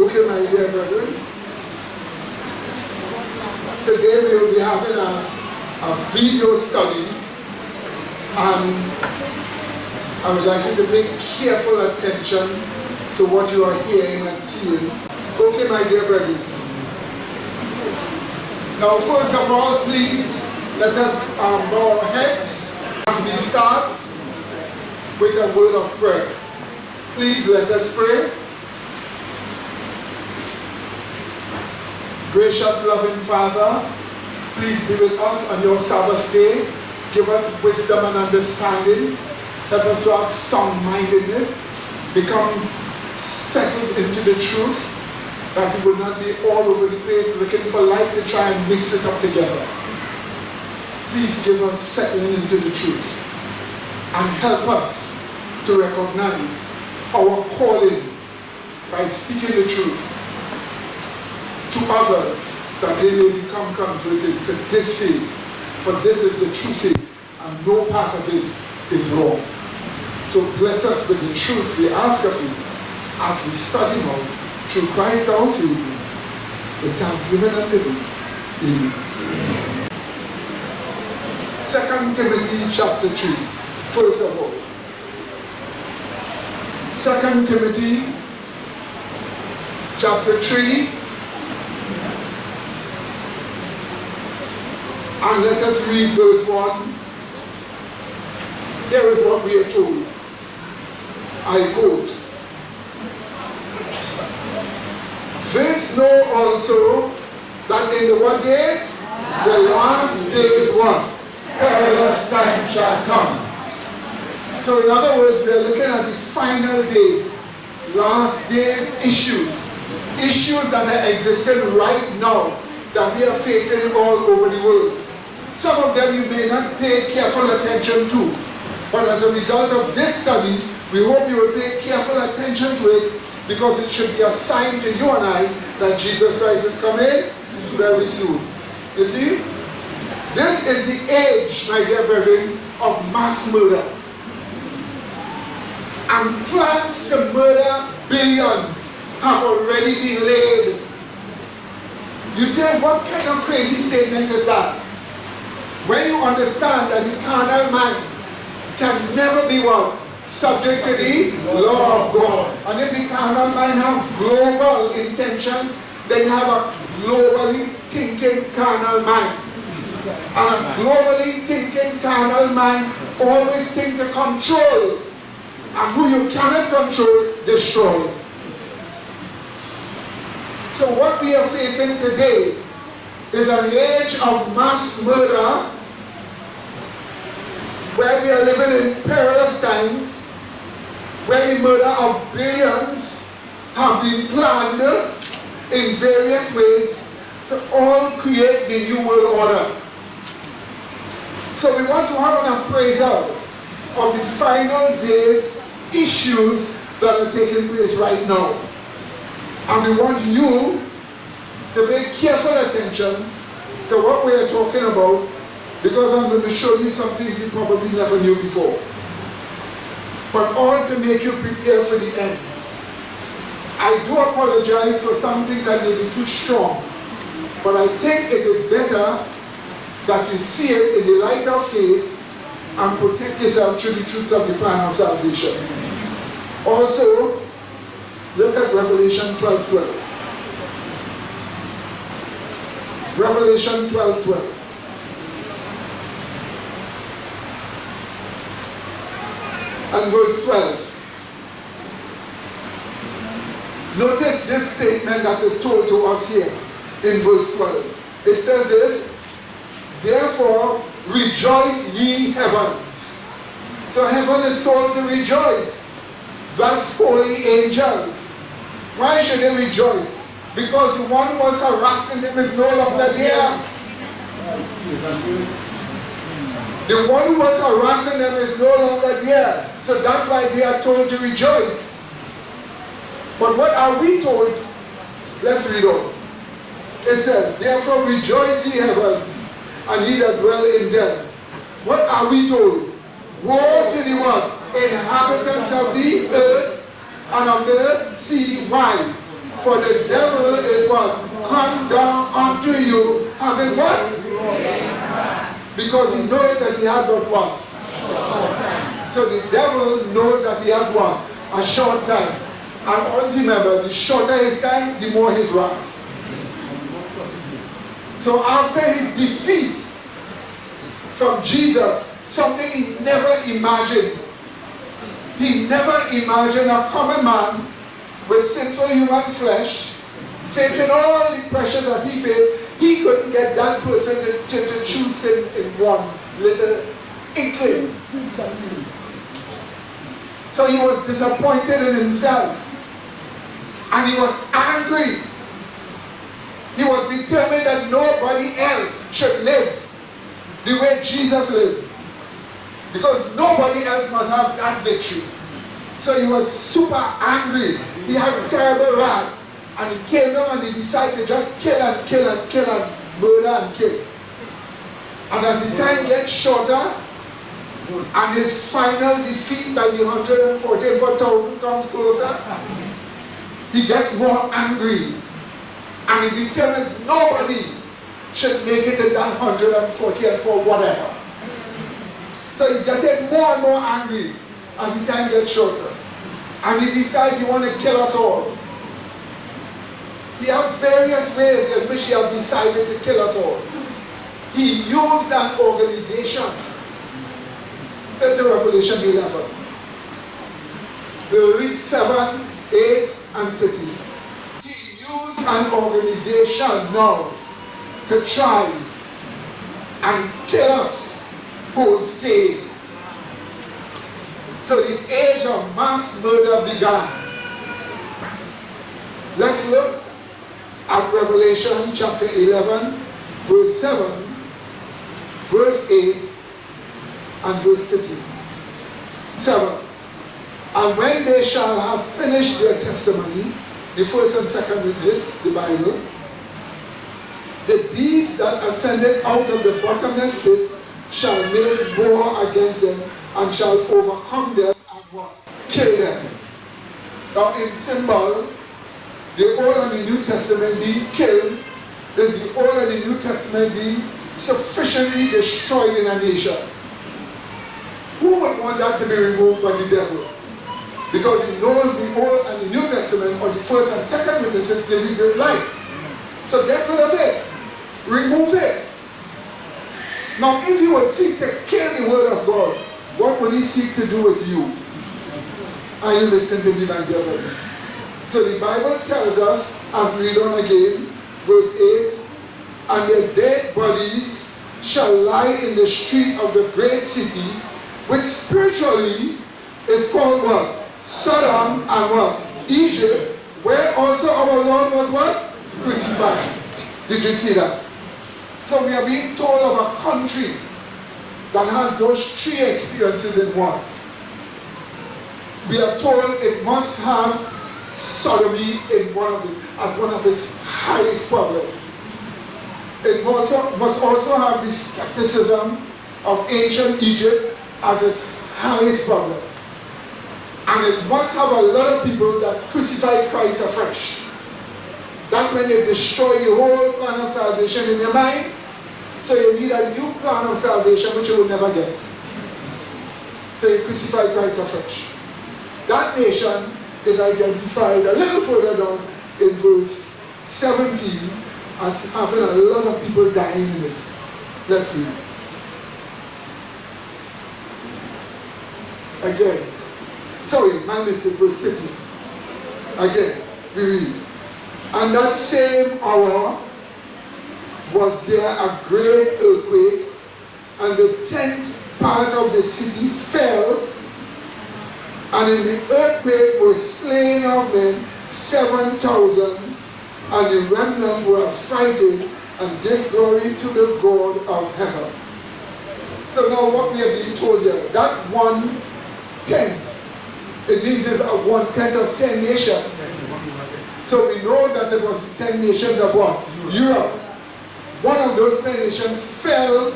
Okay, my dear brethren. Today we will be having a video study, and I would like you to pay careful attention to what you are hearing and seeing. Okay, my dear brethren. Now, first of all, please let us bow our heads as we start with a word of prayer. Please let us pray. Gracious, loving Father, please be with us on your Sabbath day. Give us wisdom and understanding. Help us to have sound-mindedness. Become settled into the truth, that we will not be all over the place looking for light to try and mix it up together. Please give us settling into the truth and help us to recognize our calling by speaking the truth to others, that they may become converted to this faith. For this is the true faith, and no part of it is wrong. So bless us with the truth we ask of you as we study now through Christ our Savior, with thanksgiving and living. Amen. 2 Timothy chapter 3. First of all, 2 Timothy chapter 3. And let us read verse 1. Here is what we are told. I quote, "This know also, that in the what days? The last days what? Perilous time shall come." So in other words, we are looking at the final days, last days issues that are existing right now, that we are facing all over the world. Some of them you may not pay careful attention to, but as a result of this study, we hope you will pay careful attention to it, because it should be a sign to you and I that Jesus Christ is coming very soon. You see? This is the age, my dear brethren, of mass murder. And plans to murder billions have already been laid. You say, what kind of crazy statement is that? When you understand that the carnal mind can never be what? Subject to the law of God. And if the carnal mind have global intentions, then you have a globally thinking carnal mind. And a globally thinking carnal mind always think to control. And who you cannot control, destroy. So what we are facing today is an age of mass murder, where we are living in perilous times, where the murder of billions have been planned in various ways to all create the new world order. So we want to have an appraisal of the final days issues that are taking place right now. And we want you to pay careful attention to what we are talking about, because I'm going to show you some things you probably never knew before. But all to make you prepare for the end. I do apologize for something that may be too strong, but I think it is better that you see it in the light of faith and protect yourself through the truths of the plan of salvation. Also, look at Revelation 12:12. Revelation 12:12. And verse 12. Notice this statement that is told to us here in verse 12. It says this, "Therefore rejoice ye heavens." So heaven is told to rejoice. Thus holy angels. Why should they rejoice? Because the one who was harassing them is no longer there. The one who was harassing them is no longer there. So that's why they are told to rejoice. But what are we told? Let's read on. It says, "Therefore rejoice ye heavens, and ye that dwell in them." What are we told? Woe to the what? Inhabitants of the earth and of the sea. Why? For the devil is what? Come down unto you, having what? Because he knows that he has but what? So the devil knows that he has what? A short time. And always remember, the shorter his time, the more his wrath. So after his defeat from Jesus, something he never imagined. He never imagined a common man with sinful human flesh, facing all the pressure that he faced. He couldn't get that person to choose him in one little inkling. So he was disappointed in himself. And he was angry. He was determined that nobody else should live the way Jesus lived. Because nobody else must have that victory. So he was super angry. He had terrible wrath. And he came down and he decided to just kill and kill and kill and murder and kill. And as the time gets shorter, and his final defeat by the 144,000 comes closer, he gets more angry. And he determines nobody should make it in that 144 whatever. So he's getting more and more angry as the time gets shorter. And he decides he wants to kill us all. He has various ways in which he has decided to kill us all. He used an organization. Turn to Revelation 11. We'll read 7, 8, and 13. He used an organization now to try and kill us whole scale. So the age of mass murder began. Let's look at Revelation chapter 11, verse 7, verse 8, and verse 13. 7. And when they shall have finished their testimony, the first and second witness, the Bible, the beast that ascended out of the bottomless pit shall make war against them and shall overcome them and what? Kill them. Now in symbol, the Old and the New Testament being killed is the Old and the New Testament being sufficiently destroyed in a nation. Who would want that to be removed by the devil? Because he knows the Old and the New Testament, or the first and second witnesses, give you great light. So get rid of it. Remove it. Now if you would seek to kill the word of God, what would he seek to do with you? Are you listening to me, my dear brother? So the Bible tells us, as we read on again, verse 8, and their dead bodies shall lie in the street of the great city, which spiritually is called what? Sodom and what? Egypt, where also our Lord was what? Crucified. Did you see that? So we are being told of a country that has those three experiences in one. We are told it must have sodomy in as one of its highest problems. It must also have the skepticism of ancient Egypt as its highest problem. And it must have a lot of people that crucify Christ afresh. That's when they destroy the whole plan of salvation in your mind. So you need a new plan of salvation which you will never get. So you crucify Christ afresh. That nation is identified a little further down in verse 17 as having a lot of people dying in it. Let's read. Again. Sorry, my mistake, verse 13. Again, we read. And that same hour was there a great earthquake, and the 10th part of the city fell, and in the earthquake were slain of men 7,000, and the remnant were affrighted and gave glory to the God of heaven. So now what we are being told here, that 1/10, it means it's a 1/10 of 10 nations. So we know that it was 10 nations of what? Europe. One of those 10 nations fell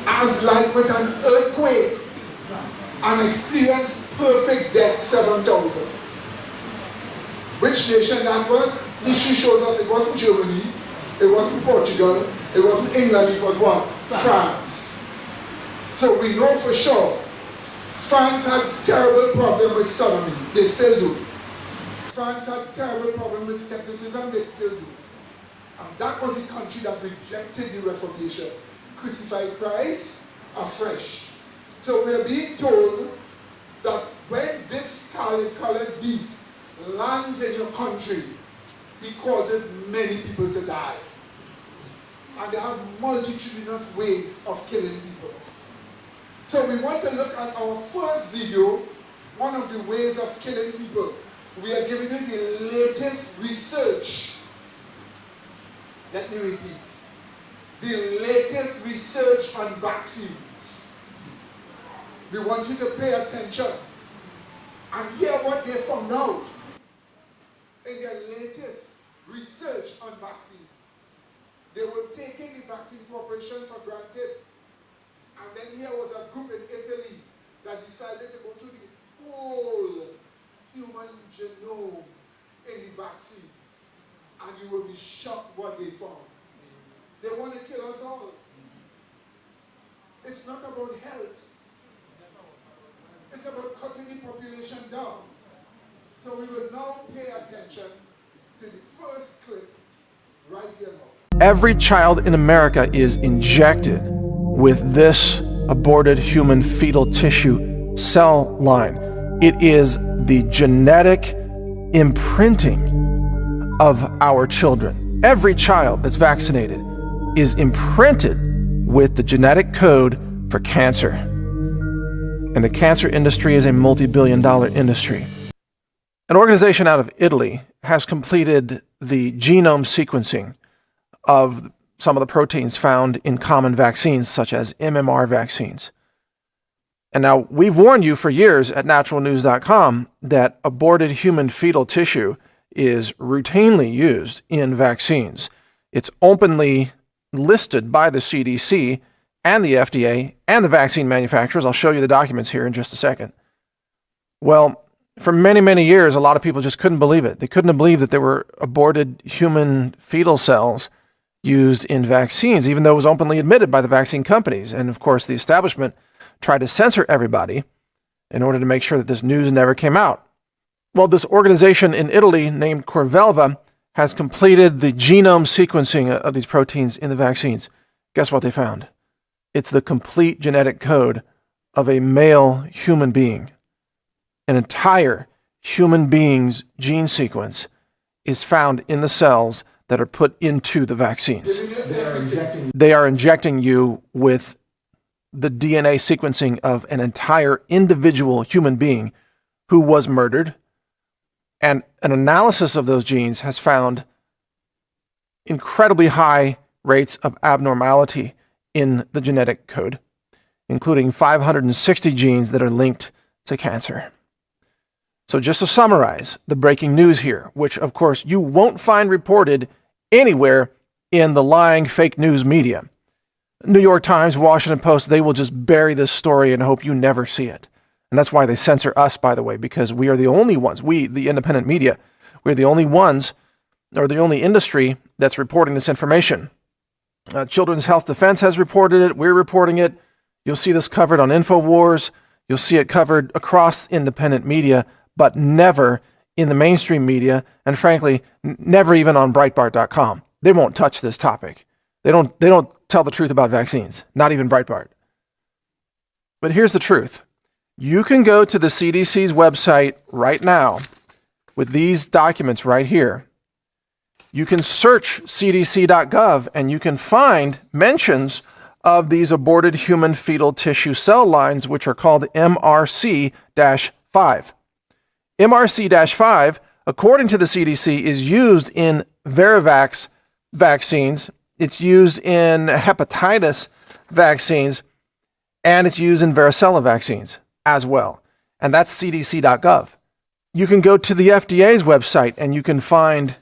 as like with an earthquake and experienced perfect death, 7,000. Which nation that was? History shows us it wasn't Germany, it wasn't Portugal, it wasn't England, it was what? France. So we know for sure France had terrible problem with sodomy. They still do. France had terrible problem with skepticism. They still do. And that was the country that rejected the Reformation. Crucified Christ afresh. So we are being told that when this scarlet-colored beast lands in your country, he causes many people to die. And they have multitudinous ways of killing people. So we want to look at our first video, one of the ways of killing people. We are giving you the latest research. Let me repeat. The latest research on vaccines. We want you to pay attention and hear what they found out in their latest research on vaccines. They were taking the vaccine corporations for granted. And then here was a group in Italy that decided to go through the whole human genome in the vaccine. And you will be shocked what they found. They want to kill us all. It's not about health. It's about cutting the population down. So we will now pay attention to the first clip right here now. Every child in America is injected with this aborted human fetal tissue cell line. It is the genetic imprinting of our children. Every child that's vaccinated is imprinted with the genetic code for cancer. And the cancer industry is a multi-billion-dollar industry. An organization out of Italy has completed the genome sequencing of some of the proteins found in common vaccines, such as MMR vaccines. And now, we've warned you for years at naturalnews.com that aborted human fetal tissue is routinely used in vaccines. It's openly listed by the CDC and the FDA and the vaccine manufacturers. I'll show you the documents here in just a second. Well, for many, many years, a lot of people just couldn't believe it. They couldn't believe that there were aborted human fetal cells used in vaccines, even though it was openly admitted by the vaccine companies. And of course, the establishment tried to censor everybody in order to make sure that this news never came out. Well, this organization in Italy named Corvelva has completed the genome sequencing of these proteins in the vaccines. Guess what they found? It's the complete genetic code of a male human being. An entire human being's gene sequence is found in the cells that are put into the vaccines. They are injecting you with the DNA sequencing of an entire individual human being who was murdered. And an analysis of those genes has found incredibly high rates of abnormality in the genetic code, including 560 genes that are linked to cancer. So just to summarize the breaking news here, which of course you won't find reported anywhere in the lying fake news media. New York Times, Washington Post, they will just bury this story and hope you never see it. And that's why they censor us, by the way, because we are the only ones, we, the independent media, we're the only ones, or the only industry that's reporting this information. Children's Health Defense has reported it. We're reporting it. You'll see this covered on InfoWars. You'll see it covered across independent media, but never in the mainstream media, and frankly, never even on Breitbart.com. They won't touch this topic. They don't tell the truth about vaccines, not even Breitbart. But here's the truth. You can go to the CDC's website right now with these documents right here. You can search cdc.gov and you can find mentions of these aborted human fetal tissue cell lines, which are called MRC-5. MRC-5, according to the CDC, is used in Varivax vaccines, it's used in hepatitis vaccines, and it's used in varicella vaccines as well. And that's cdc.gov. You can go to the FDA's website and you can find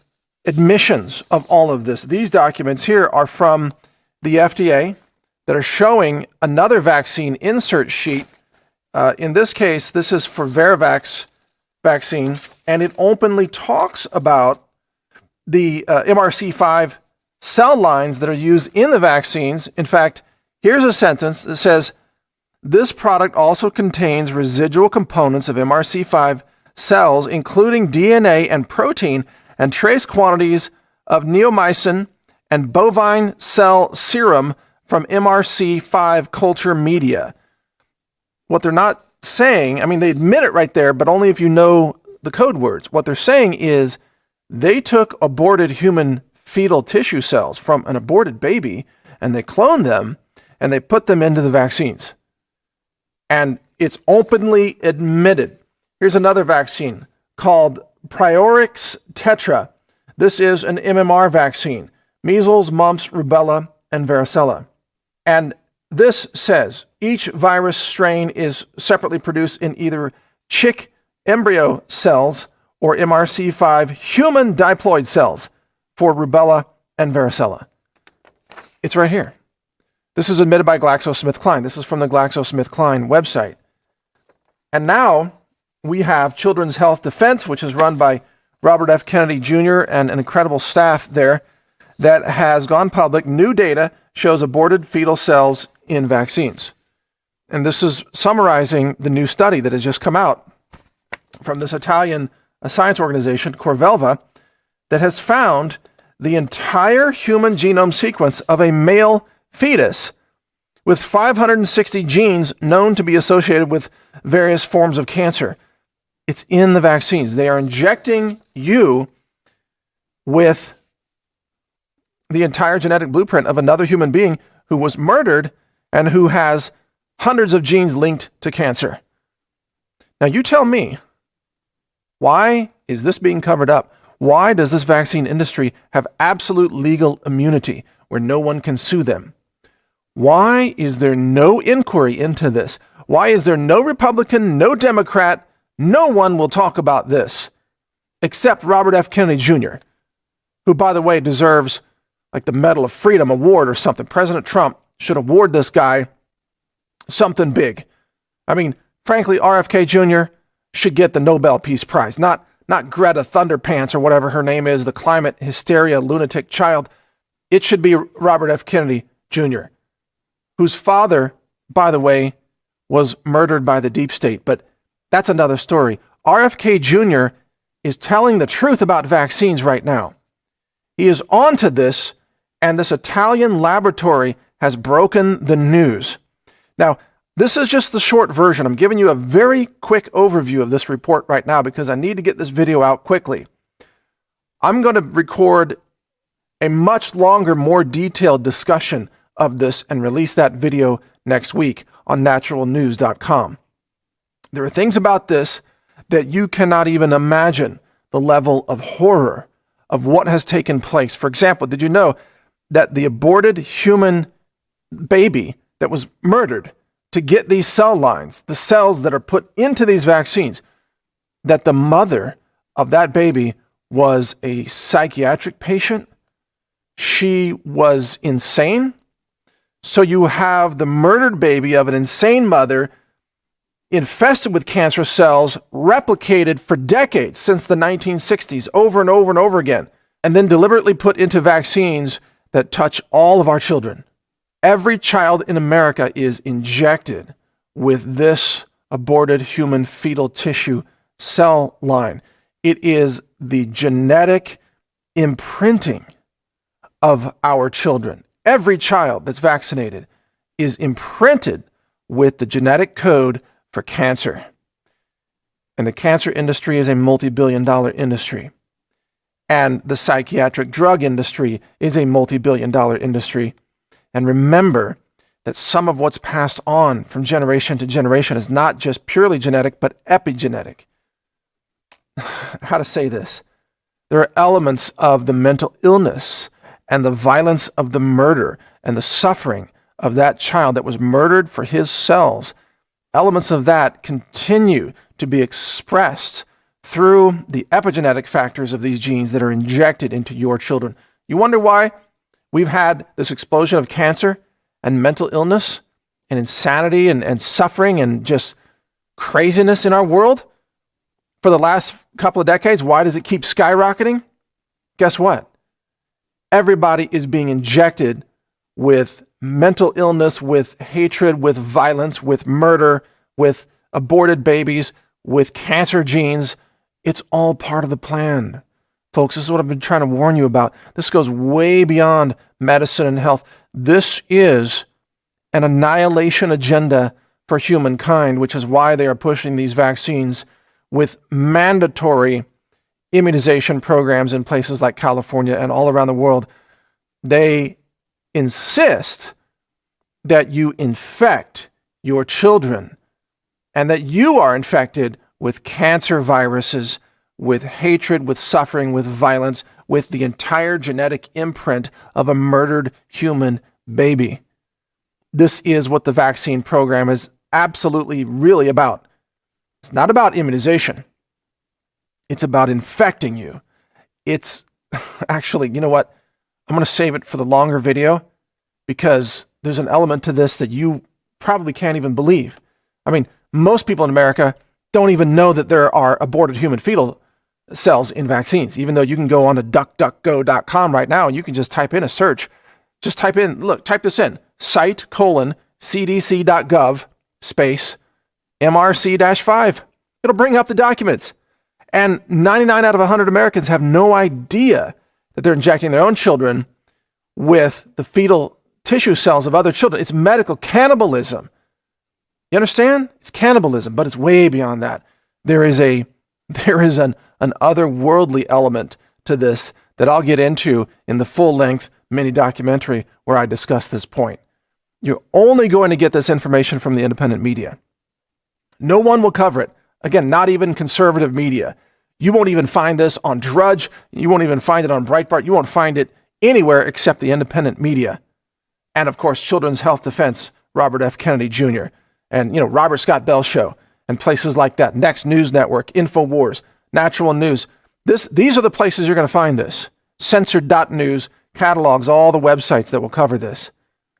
admissions of all of this. These documents here are from the FDA that are showing another vaccine insert sheet. In this case, this is for Varivax vaccine, and it openly talks about the MRC5 cell lines that are used in the vaccines. In fact, here's a sentence that says, this product also contains residual components of MRC5 cells, including DNA and protein, and trace quantities of neomycin and bovine cell serum from MRC5 culture media. What they're not saying, I mean, they admit it right there, but only if you know the code words. What they're saying is they took aborted human fetal tissue cells from an aborted baby and they cloned them and they put them into the vaccines. And it's openly admitted. Here's another vaccine called Priorix Tetra. This is an MMR vaccine, measles, mumps, rubella, and varicella. And this says each virus strain is separately produced in either chick embryo cells or MRC5 human diploid cells for rubella and varicella. It's right here. This is admitted by GlaxoSmithKline. This is from the GlaxoSmithKline website. And now we have Children's Health Defense, which is run by Robert F. Kennedy Jr. and an incredible staff there, that has gone public. New data shows aborted fetal cells in vaccines. And this is summarizing the new study that has just come out from this Italian science organization, Corvelva, that has found the entire human genome sequence of a male fetus with 560 genes known to be associated with various forms of cancer. It's in the vaccines. They are injecting you with the entire genetic blueprint of another human being who was murdered and who has hundreds of genes linked to cancer. Now you tell me, why is this being covered up? Why does this vaccine industry have absolute legal immunity where no one can sue them? Why is there no inquiry into this? Why is there no Republican, no Democrat, no one will talk about this except Robert F. Kennedy Jr., who, by the way, deserves like the Medal of Freedom award or something. President Trump should award this guy something big. I mean, frankly, RFK Jr. should get the Nobel Peace Prize, not Greta Thunderpants or whatever her name is, the climate hysteria lunatic child. It should be Robert F. Kennedy Jr., whose father, by the way, was murdered by the deep state. But that's another story. RFK Jr. is telling the truth about vaccines right now. He is onto this, and this Italian laboratory has broken the news. Now, this is just the short version. I'm giving you a very quick overview of this report right now because I need to get this video out quickly. I'm going to record a much longer, more detailed discussion of this and release that video next week on naturalnews.com. There are things about this that you cannot even imagine the level of horror of what has taken place. For example, did you know that the aborted human baby that was murdered to get these cell lines, the cells that are put into these vaccines, that the mother of that baby was a psychiatric patient? She was insane. So you have the murdered baby of an insane mother infested with cancer cells, replicated for decades since the 1960s, over and over and over again, and then deliberately put into vaccines that touch all of our children. Every child in America is injected with this aborted human fetal tissue cell line. It is the genetic imprinting of our children. Every child that's vaccinated is imprinted with the genetic code for cancer. And the cancer industry is a multi-billion-dollar industry. And the psychiatric drug industry is a multi-billion-dollar industry. And remember that some of what's passed on from generation to generation is not just purely genetic, but epigenetic. How to say this? There are elements of the mental illness and the violence of the murder and the suffering of that child that was murdered for his cells. Elements of that continue to be expressed through the epigenetic factors of these genes that are injected into your children. You wonder why we've had this explosion of cancer and mental illness and insanity and suffering and just craziness in our world for the last couple of decades? Why does it keep skyrocketing? guess what? Everybody is being injected with mental illness, with hatred, with violence, with murder, with aborted babies, with cancer genes. It's all part of the plan. Folks, this is what I've been trying to warn you about. This goes way beyond medicine and health. This is an annihilation agenda for humankind, which is why they are pushing these vaccines with mandatory immunization programs in places like California and all around the world. They insist that you infect your children and that you are infected with cancer viruses, with hatred, with suffering, with violence, with the entire genetic imprint of a murdered human baby. This is what the vaccine program is absolutely really about. It's not about immunization. It's about infecting you. It's actually, you know what? I'm going to save it for the longer video because there's an element to this that you probably can't even believe. I mean, most people in America don't even know that there are aborted human fetal cells in vaccines, even though you can go on to duckduckgo.com right now and you can just type in a search. Just type this in, site:/cdc.gov space MRC-5. It'll bring up the documents. And 99 out of 100 Americans have no idea that they're injecting their own children with the fetal tissue cells of other children. It's medical cannibalism. You understand? It's cannibalism, but it's way beyond that. There is an otherworldly element to this that I'll get into in the full-length mini documentary where I discuss this point. You're only going to get this information from the independent media. No one will cover it. Again, not even conservative media. You won't even find this on Drudge. You won't even find it on Breitbart. You won't find it anywhere except the independent media. And of course, Children's Health Defense, Robert F. Kennedy Jr., and Robert Scott Bell Show, and places like that, Next News Network, InfoWars, Natural News. These are the places you're going to find this. Censored.news catalogs all the websites that will cover this.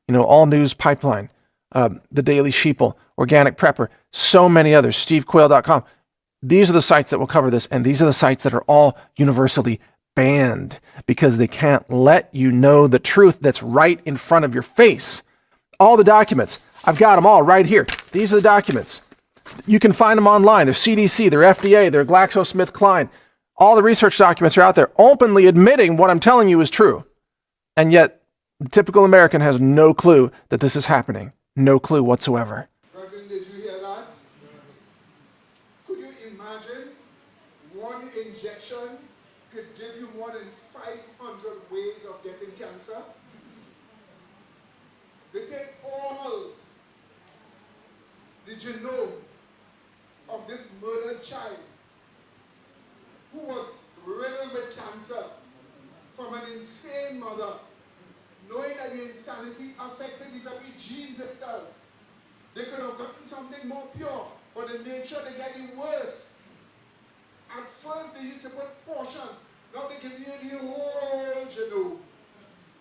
All News Pipeline, The Daily Sheeple, Organic Prepper, so many others, stevequail.com. These are the sites that will cover this, and these are the sites that are all universally banned because they can't let you know the truth that's right in front of your face. All the documents, I've got them all right here. These are the documents. You can find them online. They're CDC, they're FDA, they're GlaxoSmithKline. All the research documents are out there openly admitting what I'm telling you is true. And yet, the typical American has no clue that this is happening. No clue whatsoever. Reverend, did you hear that? Could you imagine one injection could give you more than 500 ways of getting cancer? They take all. Did you know of this murdered child who was riddled with cancer from an insane mother, knowing that the insanity affected the very genes itself? They could have gotten something more pure, but in nature they're getting worse. At first they used to put portions, now they give you the whole genome,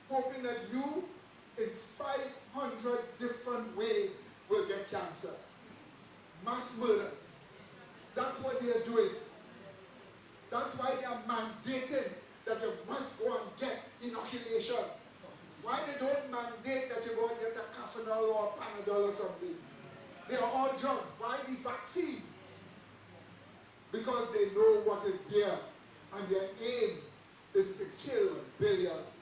hoping that you, in 500 different ways, will get cancer. Mass murder. That's what they are doing. That's why they are mandating that you must go and get inoculation. Why they don't mandate that you go and get a Cafenol or a Panadol or something? They are all drugs. Buy the vaccines. Because they know what is there. And their aim is to kill billions.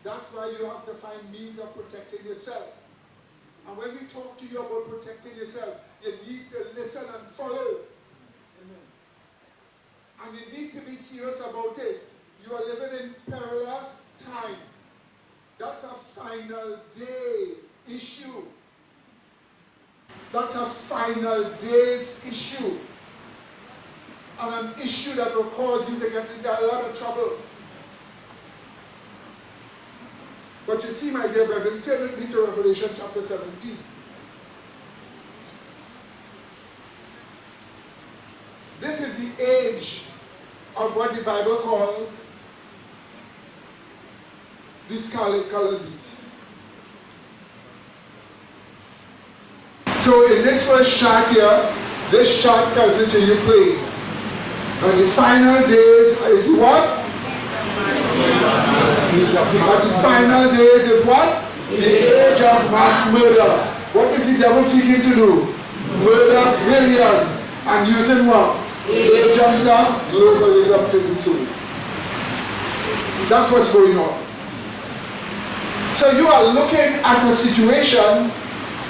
That's why you have to find means of protecting yourself. And when we talk to you about protecting yourself, you need to listen and follow. Amen. And you need to be serious about it. You are living in perilous time. That's a final day issue. That's a final day's issue. And an issue that will cause you to get into a lot of trouble. But you see, my dear brethren, turn with me to Revelation chapter 17. This is the age of what the Bible calls the scarlet colored beast. So in this first chart here, this chart tells it to you plain. And the final days is what? But the final days is what? The age of mass murder. What is the devil seeking to do? Murder millions. And using what? Agents of globalism to do so. That's what's going on. So you are looking at a situation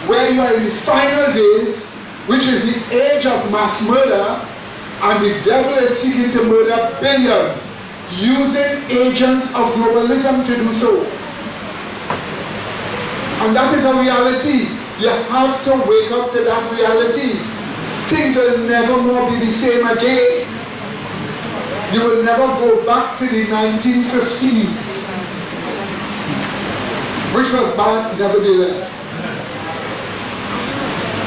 where you are in the final days, which is the age of mass murder, and the devil is seeking to murder billions, using agents of globalism to do so. And that is a reality. You have to wake up to that reality. Things will never more be the same again. You will never go back to the 1950s, which was bad nevertheless.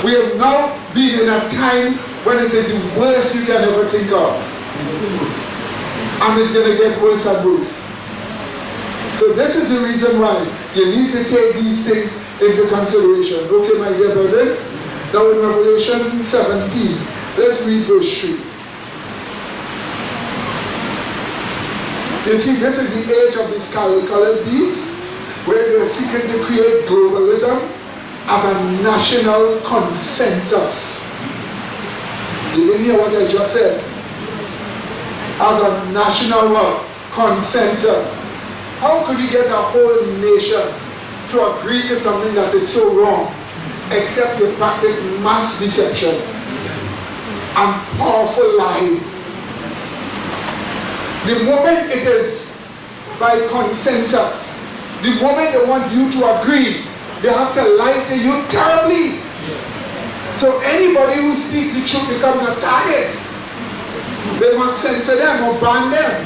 We have now been in a time when it is the worst you can ever think of. And it's going to get worse and worse. So this is the reason why you need to take these things into consideration. Okay, my dear brethren? Now in Revelation 17, let's read verse 3. You see, this is the age of the scarlet-colored beast, where they are seeking to create globalism as a national consensus. You didn't hear what I just said? As a national consensus. How could you get a whole nation to agree to something that is so wrong, except you practice mass deception and powerful lying? The moment it is by consensus, the moment they want you to agree, they have to lie to you terribly. So anybody who speaks the truth becomes a target. They must censor them or ban them.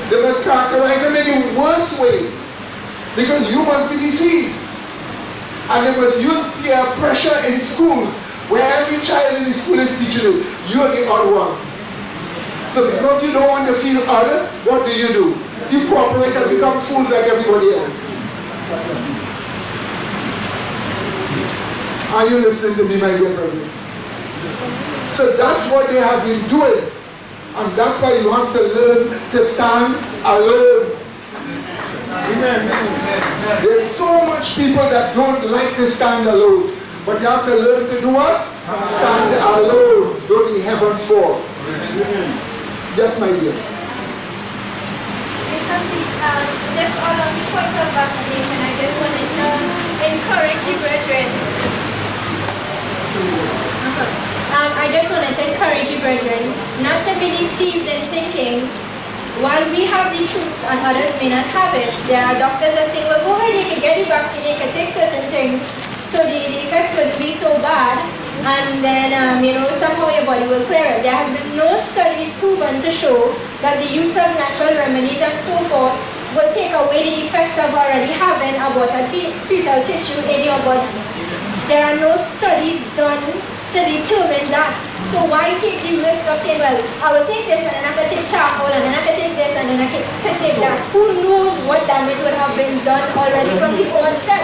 They must characterize them in the worst way, because you must be deceived. And they must use peer pressure in schools, where every child in the school is teaching you, you are the odd one. So because you don't want to feel odd, what do? You cooperate and become fools like everybody else. Are you listening to me, my dear brother? So that's what they have been doing. And that's why you have to learn to stand alone. There's so much people that don't like to stand alone. But you have to learn to do what? Stand alone. Don't be heaven's fall. Yes, my dear. Just on the point of vaccination, I just wanted to encourage you, brethren. Not to be deceived in thinking, while we have the truth and others may not have it. There are doctors that say, well, go ahead, you can get the vaccine, you can take certain things, so the effects will be so bad, and then, somehow your body will clear it. There has been no studies proven to show that the use of natural remedies and so forth will take away the effects of already having aborted fetal tissue in your body. There are no studies done to determine that. So why take the risk of saying, well, I will take this and then I can take charcoal and then I can take this and then I can take that. Who knows what damage would have been done already from the onset?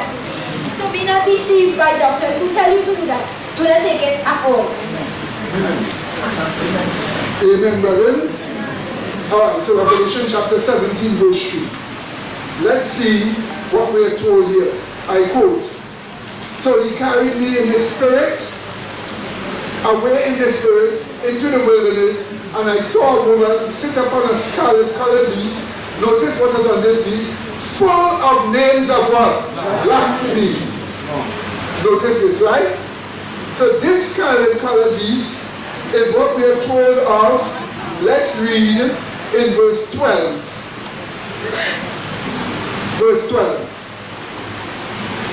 So be not deceived by doctors who tell you to do that. Do not take it at all. Amen, brethren. Alright, so Revelation chapter 17, verse 3. Let's see what we are told here. I quote, so he carried me in his spirit, away in the spirit, into the wilderness, and I saw a woman sit upon a scarlet-colored beast. Notice what is on this beast, full of names of what? Blasphemy. Notice this, right? So this scarlet-colored beast is what we are told of. Let's read in verse 12. Verse 12.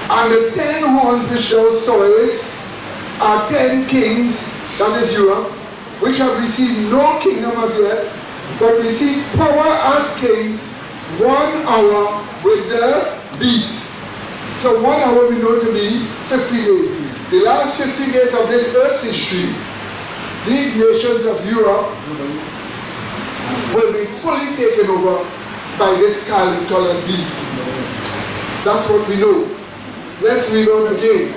And the 10 horns which thou sawest are 10 kings, that is Europe, which have received no kingdom as yet, but receive power as kings 1 hour with the beast. So 1 hour we know to be 50 days. The last 15 days of this earth's history, these nations of Europe will be fully taken over by this scarlet-colored beast. That's what we know. Let's read on again.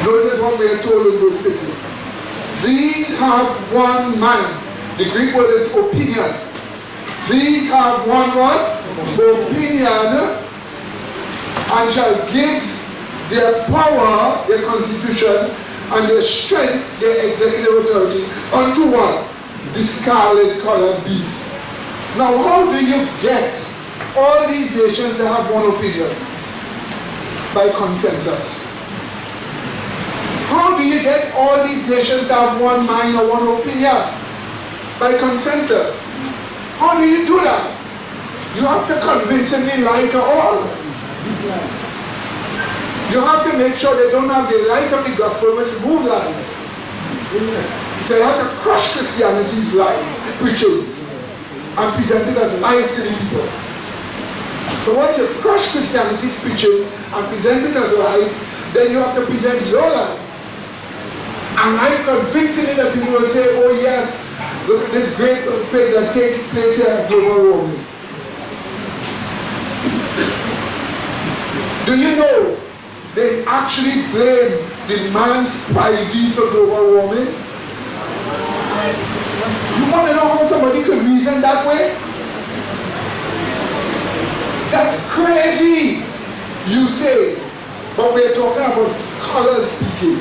Notice what we are told in verse 13. These have one mind. The Greek word is opinion. These have one opinion, and shall give their power, their constitution, and their strength, their executive authority, unto what? The scarlet-colored beast. Now, how do you get all these nations that have one opinion? By consensus. How do you get all these nations that have one mind or one opinion? By consensus. How do you do that? You have to convincingly lie to all. You have to make sure they don't have the light of the gospel which move lies. So you have to crush Christianity's lie, preaching, and present it as lies to the people. So once you crush Christianity's preaching and present it as lies, then you have to present your lies. And I convincingly that people will say, oh yes, look at this great earthquake that takes place here at global warming. Do you know they actually blame the man's privacy for global warming? You want to know how somebody could reason that way? That's crazy, you say. But we're talking about scholars speaking.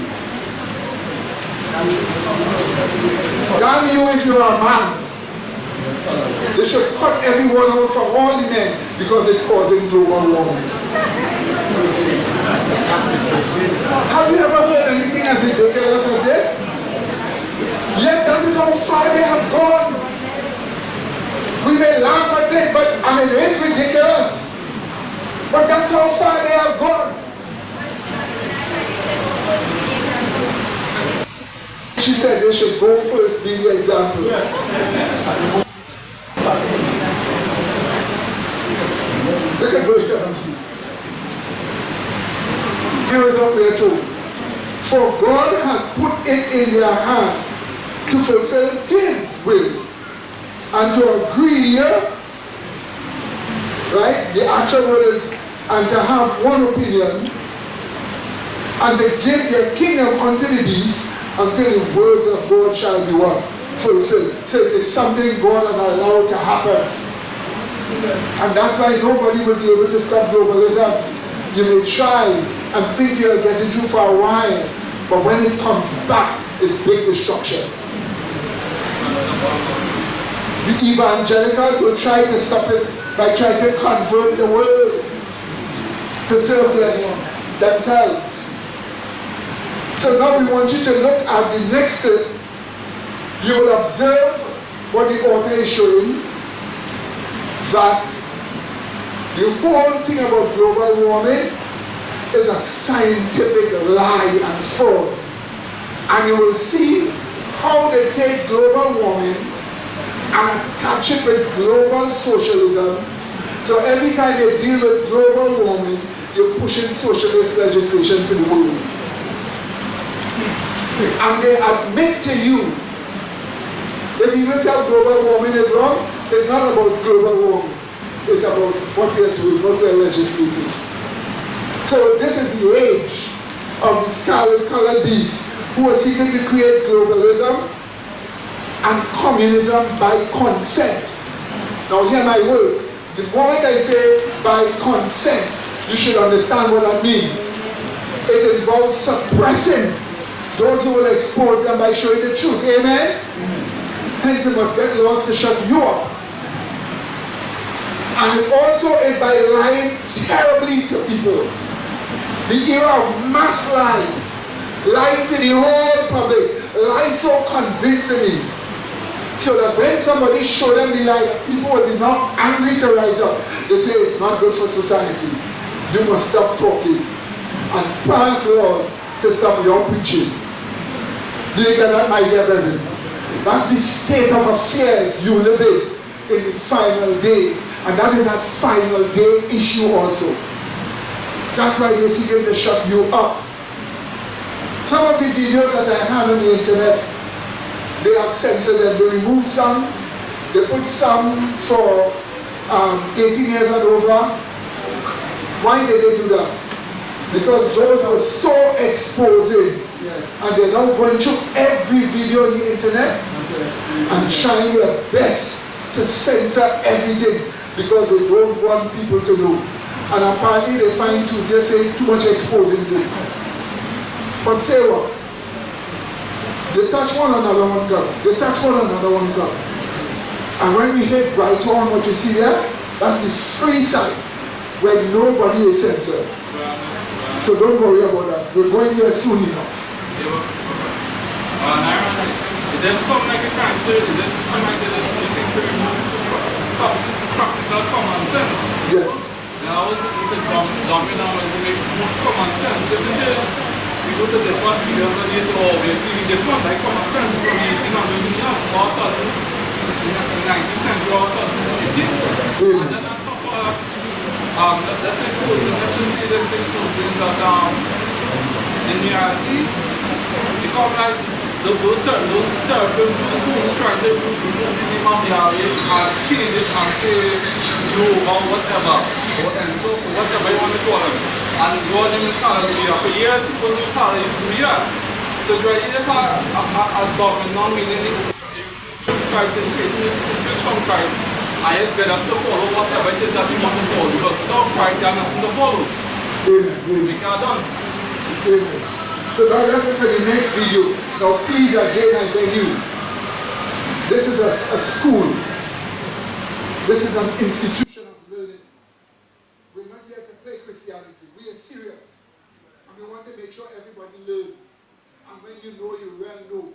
Damn you if you're a man. They should cut everyone out from all the men because they're causing global warming. Have you ever heard anything as ridiculous as this? Yet that is how far they have gone. We may laugh at it, and it is ridiculous. But that's how far they have gone. She said they should go first, be the example. Look at verse 17. Here is what we are told. For God hath put it in their hands to fulfill His will and to agree, right? The actual word is, and to have one opinion, and to give their kingdom unto the beast, until the words of God shall be what? Fulfilled. So it is something God has allowed to happen. And that's why nobody will be able to stop globalism. You may try and think you're getting through for a while, but when it comes back, it's big destruction. The evangelicals will try to stop it by trying to convert the world to serve themselves. So now we want you to look at the next clip. You will observe what the author is showing, that the whole thing about global warming is a scientific lie and fraud. And you will see how they take global warming and attach it with global socialism. So every time they deal with global warming, you're pushing socialist legislation to the world. And they admit to you, if you even tell global warming is wrong, it's not about global warming. It's about what we are doing, what we are legislating. So this is the age of the scarlet-colored beasts who are seeking to create globalism and communism by consent. Now hear my words. The moment I say by consent, you should understand what that means. It involves suppressing those who will expose them by showing the truth. Amen? Hence you must get laws to shut you up. And it also is by lying terribly to people. The era of mass lies. Lying to the whole public. Lying so convincingly. So that when somebody show them the lie, people will be not angry to rise up. They say it's not good for society. You must stop talking and pass laws to stop your preaching. Do you get that, my dear brethren? That's the state of affairs you live in the final day. And that is a final day issue also. That's why they're seeking to shut you up. Some of the videos that I have on the internet, they have censored them. They remove some, they put some for 18 years and over. Why did they do that? Because those were so exposing. Yes. And they're now going through every video on the internet and trying their best to censor everything because they don't want people to know. And apparently they find they're saying too much exposing to it. But say what? They touch one another, one comes. They touch one another, one comes. And when we hit right on what you see there, that's the free side where nobody is censored. So don't worry about that. We're going there soon enough. It does come like a cancer, it does come like this practical common sense. Yeah. Now it's the dominant way to make more common sense. If it is, we go to different videos and you obviously we different like common sense from the 1800s and all of a sudden, in the 19th century all of a sudden, it changed. And then on top of let's say this in closing that in reality, because like those certain those who try to remove the Mamiari and change it and say no or whatever, and so whatever you want to call them. And God is salary for years people do salary for years. So there is a government meaning Christ in Christ from Christ. I just get up to follow whatever it is that you want to follow, because without Christ you have nothing to follow. We can't dance. So now let's look at the next video. Now please again I beg you. This is a school. This is an institution of learning. We're not here to play Christianity. We are serious. And we want to make sure everybody learns. And when you know, you well know.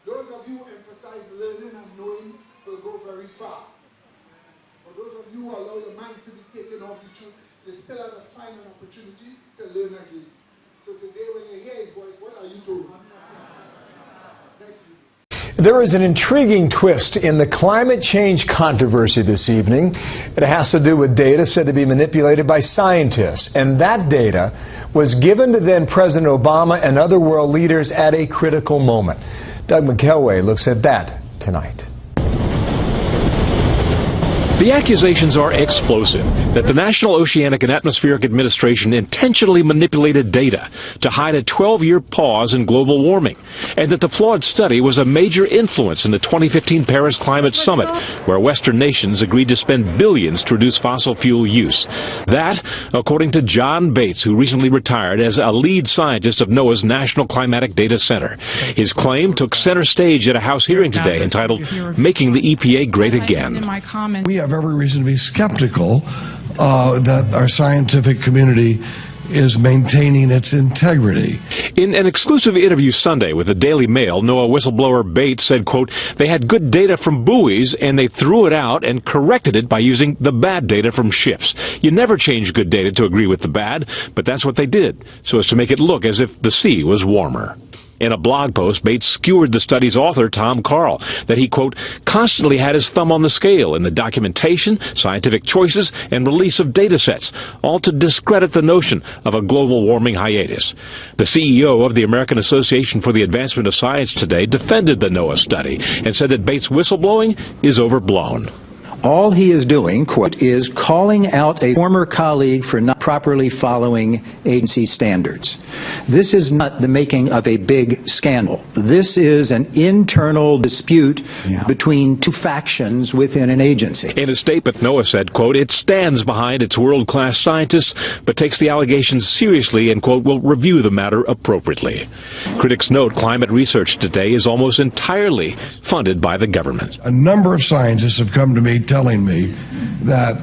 Those of you who emphasize learning and knowing will go very far. For those of you who allow your minds to be taken off the truth, you still have to find an opportunity to learn again. So today when you hear his voice, what are you told? Thank you. There is an intriguing twist in the climate change controversy this evening. It has to do with data said to be manipulated by scientists. And that data was given to then President Obama and other world leaders at a critical moment. Doug McKelway looks at that tonight. The accusations are explosive that the National Oceanic and Atmospheric Administration intentionally manipulated data to hide a 12-year pause in global warming, and that the flawed study was a major influence in the 2015 Paris Climate Summit, where Western nations agreed to spend billions to reduce fossil fuel use. That, according to John Bates, who recently retired as a lead scientist of NOAA's National Climatic Data Center. His claim took center stage at a House hearing today entitled "Making the EPA Great Again." We have every reason to be skeptical that our scientific community is maintaining its integrity. In an exclusive interview Sunday with the Daily Mail, NOAA whistleblower Bates said, quote, "They had good data from buoys and they threw it out and corrected it by using the bad data from ships. You never change good data to agree with the bad, but that's what they did, so as to make it look as if the sea was warmer." In a blog post, Bates skewered the study's author, Tom Carl, that he, quote, "constantly had his thumb on the scale in the documentation, scientific choices, and release of data sets, all to discredit the notion of a global warming hiatus." The CEO of the American Association for the Advancement of Science today defended the NOAA study and said that Bates' whistleblowing is overblown. All he is doing, quote, is calling out a former colleague for not properly following agency standards. This is not the making of a big scandal. This is an internal dispute between two factions within an agency. In a statement, NOAA said, quote, "It stands behind its world-class scientists, but takes the allegations seriously and, quote, will review the matter appropriately." Critics note climate research today is almost entirely funded by the government. A number of scientists have come to me telling me that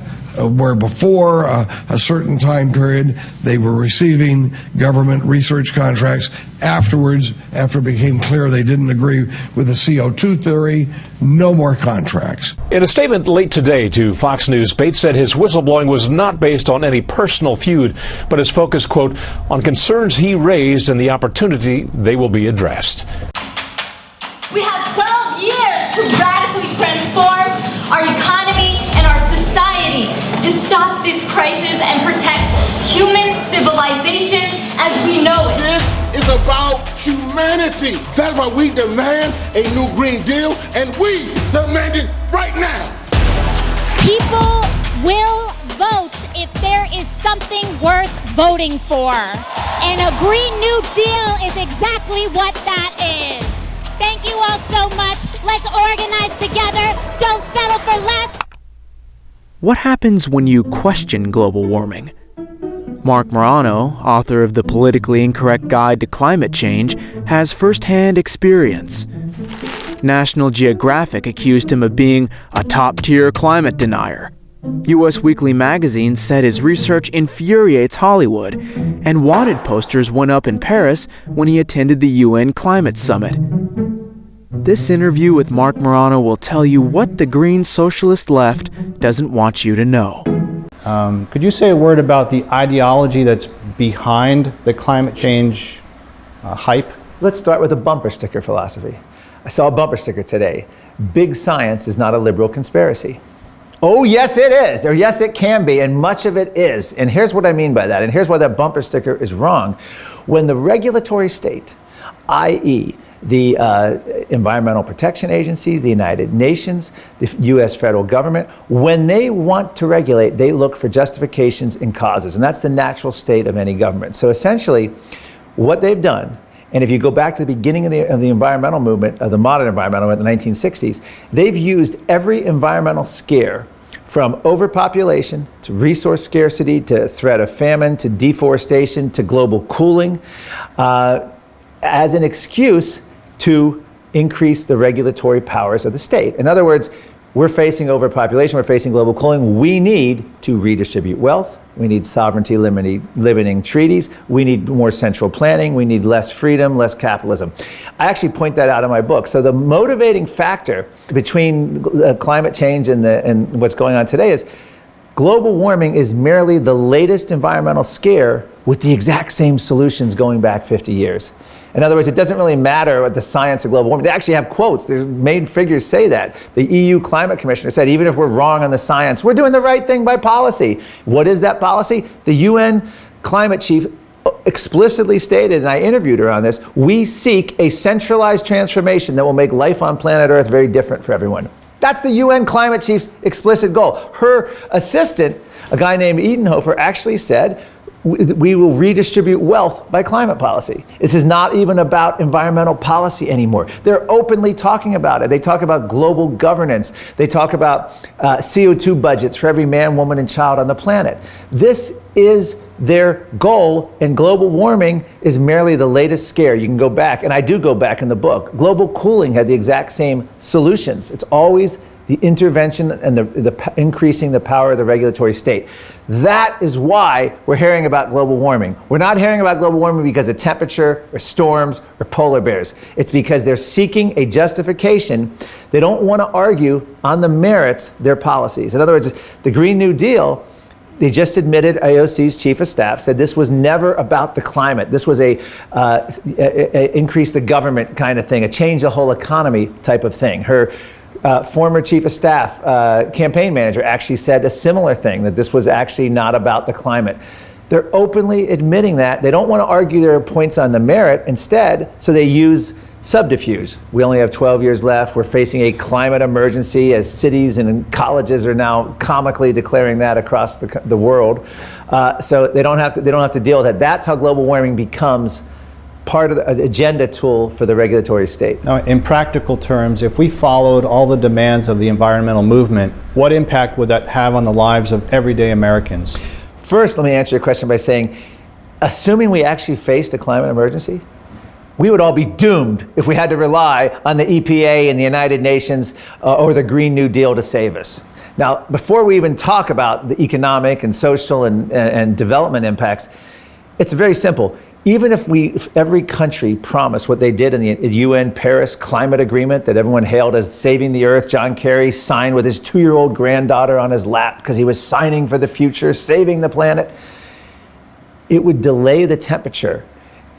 where before a certain time period they were receiving government research contracts, afterwards, after it became clear they didn't agree with the CO2 theory, no more contracts. In a statement late today to Fox News, Bates said his whistleblowing was not based on any personal feud, but is focused, quote, on concerns he raised and the opportunity they will be addressed. We have 12 years to radically transform our economy and our society to stop this crisis and protect human civilization as we know it. This is about humanity. That's why we demand a new Green Deal, and we demand it right now. People will vote if there is something worth voting for. And a Green New Deal is exactly what that is. Thank you all so much. Let's organize together. Don't settle for less. What happens when you question global warming? Mark Morano, author of The Politically Incorrect Guide to Climate Change, has first-hand experience. National Geographic accused him of being a top-tier climate denier. US Weekly magazine said his research infuriates Hollywood, and wanted posters went up in Paris when he attended the UN Climate Summit. This interview with Mark Morano will tell you what the green socialist left doesn't want you to know. Could you say a word about the ideology that's behind the climate change hype? Let's start with a bumper sticker philosophy. I saw a bumper sticker today. Big science is not a liberal conspiracy. Oh, yes, it is, or yes, it can be, and much of it is. And here's what I mean by that, and here's why that bumper sticker is wrong. When the regulatory state, i.e., the environmental protection agencies, the United Nations, the US federal government, when they want to regulate, they look for justifications and causes, and that's the natural state of any government. So essentially, what they've done, and if you go back to the beginning of the environmental movement, of the modern environmental movement in the 1960s, they've used every environmental scare, from overpopulation to resource scarcity to threat of famine to deforestation to global cooling, as an excuse to increase the regulatory powers of the state. In other words, we're facing overpopulation, we're facing global cooling. We need to redistribute wealth. We need sovereignty limiting treaties. We need more central planning. We need less freedom, less capitalism. I actually point that out in my book. So the motivating factor between climate change and what's going on today is global warming is merely the latest environmental scare with the exact same solutions going back 50 years. In other words, it doesn't really matter what the science of global warming. They actually have quotes. Their main figures say that. The EU climate commissioner said, even if we're wrong on the science, we're doing the right thing by policy. What is that policy? The UN climate chief explicitly stated, and I interviewed her on this, we seek a centralized transformation that will make life on planet Earth very different for everyone. That's the UN climate chief's explicit goal. Her assistant, a guy named Edenhofer, actually said, we will redistribute wealth by climate policy. This is not even about environmental policy anymore. They're openly talking about it. They talk about global governance. They talk about CO2 budgets for every man, woman, and child on the planet. This is their goal, and global warming is merely the latest scare. You can go back, and I do go back in the book. Global cooling had the exact same solutions. It's always the intervention and the increasing the power of the regulatory state. That is why we're hearing about global warming. We're not hearing about global warming because of temperature or storms or polar bears. It's because they're seeking a justification. They don't want to argue on the merits their policies. In other words, the Green New Deal, they just admitted, AOC's chief of staff said this was never about the climate. This was a increase the government kind of thing, a change the whole economy type of thing. Her former chief of staff, campaign manager, actually said a similar thing, that this was actually not about the climate. They're openly admitting that. They don't want to argue their points on the merit instead, so they use subterfuge. We only have 12 years left. We're facing a climate emergency, as cities and colleges are now comically declaring that across the world. So they don't have to deal with it. That's how global warming becomes part of the agenda tool for the regulatory state. Now, in practical terms, if we followed all the demands of the environmental movement, what impact would that have on the lives of everyday Americans? First, let me answer your question by saying, assuming we actually faced a climate emergency, we would all be doomed if we had to rely on the EPA and the United Nations or the Green New Deal to save us. Now, before we even talk about the economic and social and development impacts, it's very simple. Even if every country promised what they did in the UN Paris Climate Agreement that everyone hailed as saving the Earth, John Kerry signed with his 2-year-old granddaughter on his lap because he was signing for the future, saving the planet, it would delay the temperature.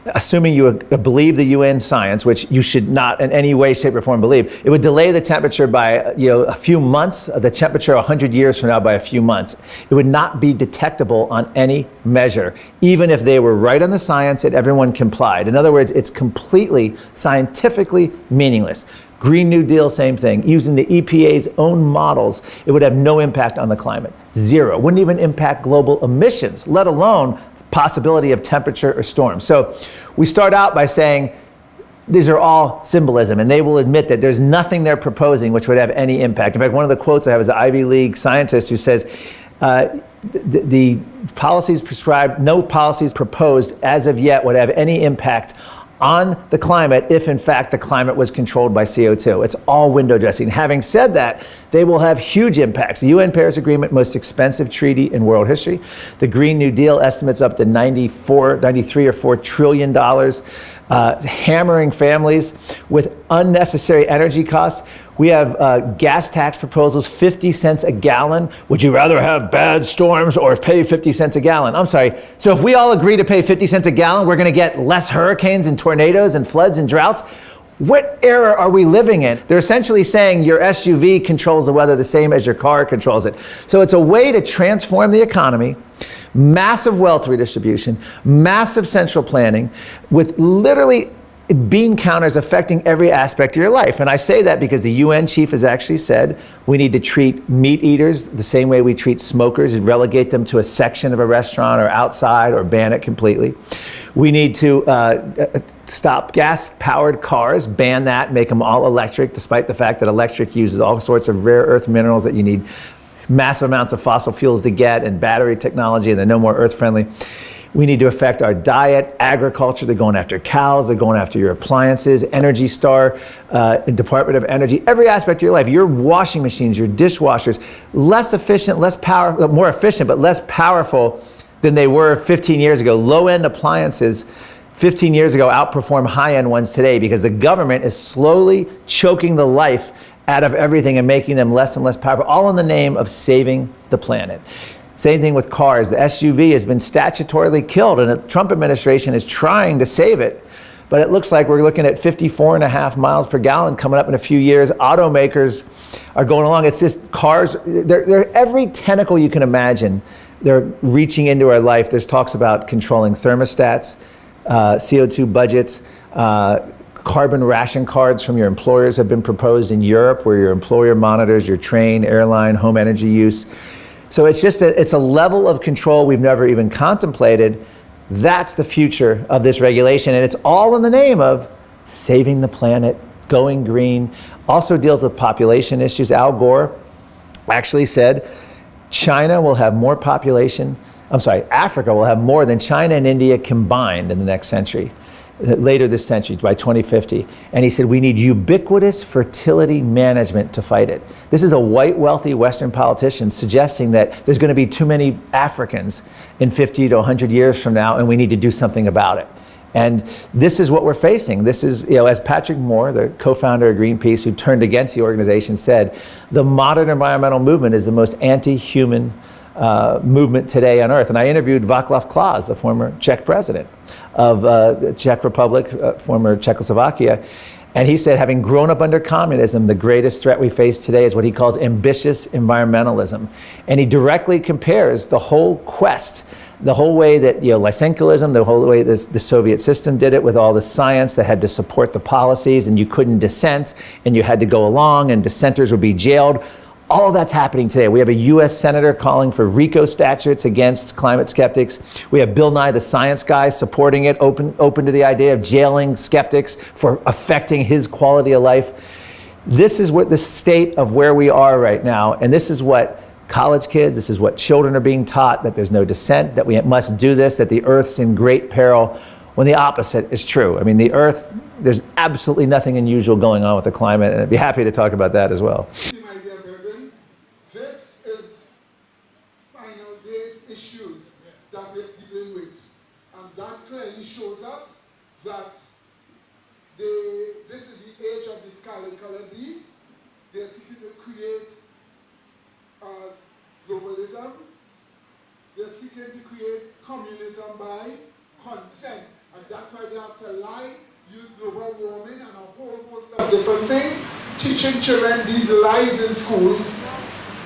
Assuming you believe the UN science, which you should not in any way, shape, or form believe, it would delay the temperature by a few months, the temperature 100 years from now by a few months. It would not be detectable on any measure, even if they were right on the science and everyone complied. In other words, it's completely scientifically meaningless. Green New Deal, same thing. Using the EPA's own models, it would have no impact on the climate. Zero. Wouldn't even impact global emissions, let alone the possibility of temperature or storm. So we start out by saying These are all symbolism, and they will admit that there's nothing they're proposing which would have any impact. In fact, one of the quotes I have is an Ivy League scientist who says, the policies prescribed, no policies proposed as of yet would have any impact on the climate if in fact the climate was controlled by CO2. It's all window dressing. Having said that, they will have huge impacts. The UN Paris Agreement, most expensive treaty in world history. The Green New Deal estimates up to 93 or $4 trillion, hammering families with unnecessary energy costs. We have gas tax proposals, 50 cents a gallon. Would you rather have bad storms or pay 50 cents a gallon? I'm sorry. So if we all agree to pay 50 cents a gallon, we're going to get less hurricanes and tornadoes and floods and droughts? What era are we living in? They're essentially saying your SUV controls the weather the same as your car controls it. So it's a way to transform the economy, massive wealth redistribution, massive central planning, with literally bean counters affecting every aspect of your life. And I say that because the UN chief has actually said we need to treat meat eaters the same way we treat smokers and relegate them to a section of a restaurant or outside or ban it completely. We need to stop gas-powered cars, ban that, make them all electric, despite the fact that electric uses all sorts of rare earth minerals that you need massive amounts of fossil fuels to get, and battery technology, and they're no more earth-friendly. We need to affect our diet, agriculture. They're going after cows. They're going after your appliances, Energy Star, Department of Energy, every aspect of your life. Your washing machines, your dishwashers, less efficient, less powerful, more efficient, but less powerful than they were 15 years ago. Low-end appliances 15 years ago outperform high-end ones today because the government is slowly choking the life out of everything and making them less and less powerful, all in the name of saving the planet. Same thing with cars. The SUV has been statutorily killed, and the Trump administration is trying to save it. But it looks like we're looking at 54.5 miles per gallon coming up in a few years. Automakers are going along. It's just cars, they're every tentacle you can imagine. They're reaching into our life. There's talks about controlling thermostats, CO2 budgets, carbon ration cards from your employers have been proposed in Europe, where your employer monitors your train, airline, home energy use. So it's just that it's a level of control we've never even contemplated. That's the future of this regulation, and it's all in the name of saving the planet, going green. Also deals with population issues. Al Gore actually said Africa will have more than China and India combined in the next century, later this century, by 2050. And he said we need ubiquitous fertility management to fight it. This is a white, wealthy Western politician suggesting that there's going to be too many Africans in 50 to 100 years from now, and we need to do something about it. And this is what we're facing. This is, as Patrick Moore, the co-founder of Greenpeace, who turned against the organization, said, the modern environmental movement is the most anti-human movement today on Earth. And I interviewed Václav Klaus, the former Czech president of the Czech Republic, former Czechoslovakia. And he said, having grown up under communism, the greatest threat we face today is what he calls ambitious environmentalism. And he directly compares the whole quest, the whole way that, Lysenkoism, the whole way the Soviet system did it, with all the science that had to support the policies, and you couldn't dissent, and you had to go along, and dissenters would be jailed. All of that's happening today. We have a U.S. senator calling for RICO statutes against climate skeptics. We have Bill Nye, the science guy, supporting it, open to the idea of jailing skeptics for affecting his quality of life. This is what the state of where we are right now, and this is what college kids, this is what children are being taught, that there's no dissent, that we must do this, that the Earth's in great peril, when the opposite is true. I mean, the Earth, there's absolutely nothing unusual going on with the climate, and I'd be happy to talk about that as well. Issues that we're dealing with, and that clearly shows us that this is the age of the scarlet-colored beast. They're seeking to create globalism. They're seeking to create communism by consent, and that's why they have to lie, use global warming and a whole host of different things, teaching children these lies in schools,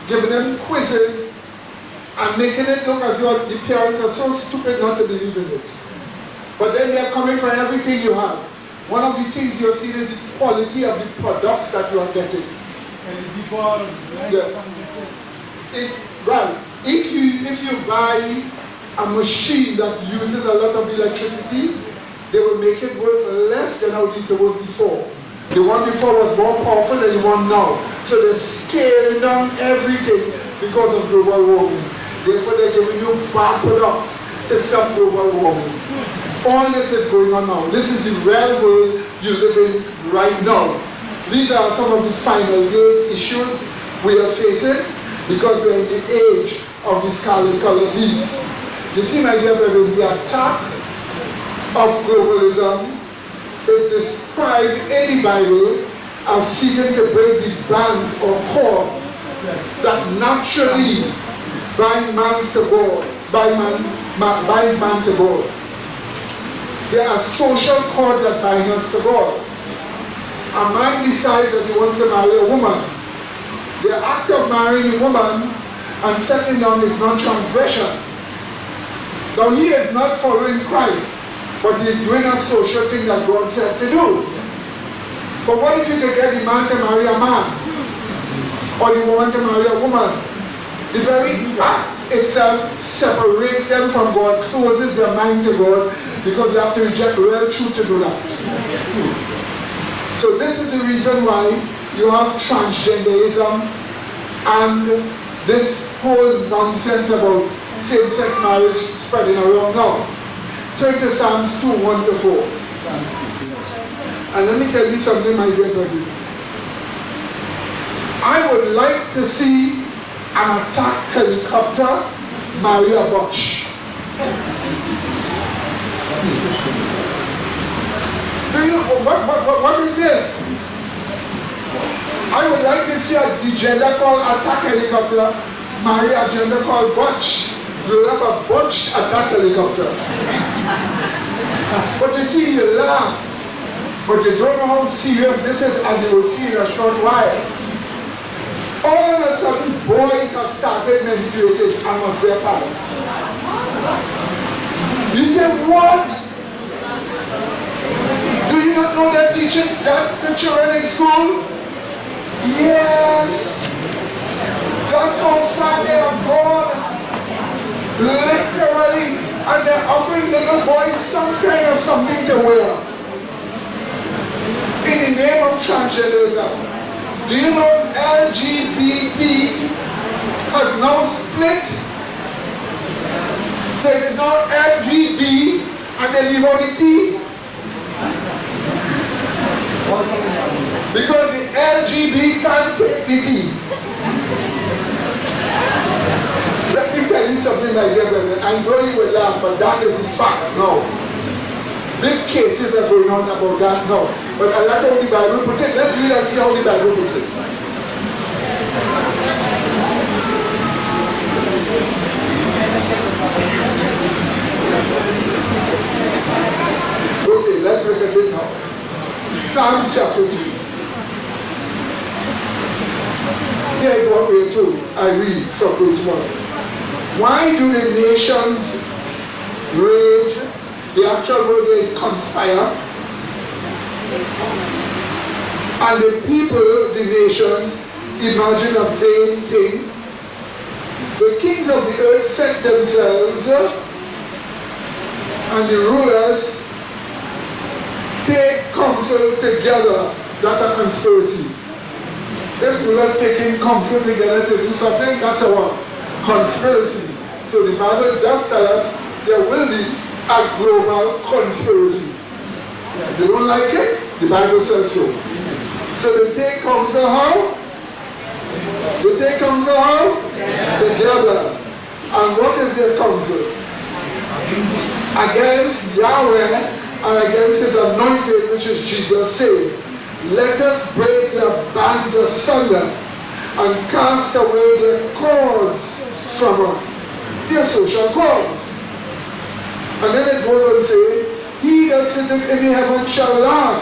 giving them quizzes, and making it look as though the parents are so stupid not to believe in it. But then they're coming for everything you have. One of the things you're seeing is the quality of the products that you are getting. Yes. If you buy a machine that uses a lot of electricity, they will make it work less than how it used to work before. The one before was more powerful than the one now. So they're scaling down everything because of global warming. Therefore, they're giving you bad products to stop global warming. All this is going on now. This is the real world you live in right now. These are some of the final days issues we are facing because we're in the age of the scarlet colored beast. You see, my dear brethren, the attack of globalism is described in the Bible as seeking to break the bands or cords that naturally bind man to God, binds man to God. There are social cords that bind us to God. A man decides that he wants to marry a woman. The act of marrying a woman and settling down is non-transgression. Now he is not following Christ, but he is doing a social thing that God said to do. But what if you could get the man to marry a man? Or the woman to marry a woman? The very act itself separates them from God, closes their mind to God, because they have to reject real truth to do that. So this is the reason why you have transgenderism and this whole nonsense about same-sex marriage spreading around now. Turn to Psalms 2:1-4. And let me tell you something, my dear brother. I would like to see an attack helicopter marry a butch. Do you know what is this? I would like to see the gender called attack helicopter marry a gender called butch. We'll have a butch attack helicopter. But you see, you laugh, but you don't know how serious this is, as you will see in a short while. All of a sudden, boys have started menstruating and must wear pads. You say, what? Do you not know they're teaching that to children in school? Yes. That's how far they have gone. Literally. And they're offering little boys some kind of something to wear. In the name of transgenderism. Do you know LGBT has now split? So it is now LGB and they leave out the T. Because the LGB can't take the T. Let me tell you something, my dear brother. I know you will laugh, but that is the fact now. Big cases are going on about that now. But I like how the Bible puts it. Let's read and see how the Bible puts it. Okay, let's look at it now. Psalms chapter 2. Here is what we are told. I read from verse 1. Why do the nations rage? The actual word is conspire. And the people, the nations, imagine a vain thing. The kings of the earth set themselves, and the rulers take counsel together. That's a conspiracy. If rulers taking counsel together to do something, that's a what? Conspiracy. So the Bible does tell us there will be a global conspiracy. They don't like it, the Bible says so. So they take counsel how? They take counsel how? Together. And what is their counsel? Against Yahweh and against his anointed, which is Jesus, saying, let us break their bands asunder and cast away their cords from us. Their social cords. And then it goes on saying, he that sitteth in the heaven shall laugh.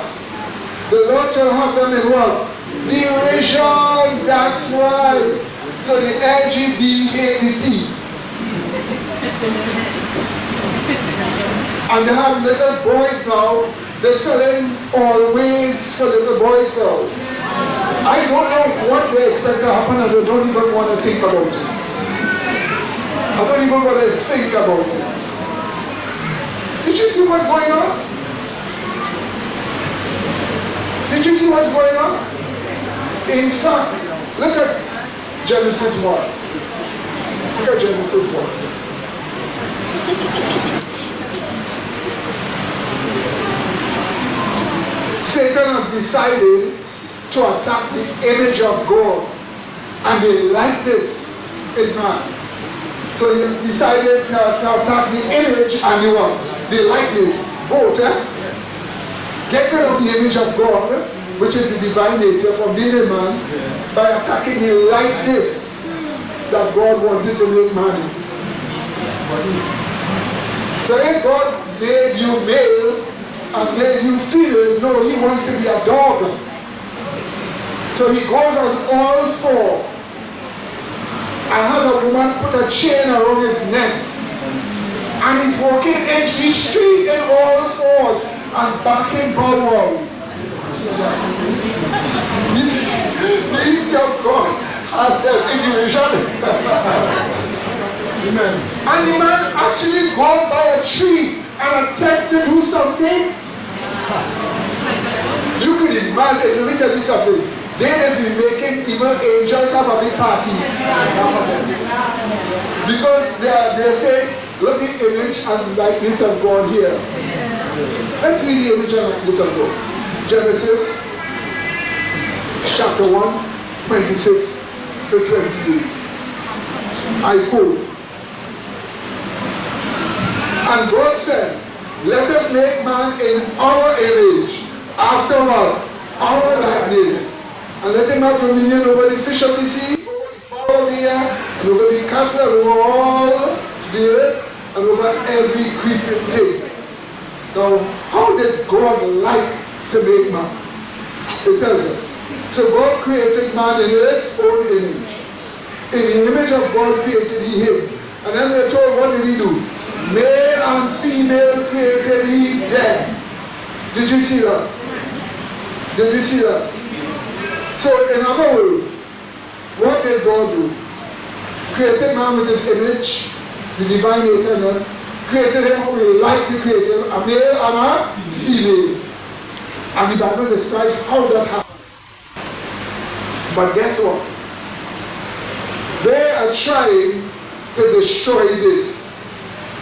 The Lord shall have them in what? Derision. That's why. So the LGBT. And they have little boys now. They're selling always for little boys now. I don't know what they expect to happen, and they don't even want to think about it. I don't even want to think about it. Did you see what's going on? Did you see what's going on? In fact, look at Genesis 1. Look at Genesis 1. Satan has decided to attack the image of God, and they like this in man. So he decided to attack the image and the likeness, both. Get rid of the image of God, which is the divine nature, from being a man, by attacking the likeness that God wanted to make man. So if God made you male and made you female, no, he wants to be a dog. So he goes on all four and has a woman put a chain around his neck, and he's walking in the street in all fours and backing bow wow. Means your God has that intuition. And the man actually goes by a tree and attempt to do something. You can imagine, let me tell you something. They have been making even angels have a big party. Because they say, look the image and likeness of God here. Let's read the image and likeness of God. Genesis chapter 1, 26 to 28. I quote. And God said, let us make man in our image, after what? Our likeness. And let him have dominion over the fish of the sea, over the fowl of the air, and over the cattle, and over all the earth, and over every creeping thing. Now, how did God like to make man? It tells us. So God created man in his own image. In the image of God created he him. And then they're told, what did he do? Male and female created he them. Did you see that? Did you see that? So in other words, what did God do? Created man with his image, the divine nature, created him who would like to create him, a male and a female. And the Bible describes how that happened. But guess what? They are trying to destroy this.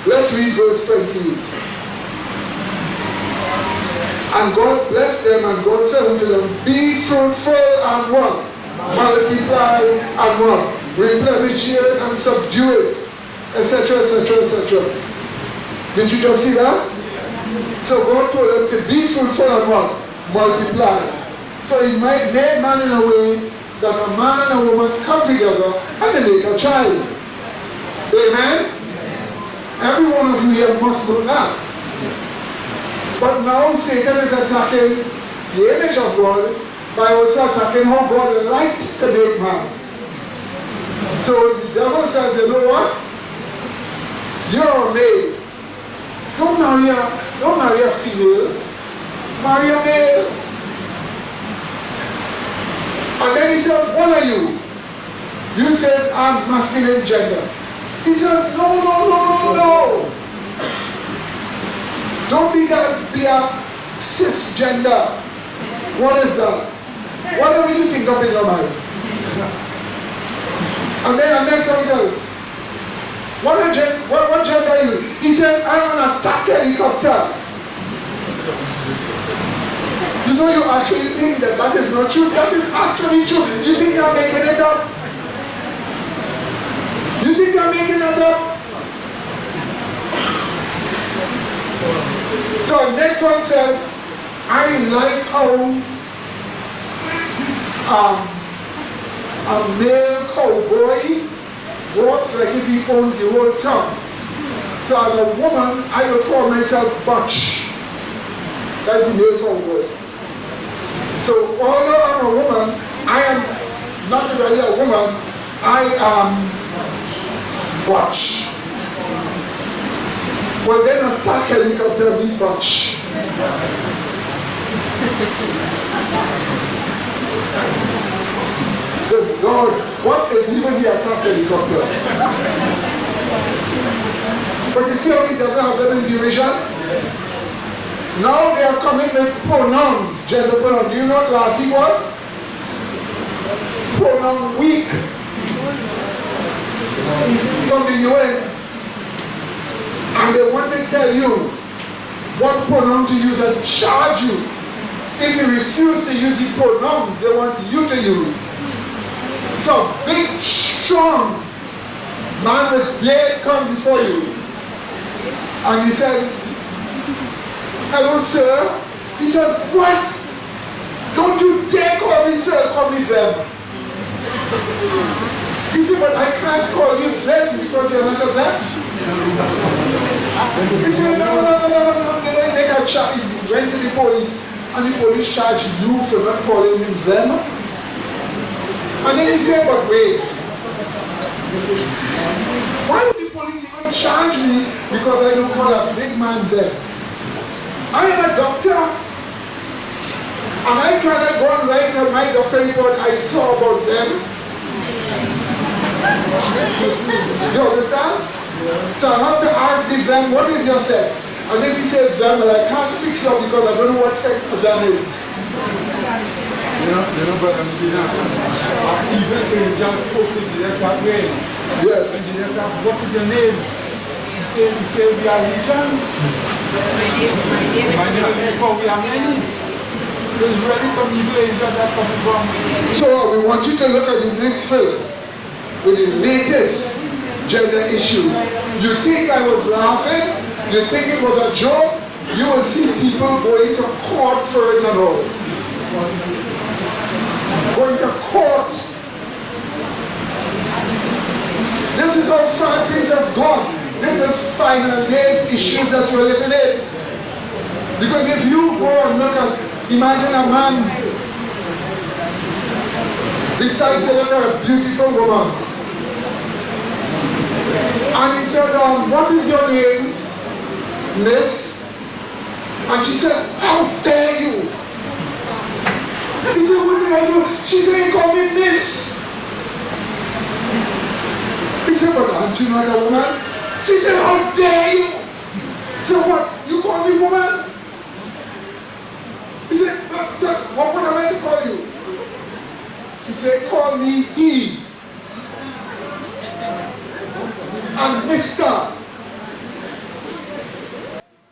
Let's read verse 28. And God blessed them, and God said unto them, be fruitful and what? Multiply and what? Replenish the earth and subdue it, etc., etc., etc. Did you just see that? So God told them to be fruitful and what? Multiply. So he made man in a way that a man and a woman come together and they make a child. Amen? Every one of you here must know that. But now Satan is attacking the image of God by also attacking how God liked to make man. So the devil says, you know what? You're a male. Don't marry a female. Marry a male. And then he says, what are you? You said, I'm masculine gender. He says, no. Don't be a cisgender. What is that? Whatever you think of in your mind. And then the next one says, what gender are you? He said, I'm an attack helicopter. You know, you actually think that is not true. That is actually true. You think you're making it up? You think you're making it up? So next one says, I like how a male cowboy walks like if he owns the whole town. So as a woman, I will call myself Butch. That's the male cowboy. So although I'm a woman, I am not really a woman, I am Butch. But then attack helicopter me Butch. Good Lord, what is even the attack helicopter? But you see how the devil have them in derision? Now they are coming with pronouns, gender pronouns. Do you know what last week was? Pronoun week from the UN. And they want to tell you what pronoun to use and charge you. If you refuse to use the pronouns they want you to use. So big, strong man with beard comes before you. And he said, hello sir. He said, what? Don't you dare call me sir, call me them. He said, but I can't call you them because you're not a them. He said, no. They can charge you. He went to the police and the police charged you for not calling him them. And then he said, but wait. Why would the police even charge me because I don't call a big man them? I am a doctor. And I cannot go and write on my doctor report I saw about them. You understand? So I have to ask this them, what is your sex? And if he says them, well, I can't fix you up because I don't know what sex them is. You know, but even when John spoke to Jesus that way, yes. And Jesus asked, what is your name? He said, we are legion. My name is before we are many. So it's really from evil angels that coming from. So we want you to look at the next film with the latest gender issue. You think I was laughing? You think it was a joke? You will see people going to court for it and all. Going to court. This is how far things have gone. This is final days issues that you're living in. Because if you go and look at, imagine a man decides to look at a beautiful woman. And he says, what is your name, miss? And she said, how dare you? He said, what did I do? She said, you call me miss. He said, but aren't you not a woman? She said, how dare you? He said, what? You call me woman? He said, what am I to call you? She said, call me he. And Mr.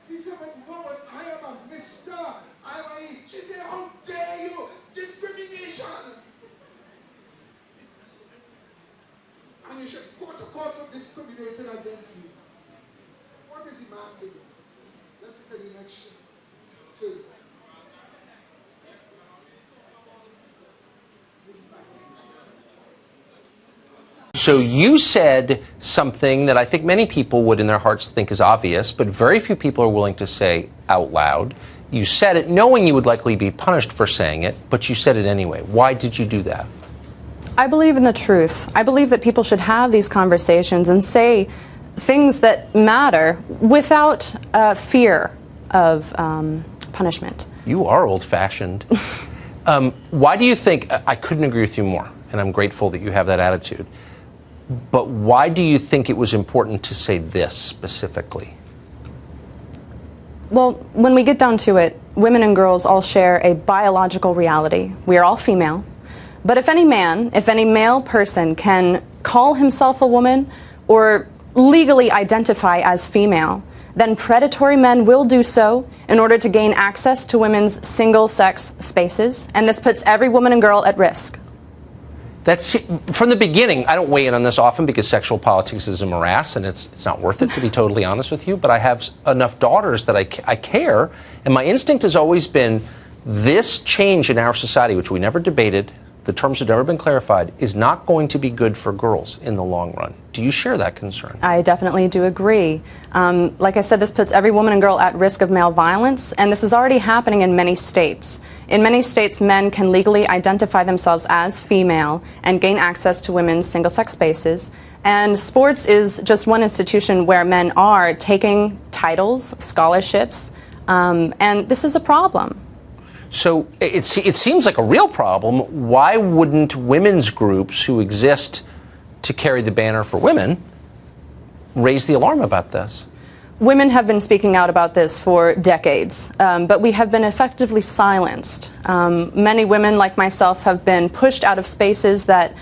He said, but no, but I am a Mr. I am a he. She said, how dare you? Discrimination. And you should go to court for discriminating against me. What is the man to do? Let's look at the next film. So you said something that I think many people would in their hearts think is obvious, but very few people are willing to say out loud. You said it knowing you would likely be punished for saying it, but you said it anyway. Why did you do that? I believe in the truth. I believe that people should have these conversations and say things that matter without fear of punishment. You are old-fashioned. Why do you think, I couldn't agree with you more, and I'm grateful that you have that attitude, but why do you think it was important to say this specifically? Well, when we get down to it, women and girls all share a biological reality. We are all female. But if any male person can call himself a woman or legally identify as female, then predatory men will do so in order to gain access to women's single-sex spaces, and this puts every woman and girl at risk. That's from the beginning. I don't weigh in on this often because sexual politics is a morass, and it's not worth it, to be totally honest with you. But I have enough daughters that I care, and my instinct has always been this change in our society, which we never debated, the terms have never been clarified, is not going to be good for girls in the long run. Do you share that concern? I definitely do agree. Like I said, this puts every woman and girl at risk of male violence, and this is already happening in many states. In many states, men can legally identify themselves as female and gain access to women's single-sex spaces. And sports is just one institution where men are taking titles, scholarships, and this is a problem. So it seems like a real problem. Why wouldn't women's groups who exist to carry the banner for women raise the alarm about this? Women have been speaking out about this for decades, but we have been effectively silenced. Many women, like myself, have been pushed out of spaces that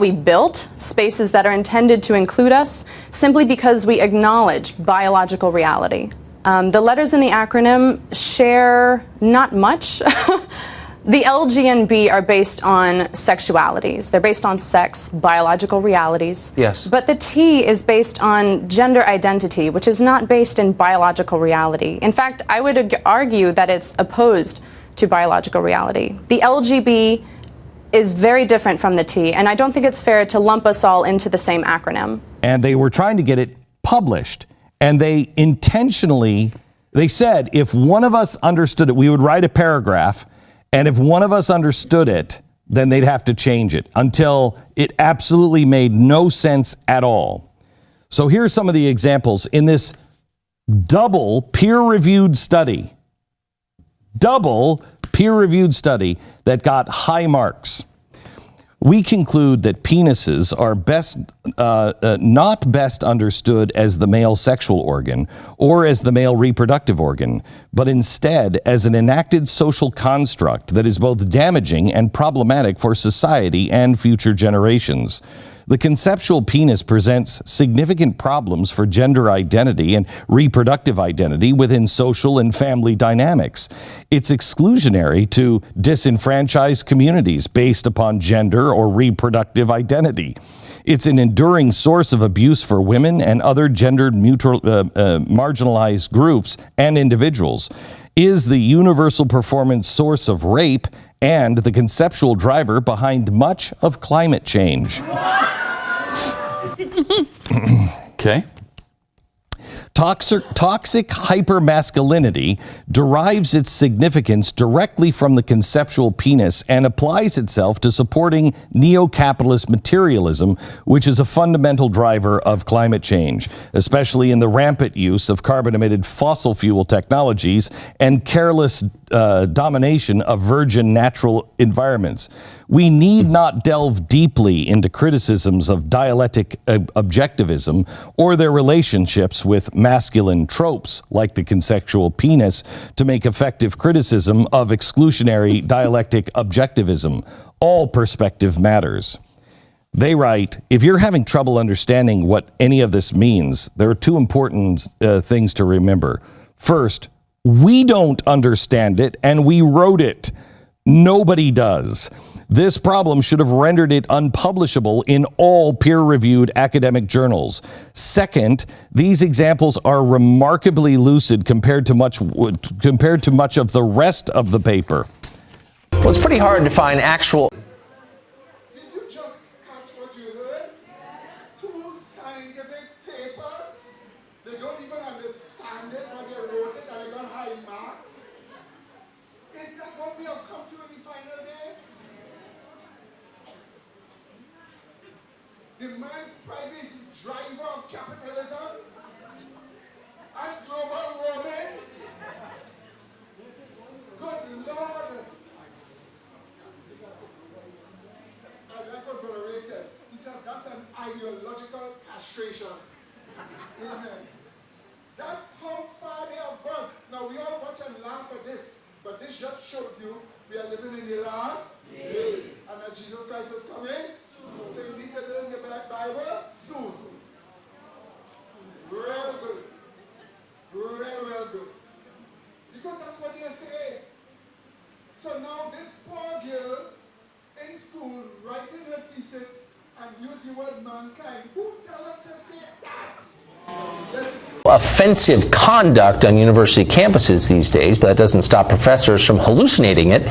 we built, spaces that are intended to include us, simply because we acknowledge biological reality. The letters in the acronym share not much. The L, G, and B are based on sexualities. They're based on sex, biological realities. Yes. But the T is based on gender identity, which is not based in biological reality. In fact, I would argue that it's opposed to biological reality. The LGB is very different from the T, and I don't think it's fair to lump us all into the same acronym. And they were trying to get it published, and they intentionally, they said if one of us understood it, we would write a paragraph, and if one of us understood it, then they'd have to change it until it absolutely made no sense at all. So here's some of the examples in this double peer-reviewed study that got high marks. We conclude that penises are not best understood as the male sexual organ or as the male reproductive organ, but instead as an enacted social construct that is both damaging and problematic for society and future generations. The conceptual penis presents significant problems for gender identity and reproductive identity within social and family dynamics. It's exclusionary to disenfranchised communities based upon gender or reproductive identity. It's an enduring source of abuse for women and other gendered marginalized groups and individuals. Is the universal performance source of rape and the conceptual driver behind much of climate change. Okay. Toxic hypermasculinity derives its significance directly from the conceptual penis and applies itself to supporting neo-capitalist materialism, which is a fundamental driver of climate change, especially in the rampant use of carbon-emitted fossil fuel technologies and careless domination of virgin natural environments. We need not delve deeply into criticisms of dialectic objectivism or their relationships with masculine tropes like the conceptual penis to make effective criticism of exclusionary dialectic objectivism. All perspective matters. They write, if you're having trouble understanding what any of this means, there are two important things to remember. First, we don't understand it, and we wrote it. Nobody does. This problem should have rendered it unpublishable in all peer-reviewed academic journals. Second, these examples are remarkably lucid compared to much of the rest of the paper. Well, it's pretty hard to find actual... Did you just catch what you heard? Two scientific papers. They don't even understand it when they wrote it and they got high marks. Is that what we have come to in the final days? The man's private driver of capitalism and global warming. Good Lord. I like what Brother Ray said. He said that's an ideological castration. Amen. That's how far they have gone. Now we all watch and laugh at this, but this just shows you we are living in the last days. And that Jesus Christ is coming. So you need to learn the Bible soon. Real good. Real good. Because that's what they say. So now this poor girl in school writing her thesis and use the word mankind. Who tell her to say that? Offensive conduct on university campuses these days, but that doesn't stop professors from hallucinating it.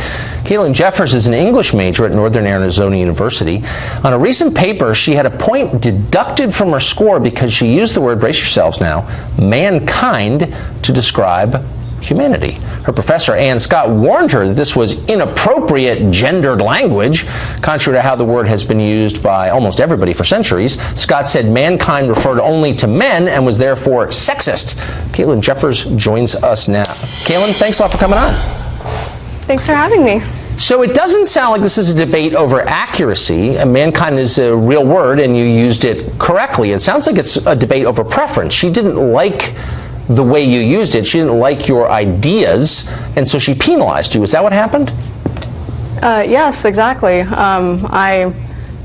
Caitlin Jeffers is an English major at Northern Arizona University. On a recent paper, she had a point deducted from her score because she used the word, brace yourselves now, mankind to describe humanity. Her professor, Ann Scott, warned her that this was inappropriate gendered language, contrary to how the word has been used by almost everybody for centuries. Scott said mankind referred only to men and was therefore sexist. Caitlin Jeffers joins us now. Caitlin, thanks a lot for coming on. Thanks for having me. So it doesn't sound like this is a debate over accuracy. Mankind is a real word and you used it correctly. It sounds like it's a debate over preference. She didn't like the way you used it. She didn't like your ideas, and so she penalized you. Is that what happened? Yes, exactly. I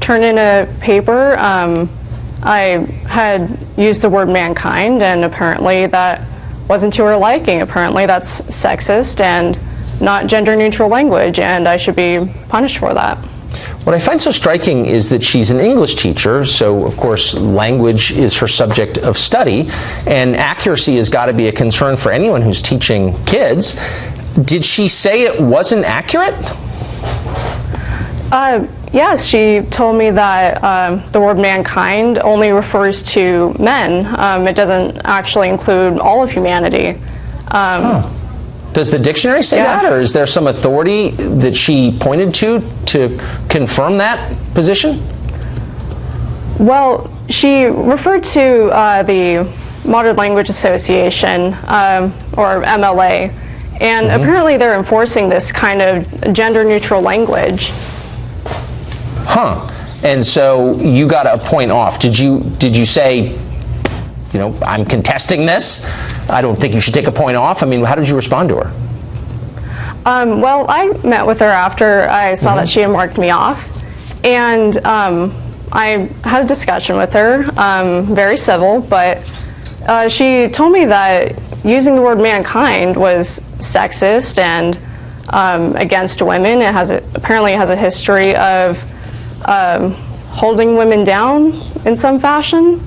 turned in a paper. I had used the word mankind, and apparently that wasn't to her liking. Apparently that's sexist and not gender-neutral language, and I should be punished for that. What I find so striking is that she's an English teacher, so of course language is her subject of study, and accuracy has got to be a concern for anyone who's teaching kids. Did she say it wasn't accurate? Yes, she told me that the word mankind only refers to men. It doesn't actually include all of humanity. Does the dictionary say that, or is there some authority that she pointed to confirm that position? Well, she referred to the Modern Language Association, or MLA, and apparently they're enforcing this kind of gender-neutral language. Huh. And so you got a point off. Did you say, you know, I'm contesting this? I don't think you should take a point off. I mean, how did you respond to her? Well, I met with her after I saw that she had marked me off, and I had a discussion with her, very civil, but she told me that using the word mankind was sexist and against women. It apparently has a history of holding women down in some fashion.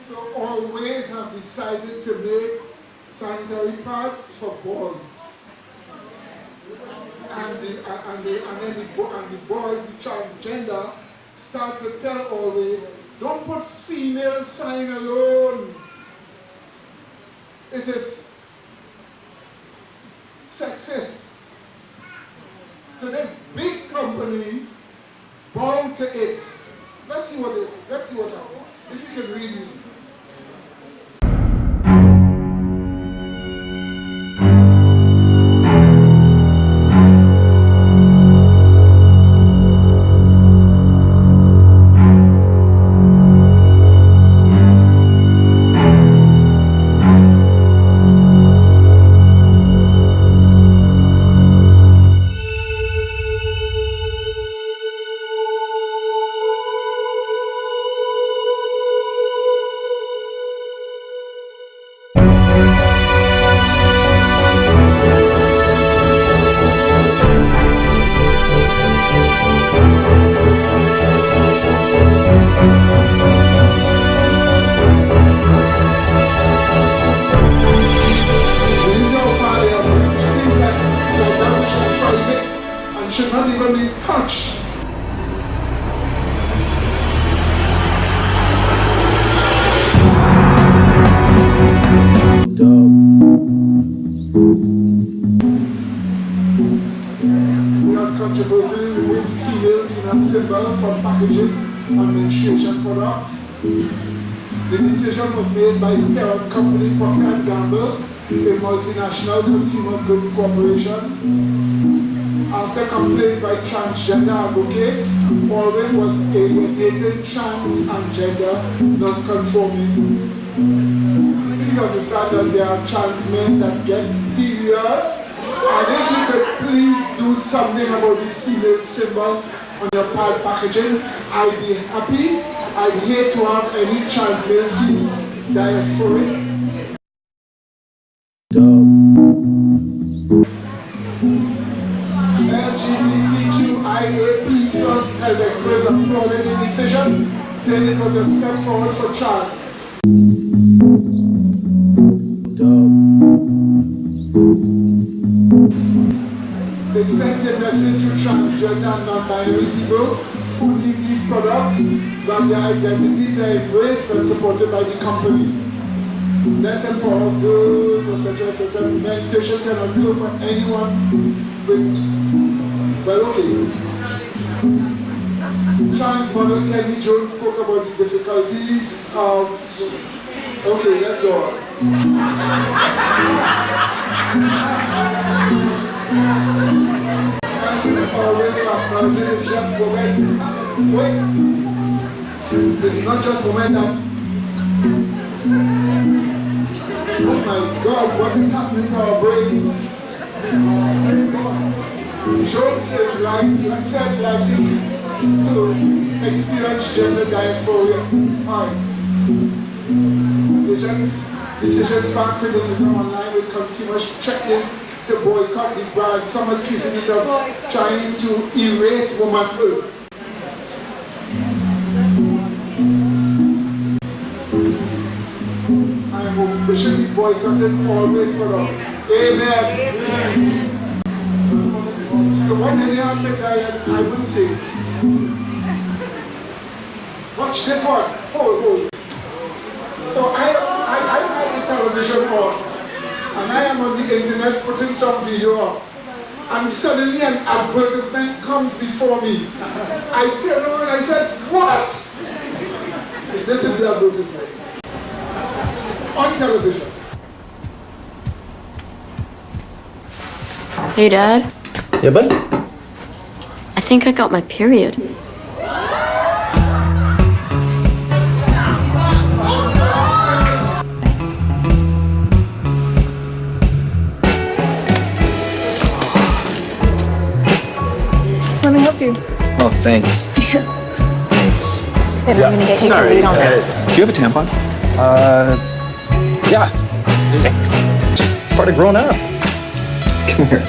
So always have decided to make sanitary pads for boys. And then the boys, the transgender, start to tell always, don't put female sign alone. It is sexist. So this big company bow to it. Let's see what it is. Let's see what happens. If you can read me. Should not even be touched. We have controversy with female penis symbol from packaging and menstruation products. The decision was made by the parent company Procter & Gamble, a multinational consumer goods corporation. After complaint by transgender advocates, always was alienating trans and gender non-conforming. Please understand that there are trans men that get period, and if you could please do something about the female symbols on your pad packaging, I'd be happy. I'd hate to have any trans male feel diasporic. LGBTQIAP+ health experts applauded the decision, saying it was a step forward for trans. They sent a message to transgender and non-binary people who need these products that their identities are embraced and supported by the company. Less empower girls, etc. Menstruation can occur for anyone with, well, okay. Trans model Kelly Jones spoke about the difficulties of, okay, let's go on. Already acknowledging it's just women. Wait, it's not just women that Oh my God, what is happening to our brains? Jones said like to experience gender dysphoria. Alright. Decisions spark criticism online with consumers threatening to boycott the brand. Some accusing it of trying to erase womanhood. I am officially boycotted always for all. Amen. So one day after that, I wouldn't say, watch this one. Oh. So I had the television on, and I am on the internet putting some video up, and suddenly an advertisement comes before me. I turned around and I said, what? This is the advertisement. On television. Hey, Dad. Yeah, bud? I think I got my period. Let me help you. Oh, thanks. Thanks. I'm gonna get you Sorry. lead on that. Do you have a tampon? Yeah. Thanks. Just part of growing up. Come here.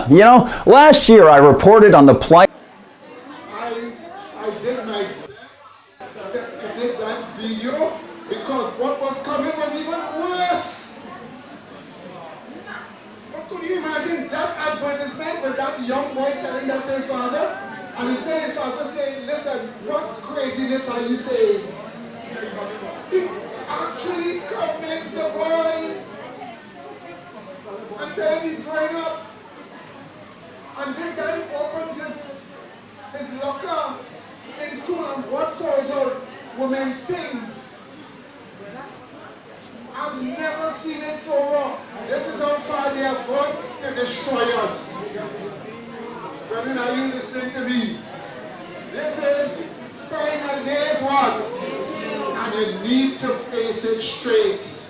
You know, last year I reported on the plight. I did my best to edit that video because what was coming was even worse. But could you imagine that advertisement with that young boy telling that to his father? And he said his father saying, listen, what craziness are you saying? He actually convinced the boy and tell him he's growing up. And this guy opens his locker in school and what sorts of women's things. I've never seen it so wrong. This is how far they have gone to destroy us. Brethren, are you listening to me? This is final days one. And you need to face it straight.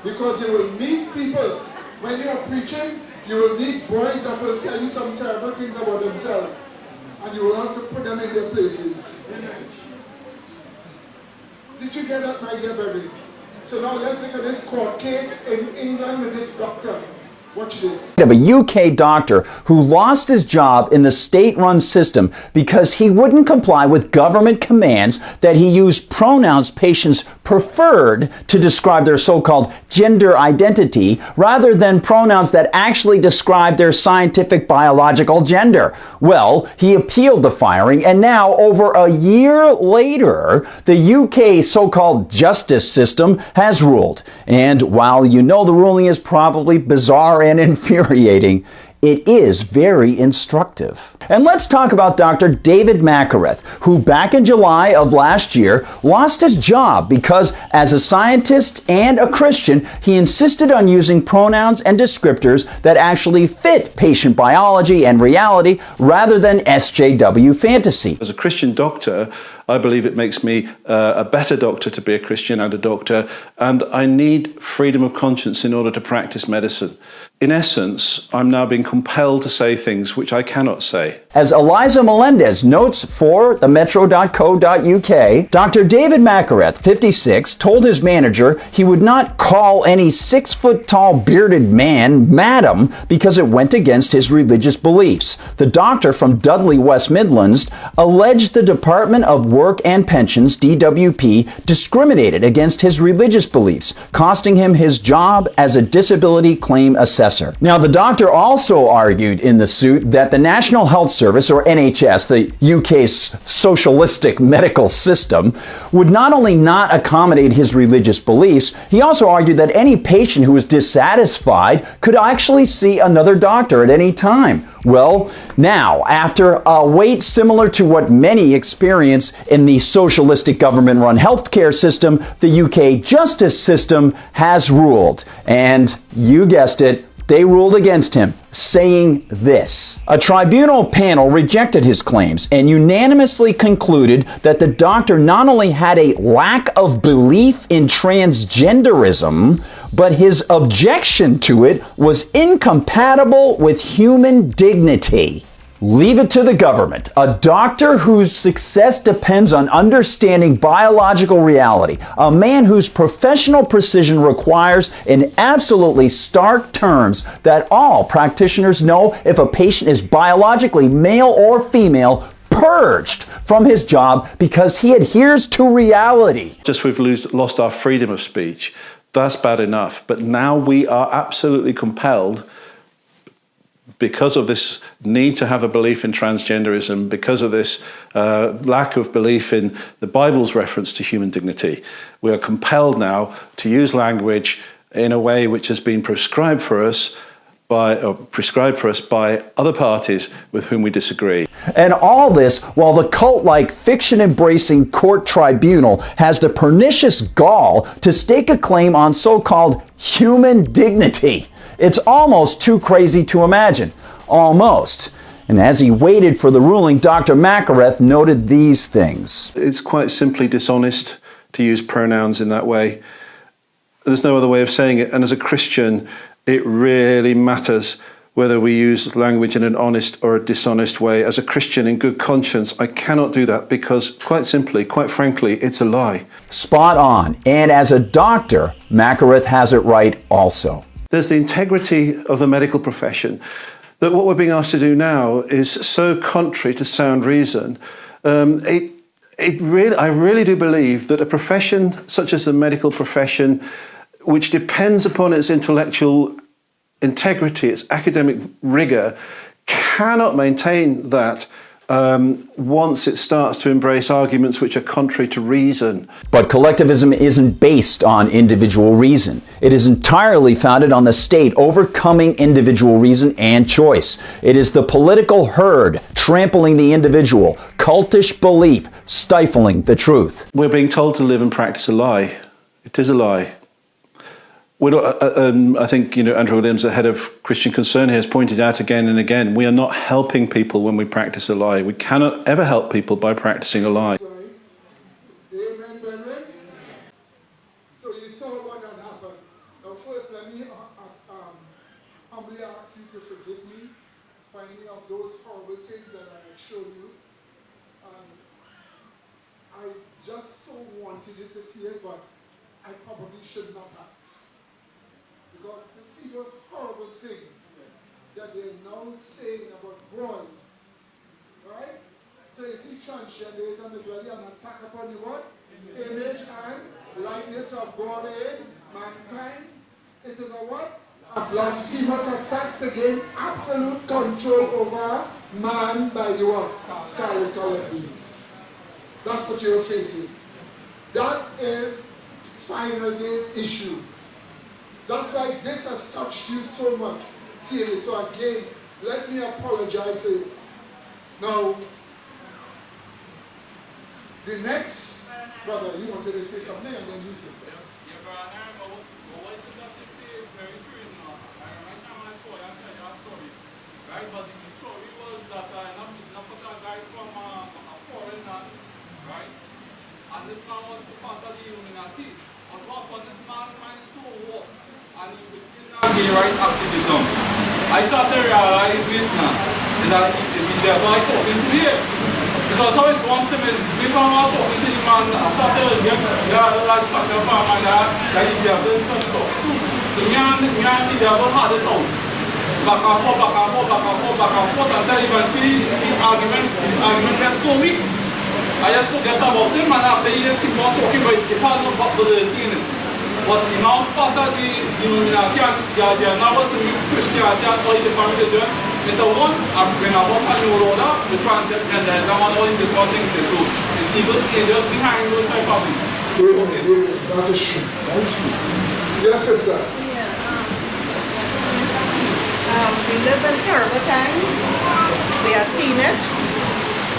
Because you will meet people when you are preaching. You will meet boys that will tell you some terrible things about themselves. And you will have to put them in their places. Did you get that, my dear baby? So now let's look at this court case in England with this doctor. Watch this. Of a UK doctor who lost his job in the state-run system because he wouldn't comply with government commands that he used pronouns patients preferred to describe their so-called gender identity rather than pronouns that actually describe their scientific biological gender. Well, he appealed the firing, and now, over a year later, the UK so-called justice system has ruled. And while you know the ruling is probably bizarre and infuriating, it is very instructive. And let's talk about Dr. David Makareth, who back in July of last year lost his job because as a scientist and a Christian, he insisted on using pronouns and descriptors that actually fit patient biology and reality rather than SJW fantasy. As a Christian doctor, I believe it makes me a better doctor to be a Christian and a doctor, and I need freedom of conscience in order to practice medicine. In essence, I'm now being compelled to say things which I cannot say. As Eliza Melendez notes for themetro.co.uk, Dr. David Makareth, 56, told his manager he would not call any 6-foot-tall bearded man madam because it went against his religious beliefs. The doctor from Dudley, West Midlands, alleged the Department of Work and Pensions, DWP, discriminated against his religious beliefs, costing him his job as a disability claim assessor. Now, the doctor also argued in the suit that the National Health Service, or NHS, the UK's socialistic medical system, would not only not accommodate his religious beliefs, he also argued that any patient who was dissatisfied could actually see another doctor at any time. Well, now, after a wait similar to what many experience in the socialistic government-run healthcare system, the UK justice system has ruled. And you guessed it, they ruled against him, saying this. A tribunal panel rejected his claims and unanimously concluded that the doctor not only had a lack of belief in transgenderism, but his objection to it was incompatible with human dignity. Leave it to the government, a doctor whose success depends on understanding biological reality, a man whose professional precision requires in absolutely stark terms that all practitioners know if a patient is biologically male or female, purged from his job because he adheres to reality. Just we've lost our freedom of speech. That's bad enough. But now we are absolutely compelled, because of this need to have a belief in transgenderism, because of this lack of belief in the Bible's reference to human dignity, we are compelled now to use language in a way which has been prescribed for us by other parties with whom we disagree. And all this while the cult-like, fiction-embracing court tribunal has the pernicious gall to stake a claim on so-called human dignity. It's almost too crazy to imagine. Almost. And as he waited for the ruling, Dr. Makareth noted these things. It's quite simply dishonest to use pronouns in that way. There's no other way of saying it. And as a Christian, it really matters whether we use language in an honest or a dishonest way. As a Christian in good conscience, I cannot do that because, quite simply, quite frankly, it's a lie. Spot on. And as a doctor, Makareth has it right also. There's the integrity of the medical profession, that what we're being asked to do now is so contrary to sound reason. I really do believe that a profession such as the medical profession, which depends upon its intellectual integrity, its academic rigor, cannot maintain that once it starts to embrace arguments which are contrary to reason. But collectivism isn't based on individual reason. It is entirely founded on the state overcoming individual reason and choice. It is the political herd trampling the individual, cultish belief stifling the truth. We're being told to live and practice a lie. It is a lie. I think Andrew Williams, the head of Christian Concern here, has pointed out again and again, we are not helping people when we practice a lie. We cannot ever help people by practicing a lie. Amen, brethren. So you saw what had happened. Now first, let me humbly ask you to forgive me for any of those horrible things that I have shown you. I just so wanted you to see it, but I probably should not have. Because to see those horrible things that they're now saying about boys, right? So you see transgenderism is really an attack upon the what? Image and likeness of God in mankind. It is a what? A blasphemous attack to gain absolute control over man by the what? Sky-colored beings. That's what you're facing. That is final day's issue. That's why this has touched you so much. Seriously. So again, let me apologize to you. Now, the next, brother, you wanted to say something and then you say something. Yeah, but I remember what you got to say is very true. Right now I told you, I'll tell you a story. Right, but the story was that I not put a guy from a foreign land, right? And this man was part of the Illuminati. But what for this man mind so warped? And he within gay right activism. I start to realize it now. Is that it's the devil I talking to here. Because how it wants him is, before I was talking to him, and I started to get a large passion for him, and that the devil is something talking to. So me and the devil had it out. Back and forth, back and forth, back and forth, back and forth, until eventually the argument gets so weak. I just forget about him, and after years keep on talking about it, it had no validity in it. But the now part of the Illuminati and the now was a mixed Christianity and all the different religion into one and bring about a new order, the transgenderism and all these different things. So it's evil angels behind those type of things. Okay. That is true. That is true. Yes, sister. Yeah. We live in terrible times. We are seeing it.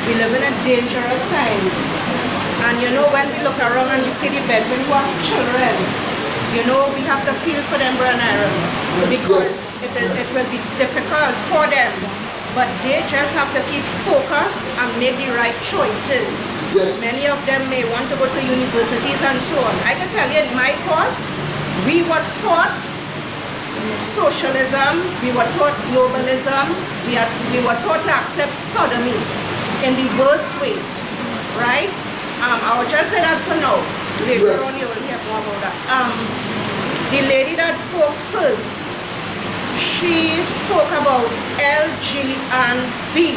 We live in a dangerous times. And you know, when we look around and you see the bedroom, you have children. You know, we have to feel for them, Brother Aaron, because it will be difficult for them. But they just have to keep focused and make the right choices. Yes. Many of them may want to go to universities and so on. I can tell you in my course, we were taught socialism, we were taught globalism, we were taught to accept sodomy in the worst way, right? I will just say that for now. Later on you will hear more about that. The lady that spoke first, she spoke about L, G, and B.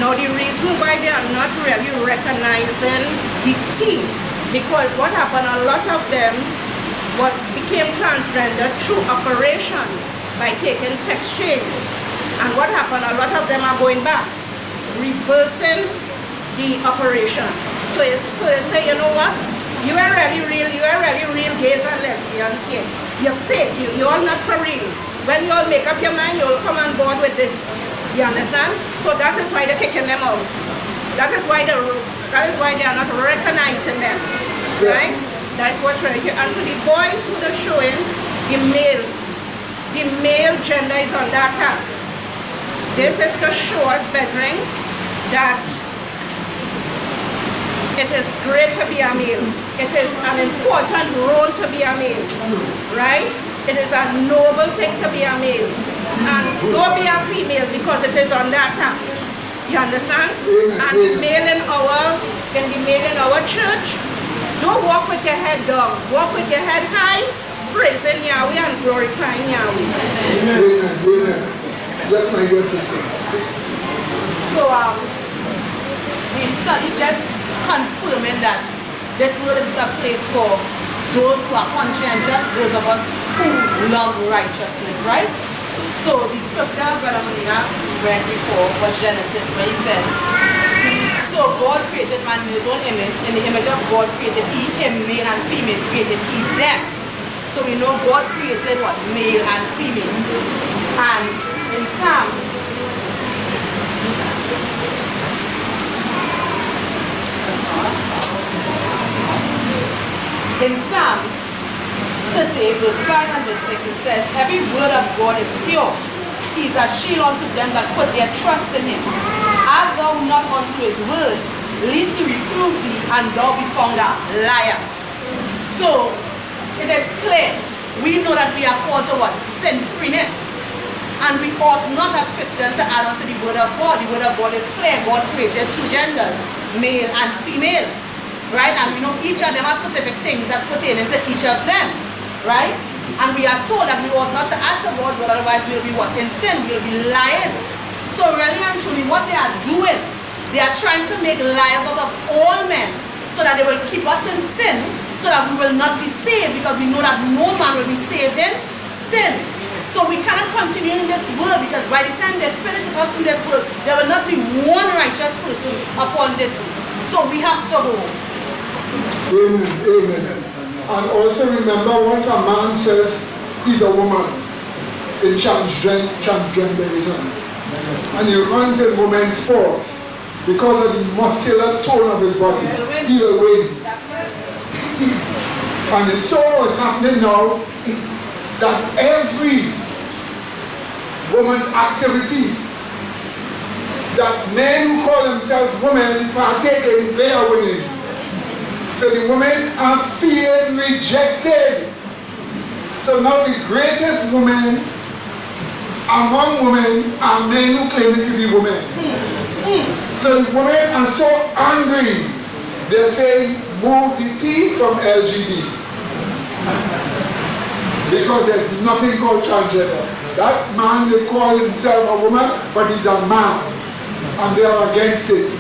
Now the reason why they are not really recognizing the T, because what happened, a lot of them became transgender through operation by taking sex change. And what happened, a lot of them are going back, reversing the operation. So they say, you know what? You are really real gays and lesbians here. You're fake, you're all not for real. When you all make up your mind, you'll come on board with this. You understand? So that is why they're kicking them out. That is why they are not recognizing them. Right? That's what's right here. And to the boys who are showing, the male gender is on that tab. This is to show us, brethren, that it is great to be a male. It is an important role to be a male. Right? It is a noble thing to be a male. And don't be a female because it is on that tab. You understand? And the male in our church, don't walk with your head down. Walk with your head high, praising Yahweh and glorifying Yahweh. Amen. That's my dear sister. So the study just confirming that this world is a place for those who are conscientious, those of us who love righteousness, right? So the scripture Brother Molina read before was Genesis, where he said, so God created man in his own image, in the image of God created he, him, male and female created he them. So we know God created what? Male and female. And in Psalms, in Psalms 30, verse 5 and verse 6, it says, every word of God is pure. He is a shield unto them that put their trust in him. Add thou not unto his word, lest he reprove thee, and thou be found a liar. So, it is clear. We know that we are called to what? Sin-freeness. And we ought not as Christians to add on to the word of God. The word of God is clear. God created two genders, male and female. Right? And we know each of them has specific things that pertain into each of them. Right? And we are told that we ought not to add to God, but otherwise we'll be what? In sin, we'll be lying. So really and truly what they are doing, they are trying to make liars out of all men, so that they will keep us in sin, so that we will not be saved, because we know that no man will be saved in sin. So we cannot continue in this world, because by the time they finish with us in this world, there will not be one righteous person upon this. So we have to go. Amen. And also remember, once a man says he's a woman in transgenderism, and he runs in women's sports because of the muscular tone of his body, he will win. And it's so what's happening now that every woman's activity that men who call themselves women partake in, they are winning. So the women are feared, rejected. So now the greatest women among women are men who claim to be women. So the women are so angry. They're saying, move the T from LGB. Because there's nothing called transgender. That man, they call himself a woman, but he's a man. And they are against it.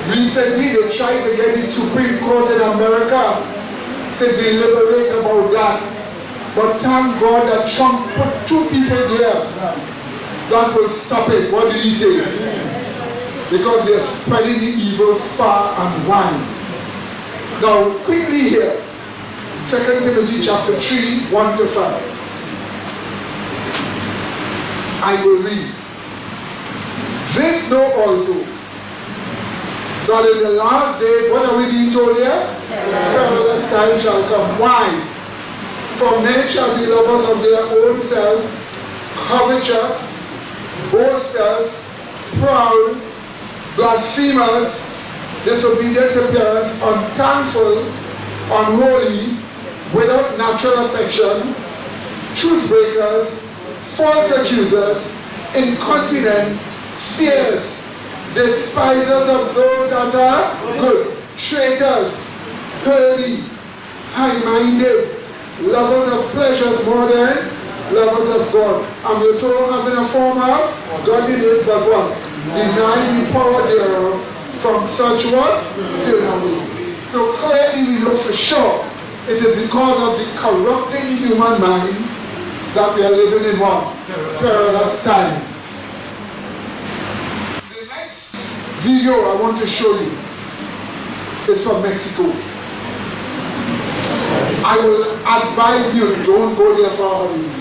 Recently, they tried to get the Supreme Court in America to deliberate about that. But thank God that Trump put two people there that will stop it. What did he say? Because they're spreading the evil far and wide. Now, quickly here, 2 Timothy chapter 3, 1 to 5. I will read. This know also, that in the last days, what are we being told here? Perilous time shall come. Why? For men shall be lovers of their own selves, covetous, boasters, proud, blasphemers, disobedient to parents, unthankful, unholy, without natural affection, truth breakers, false accusers, incontinent, fierce, despisers of those that are good, traitors, hurry, high-minded, lovers of pleasures more than lovers of God. And we're told having a form of godliness, but what? Denying the power thereof, from such what? Turn away. So clearly we know for sure it is because of the corrupting human mind that we are living in what? Perilous times. The next video I want to show you is from Mexico. I will advise you, don't go there for a holiday.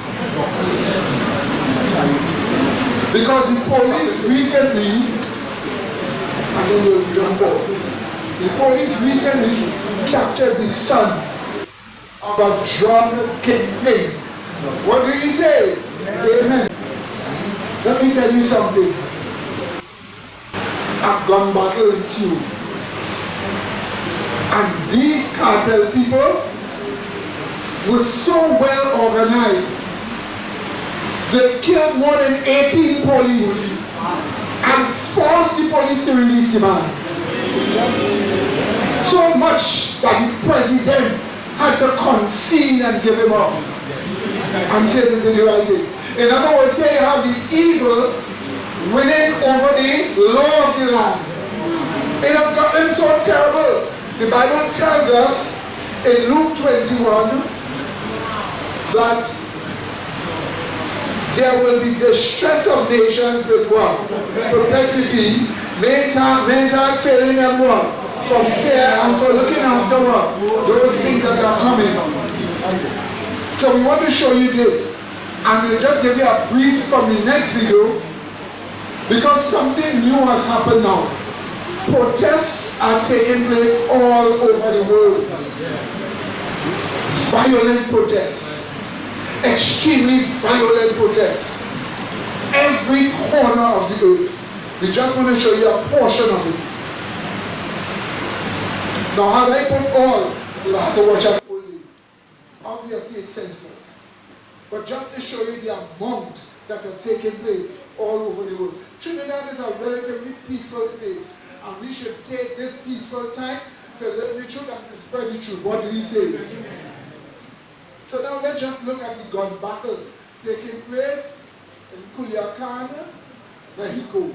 Because the police recently, and then we'll jump off. The police recently captured the son of a drug kingpin. What do you say? Amen. Let me tell you something. A gun battle ensued. And these cartel people were so well organized. They killed more than 18 police and forced the police to release the man. So much that the president had to concede and give him up. I'm saying the right thing. In other words, here you have the evil winning over the law of the land. It has gotten so terrible. The Bible tells us in Luke 21 that there will be distress of nations with what? Perplexity. Men's are failing at what? From fear and for looking after what? Those things that are coming. So we want to show you this. And we'll just give you a brief from the next video because something new has happened now. Protests are taking place all over the world. Violent protests. Extremely violent protests. Every corner of the earth. We just want to show you a portion of it. Now, how I put all, you have to watch out only. Obviously, it's senseless. But just to show you the amount that are taking place all over the world. Trinidad is a relatively peaceful place. And we should take this peaceful time to live the truth and to spread the truth. What do you say? So now let's just look at the gun battle taking place in Culiacan, Mexico.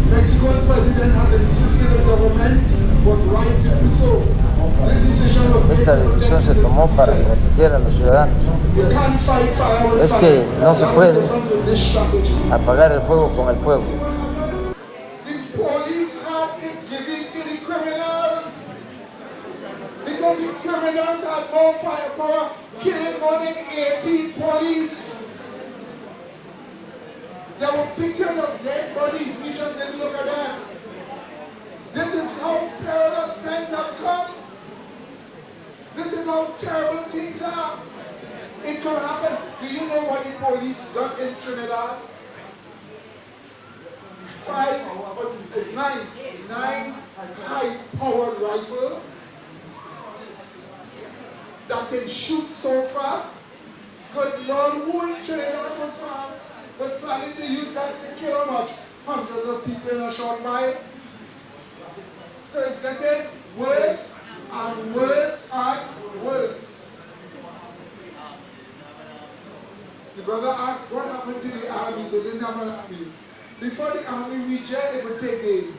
Mexico's president has insisted the government was right to do so. This decision was made Esta to decisión protect se tomó para citizens. proteger a los ciudadanos. You can't fight fire with Es fire. que no se That's puede the difference with this strategy. apagar el fuego con el fuego. The police had to give it to the criminals because the criminals had more firepower, killing more than 18 police. There were pictures of dead bodies, we just didn't look at them. This is how perilous times have come. This is how terrible things are. It could happen. Do you know what the police got in Trinidad? 9 high-powered rifles that can shoot so fast. Good Lord, who in Trinidad was planning to use that to kill how much? Hundreds of people in a short while. So it's getting worse and worse and worse. The brother asked what happened to the army. They didn't have an army. Before the army reached here, it would take days.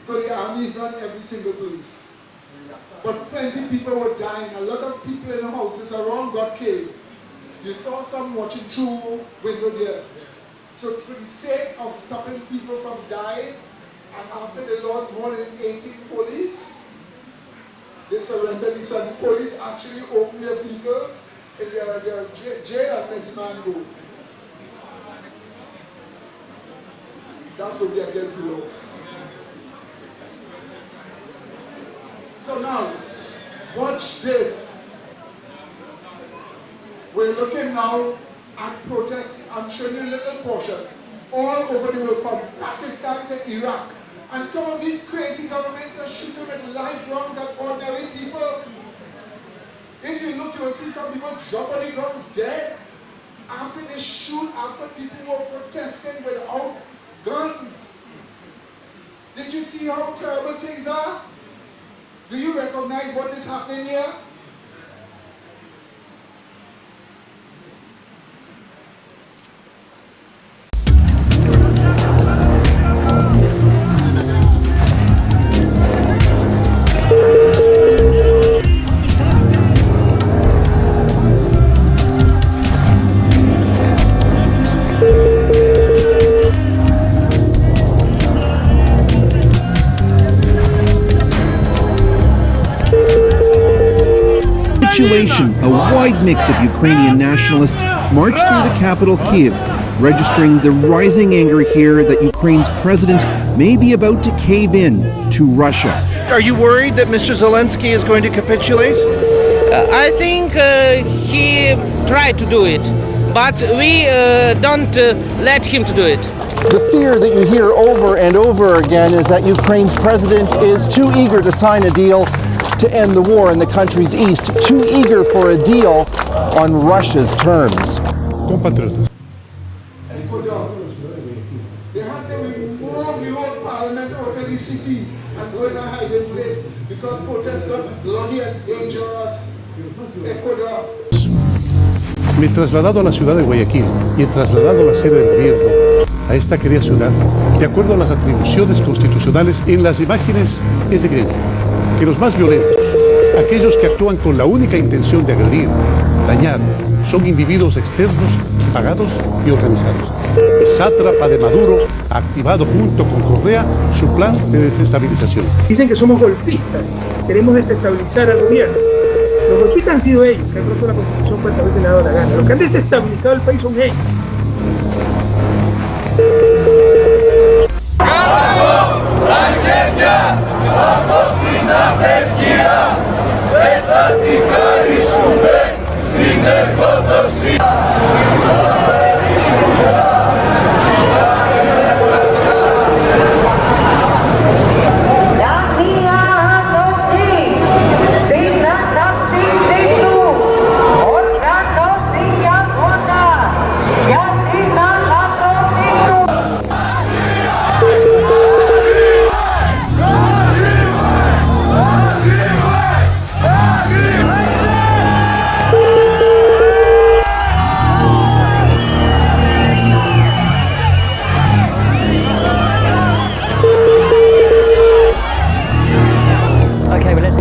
Because the army is not every single place. But plenty of people were dying. A lot of people in the houses around got killed. You saw some watching through window there. So for the sake of stopping people from dying, and after they lost more than 18 police, they surrendered. The police actually opened their vehicles in their jail and let the man go. That would be against the law. So now, watch this. We're looking now at protests. I'm showing you a little portion. All over the world, from Pakistan to Iraq. And some of these crazy governments are shooting with live rounds at ordinary people. If you look, you will see some people drop on the ground dead after they shoot, after people were protesting without guns. Did you see how terrible things are? Do you recognize what is happening here? A wide mix of Ukrainian nationalists marched through the capital, Kyiv, registering the rising anger here that Ukraine's president may be about to cave in to Russia. Are you worried that Mr. Zelensky is going to capitulate? I think he tried to do it, but we don't let him to do it. The fear that you hear over and over again is that Ukraine's president is too eager to sign a deal to end the war in the country's east, too eager for a deal on Russia's terms. Compatriotas. They had to remove the old parliament out of the city and go in a hiding place because protests got bloody and dangerous. Ecuador. Me he trasladado a la ciudad de Guayaquil y he trasladado la sede del gobierno a esta querida ciudad, de acuerdo a las atribuciones constitucionales. En las imágenes es evidente que los más violentos, aquellos que actúan con la única intención de agredir, dañar, son individuos externos, pagados y organizados. El sátrapa de Maduro ha activado junto con Correa su plan de desestabilización. Dicen que somos golpistas, queremos desestabilizar al gobierno. Los golpistas han sido ellos, que han roto la Constitución cuantas veces le ha dado la gana. Los que han desestabilizado el país son ellos.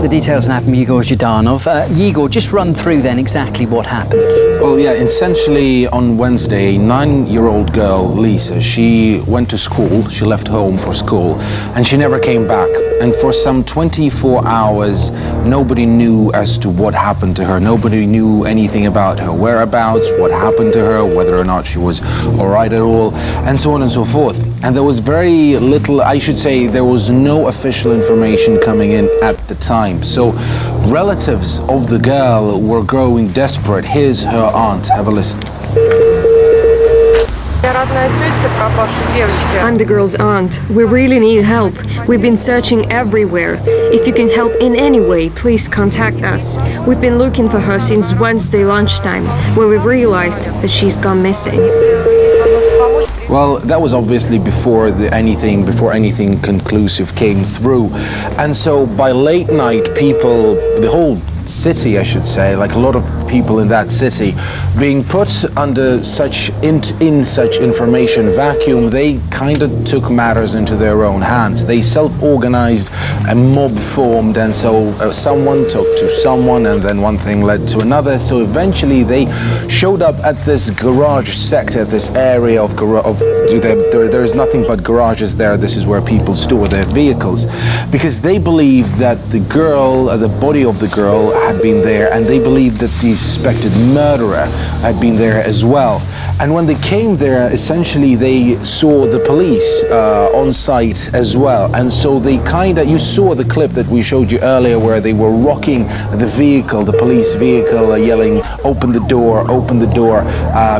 the details now from Igor Zhidanov. Igor, just run through then exactly what happened. Well, yeah, essentially on Wednesday, 9-year-old girl, Lisa, she went to school, she left home for school, and she never came back. And for some 24 hours, nobody knew as to what happened to her. Nobody knew anything about her whereabouts, what happened to her, whether or not she was all right at all, and so on and so forth. And there was very little, I should say, there was no official information coming in at the time. So relatives of the girl were growing desperate. Here's her aunt. Have a listen. I'm the girl's aunt. We really need help. We've been searching everywhere. If you can help in any way, please contact us. We've been looking for her since Wednesday lunchtime, when we realized that she's gone missing. Well, that was obviously before anything conclusive came through. And so by late night, people, the whole city, I should say, like a lot of people in that city, being put under such such information vacuum, they kind of took matters into their own hands. They self-organized, a mob formed, and so someone talked to someone, and then one thing led to another. So eventually they showed up at this garage sector, this area of there is nothing but garages there. This is where people store their vehicles, because they believed that the girl, the body of the girl, had been there, and they believed that the suspected murderer had been there as well. And when they came there, essentially they saw the police on site as well. And so they you saw the clip that we showed you earlier where they were rocking the vehicle, the police vehicle, yelling, open the door,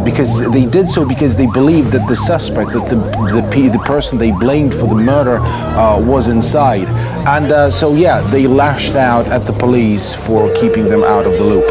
because they did so because they believed that the suspect, that the person they blamed for the murder was inside. And so yeah, they lashed out at the police for keeping them out of the loop.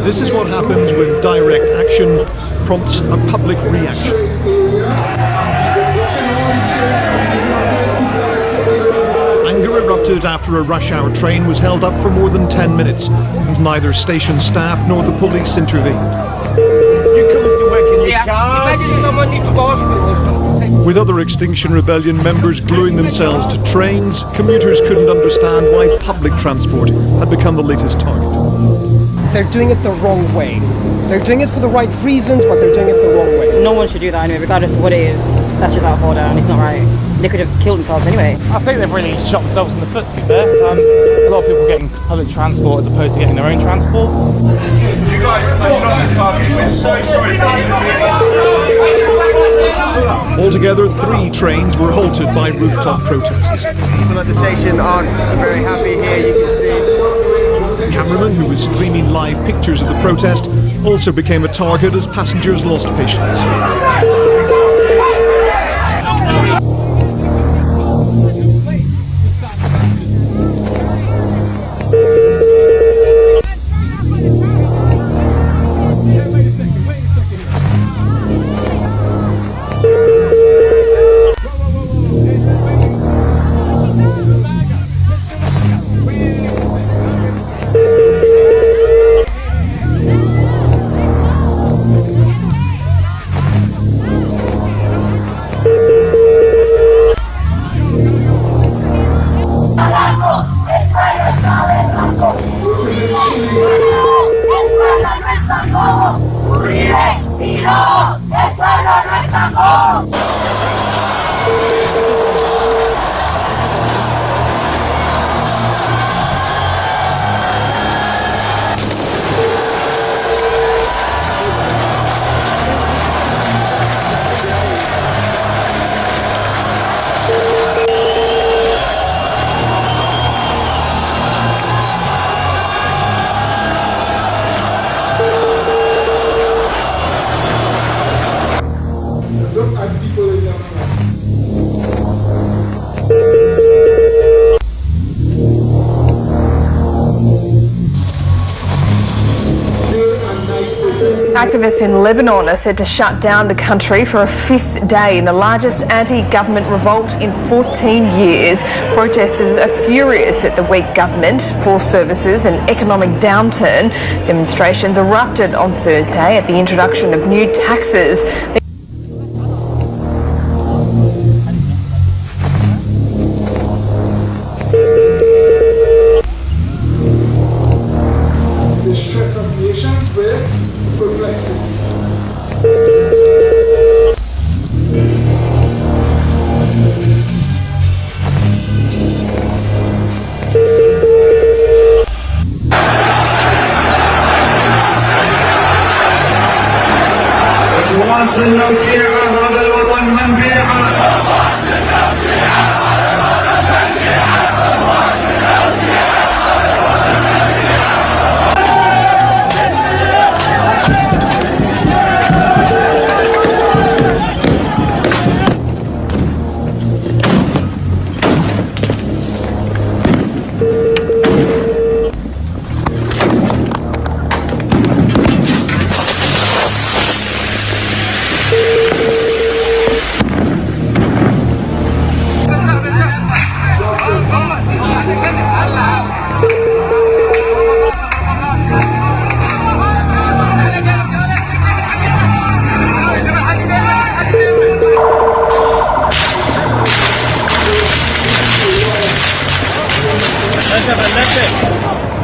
This is what happens when direct action prompts a public reaction. Anger erupted after a rush hour train was held up for more than 10 minutes, and neither station staff nor the police intervened. With other Extinction Rebellion members gluing themselves to trains, commuters couldn't understand why public transport had become the latest target. They're doing it the wrong way. They're doing it for the right reasons, but they're doing it the wrong way. No one should do that anyway, regardless of what it is. That's just out of order and it's not right. They could have killed themselves anyway. I think they've really shot themselves in the foot, to be fair. A lot of people getting public transport as opposed to getting their own transport. You guys are not the target. We're so sorry. Altogether, 3 trains were halted by rooftop protests. People at the station aren't very happy here, you can see. The cameraman who was streaming live pictures of the protest also became a target as passengers lost patience. people in their Activists in Lebanon are said to shut down the country for a fifth day in the largest anti-government revolt in 14 years. Protesters are furious at the weak government, poor services and economic downturn. Demonstrations erupted on Thursday at the introduction of new taxes. The stress of nations with perplexity.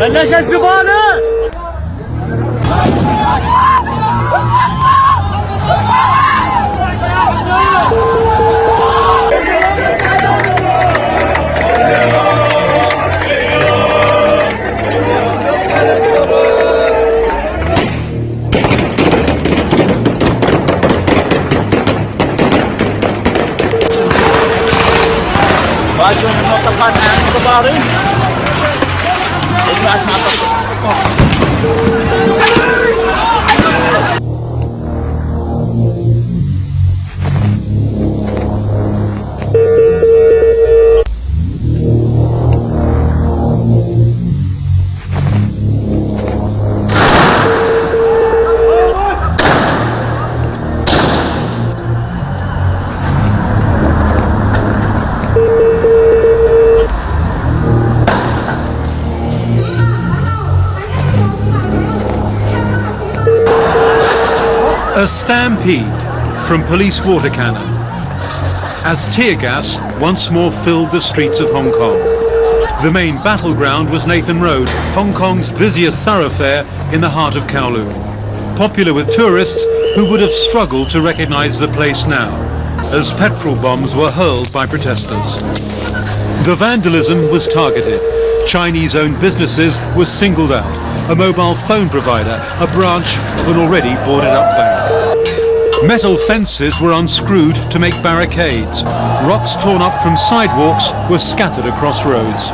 بلش الزبالة باجوا من منطقة الكباري A stampede from police water cannon as tear gas once more filled the streets of Hong Kong. The main battleground was Nathan Road, Hong Kong's busiest thoroughfare in the heart of Kowloon. Popular with tourists who would have struggled to recognize the place now, as petrol bombs were hurled by protesters. The vandalism was targeted. Chinese-owned businesses were singled out. A mobile phone provider, a branch of an already boarded-up bank. Metal fences were unscrewed to make barricades. Rocks torn up from sidewalks were scattered across roads.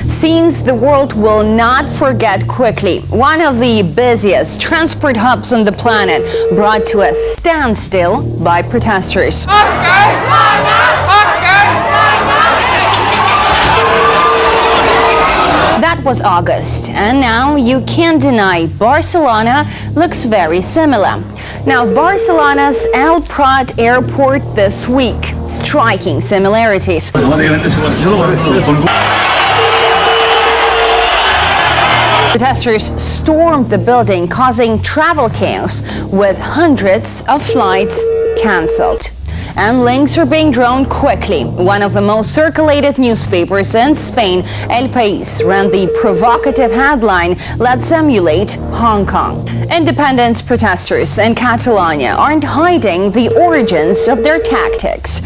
Scenes the world will not forget quickly. One of the busiest transport hubs on the planet brought to a standstill by protesters. That was August, and now you can't deny Barcelona looks very similar. Now, Barcelona's El Prat airport this week, striking similarities. Protesters stormed the building, causing travel chaos, with hundreds of flights cancelled. And links are being drawn quickly. One of the most circulated newspapers in Spain, El País, ran the provocative headline, "Let's emulate Hong Kong." Independence protesters in Catalonia aren't hiding the origins of their tactics.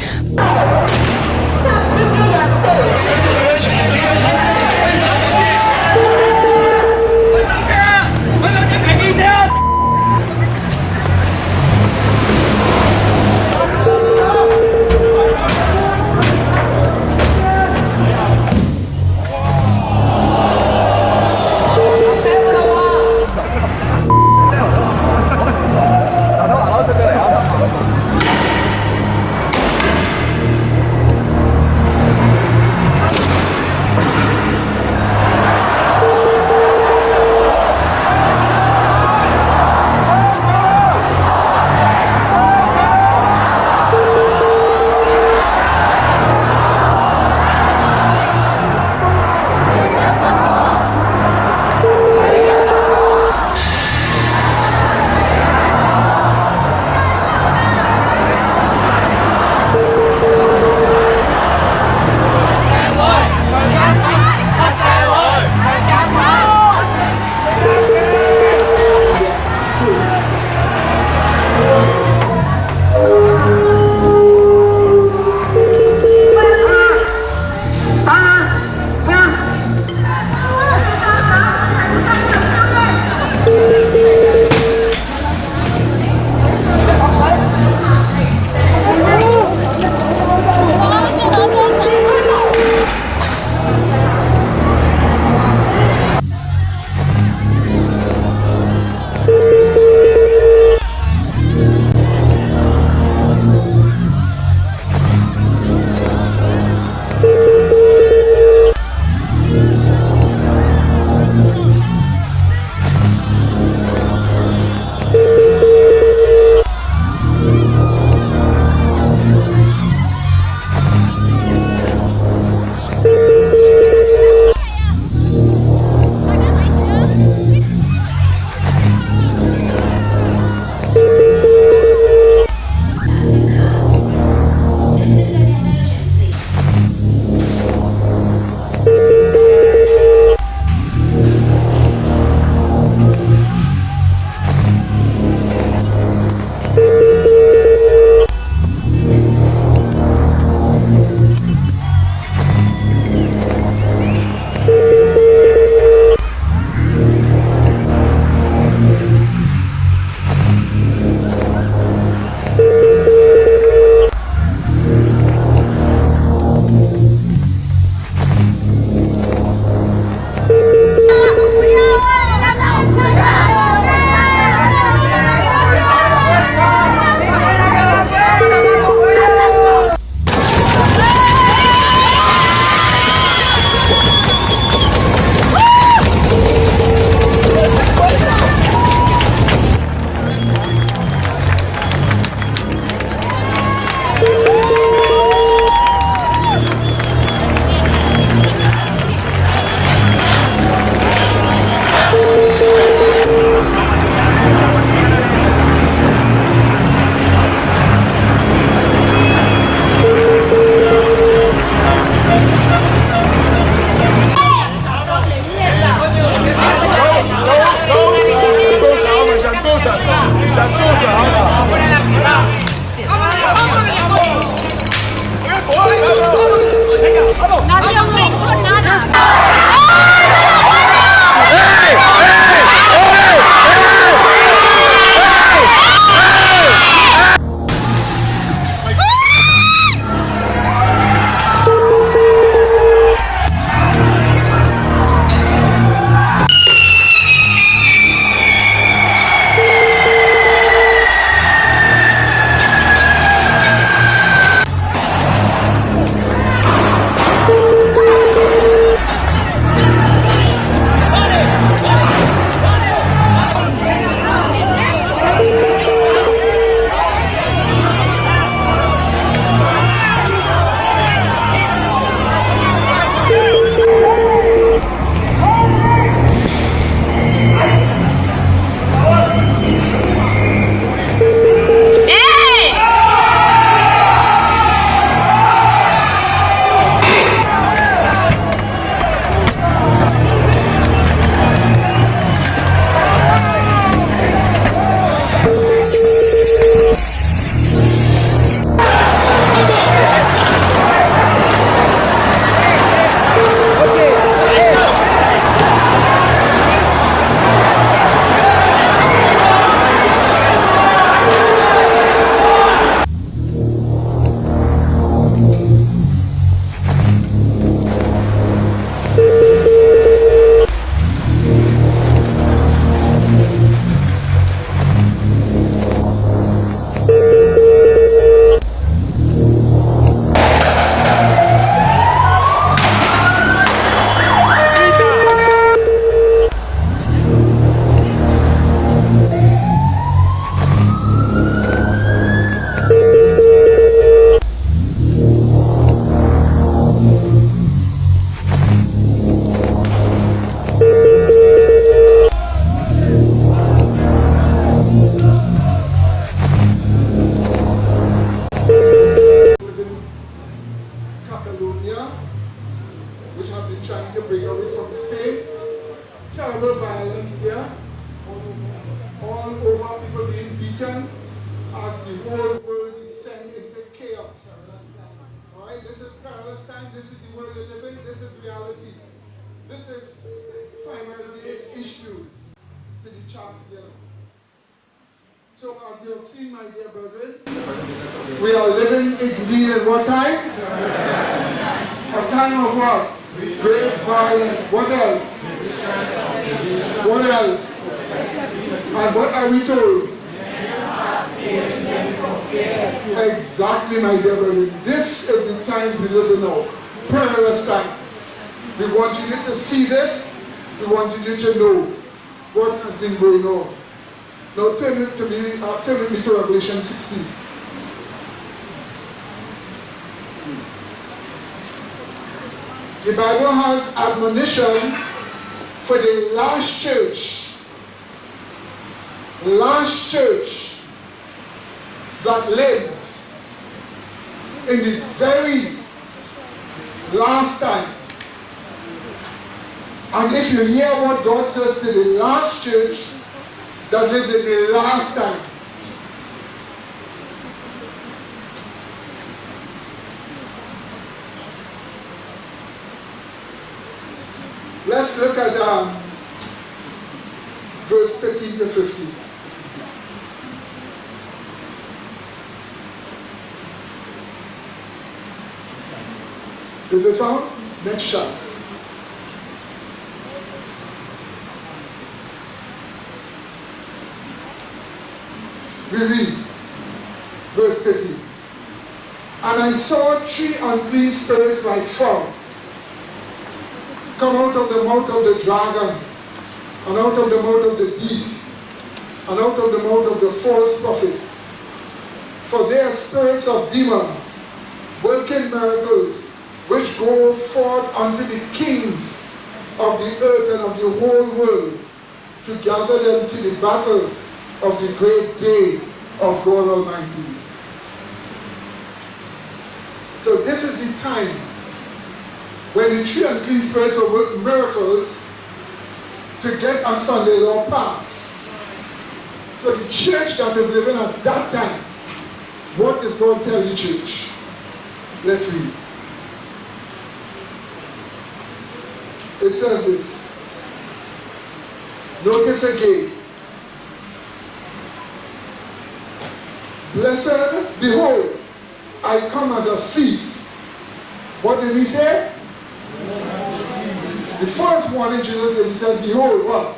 trying to break away from Spain. Terrible violence there. All over, people being beaten as the whole world is sent into chaos. Alright, this is perilous time, this is the world we live in, this is reality. This is final day issues to the Chancellor. So as you have seen, my dear brethren, we are living indeed in what time? A time of what? Great violence. What else? What else? And what are we told? Exactly, my dear brethren. This is the time we live in now. Perilous time. We want you to see this. We want you to know what has been going on. Now turn with me to Revelation 16. The Bible has admonition for the last church that lives in the very last time. And if you hear what God says to the last church that lives in the last time, let's look at verse 13 to 15. Is it found? Next chapter. We read verse 13. And I saw 3 unclean spirits like frogs come out of the mouth of the dragon, and out of the mouth of the beast, and out of the mouth of the false prophet. For they are spirits of demons, working miracles, which go forth unto the kings of the earth and of the whole world, to gather them to the battle of the great day of God Almighty. So this is the time when the 3 unclean spirits will work miracles to get us on the law path. So the church that is living at that time, what does God tell the church? Let's read. It says this. Notice again. Blessed, behold, I come as a thief. What did he say? The first one in Jesus, he says, behold, what?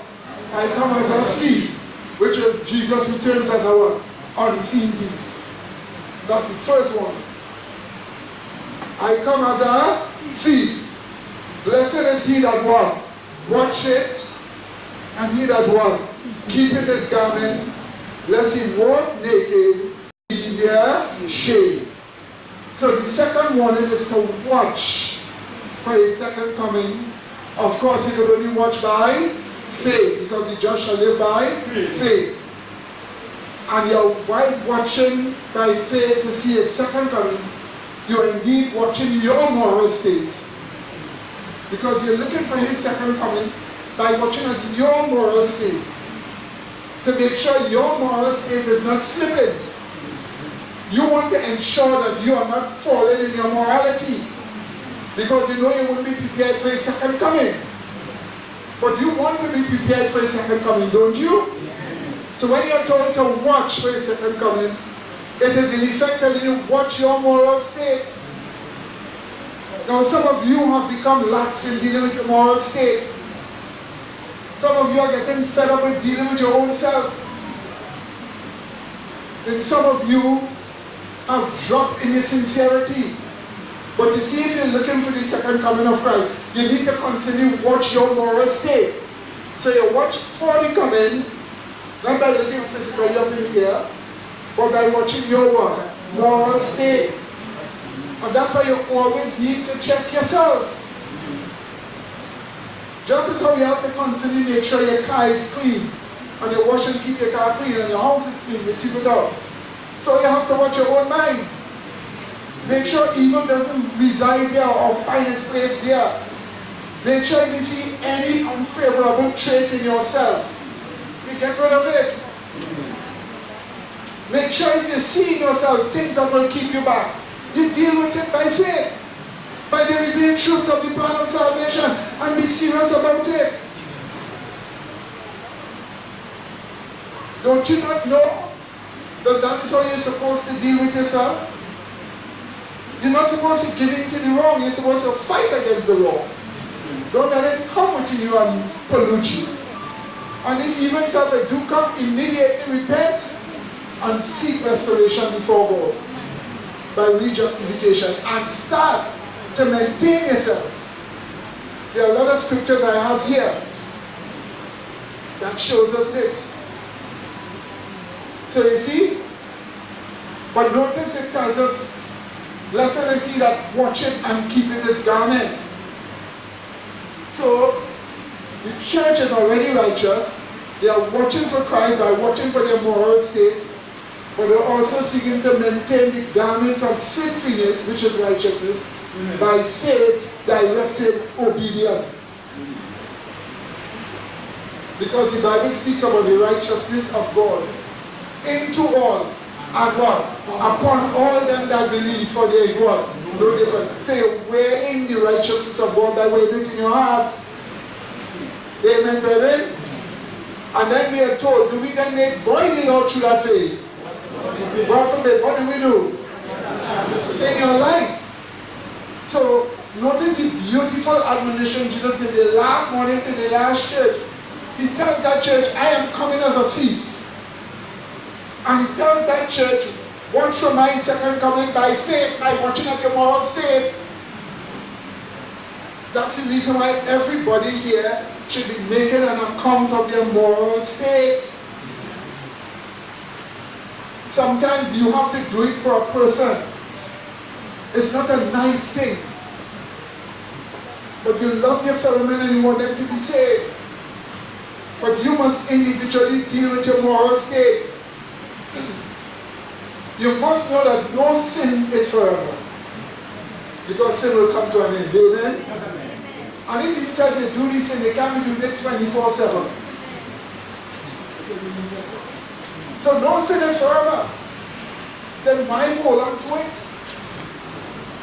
I come as a thief, which is Jesus returns as a what? Unseen thief. That's the first one. I come as a thief. Blessed is he that what? Watch it, and he that what? Keepeth his garment, lest he walk naked, be their shame. So the second warning is to watch for his second coming. Of course, he could only watch by faith, because the just shall live by faith. And you're while watching by faith to see his second coming, you're indeed watching your moral state. Because you're looking for his second coming by watching at your moral state, to make sure your moral state is not slipping. You want to ensure that you are not falling in your morality, because you know you wouldn't be prepared for his second coming. But you want to be prepared for his second coming, don't you? So when you're told to watch for his second coming, it is in effect telling you watch your moral state. Now some of you have become lax in dealing with your moral state. Some of you are getting fed up with dealing with your own self. And some of you have dropped in your sincerity. But you see, if you're looking for the second coming of Christ, you need to constantly watch your moral state. So you watch for the coming, not by looking physically up in the air, but by watching your what? Moral state. And that's why you always need to check yourself. Just as how you have to constantly make sure your car is clean, and you wash and keep your car clean, and your house is clean, you sweep it out. So you have to watch your own mind. Make sure evil doesn't reside there or find its place there. Make sure if you see any unfavorable trait in yourself, you get rid of it. Make sure if you see in yourself things that will keep you back, you deal with it by faith, by the revealed truths of the plan of salvation, and be serious about it. Don't you not know that that is how you're supposed to deal with yourself? You're not supposed to give in to the wrong, you're supposed to fight against the wrong. Don't let it come within you and pollute you. And if even self do come, immediately repent and seek restoration before God by rejustification and start to maintain yourself. There are a lot of scriptures I have here that shows us this. So you see, but notice it tells us, blessed is he that watcheth and keepeth his garment. So the church is already righteous. They are watching for Christ by watching for their moral state, but they're also seeking to maintain the garments of sinfulness, which is righteousness, by faith directed obedience. Because the Bible speaks about the righteousness of God into all, and what? Upon all them that believe, for there is what? No difference. Say, wherein the righteousness of God that way it in your heart. Amen, brethren? And then we are told, do we then make void the law through that faith? God forbid, what do we do? In your life. So, notice the beautiful admonition Jesus did the last morning to the last church. He tells that church, I am coming as a thief. And he tells that church, watch for my second coming by faith, by watching at your moral state. That's the reason why everybody here should be making an account of their moral state. Sometimes you have to do it for a person. It's not a nice thing. But you love your fellow men and you want them to be saved. But you must individually deal with your moral state. You must know that no sin is forever. Because sin will come to an end. Amen? And if he says you do this sin, they can't do it 24/7. So no sin is forever. Then why hold on to it?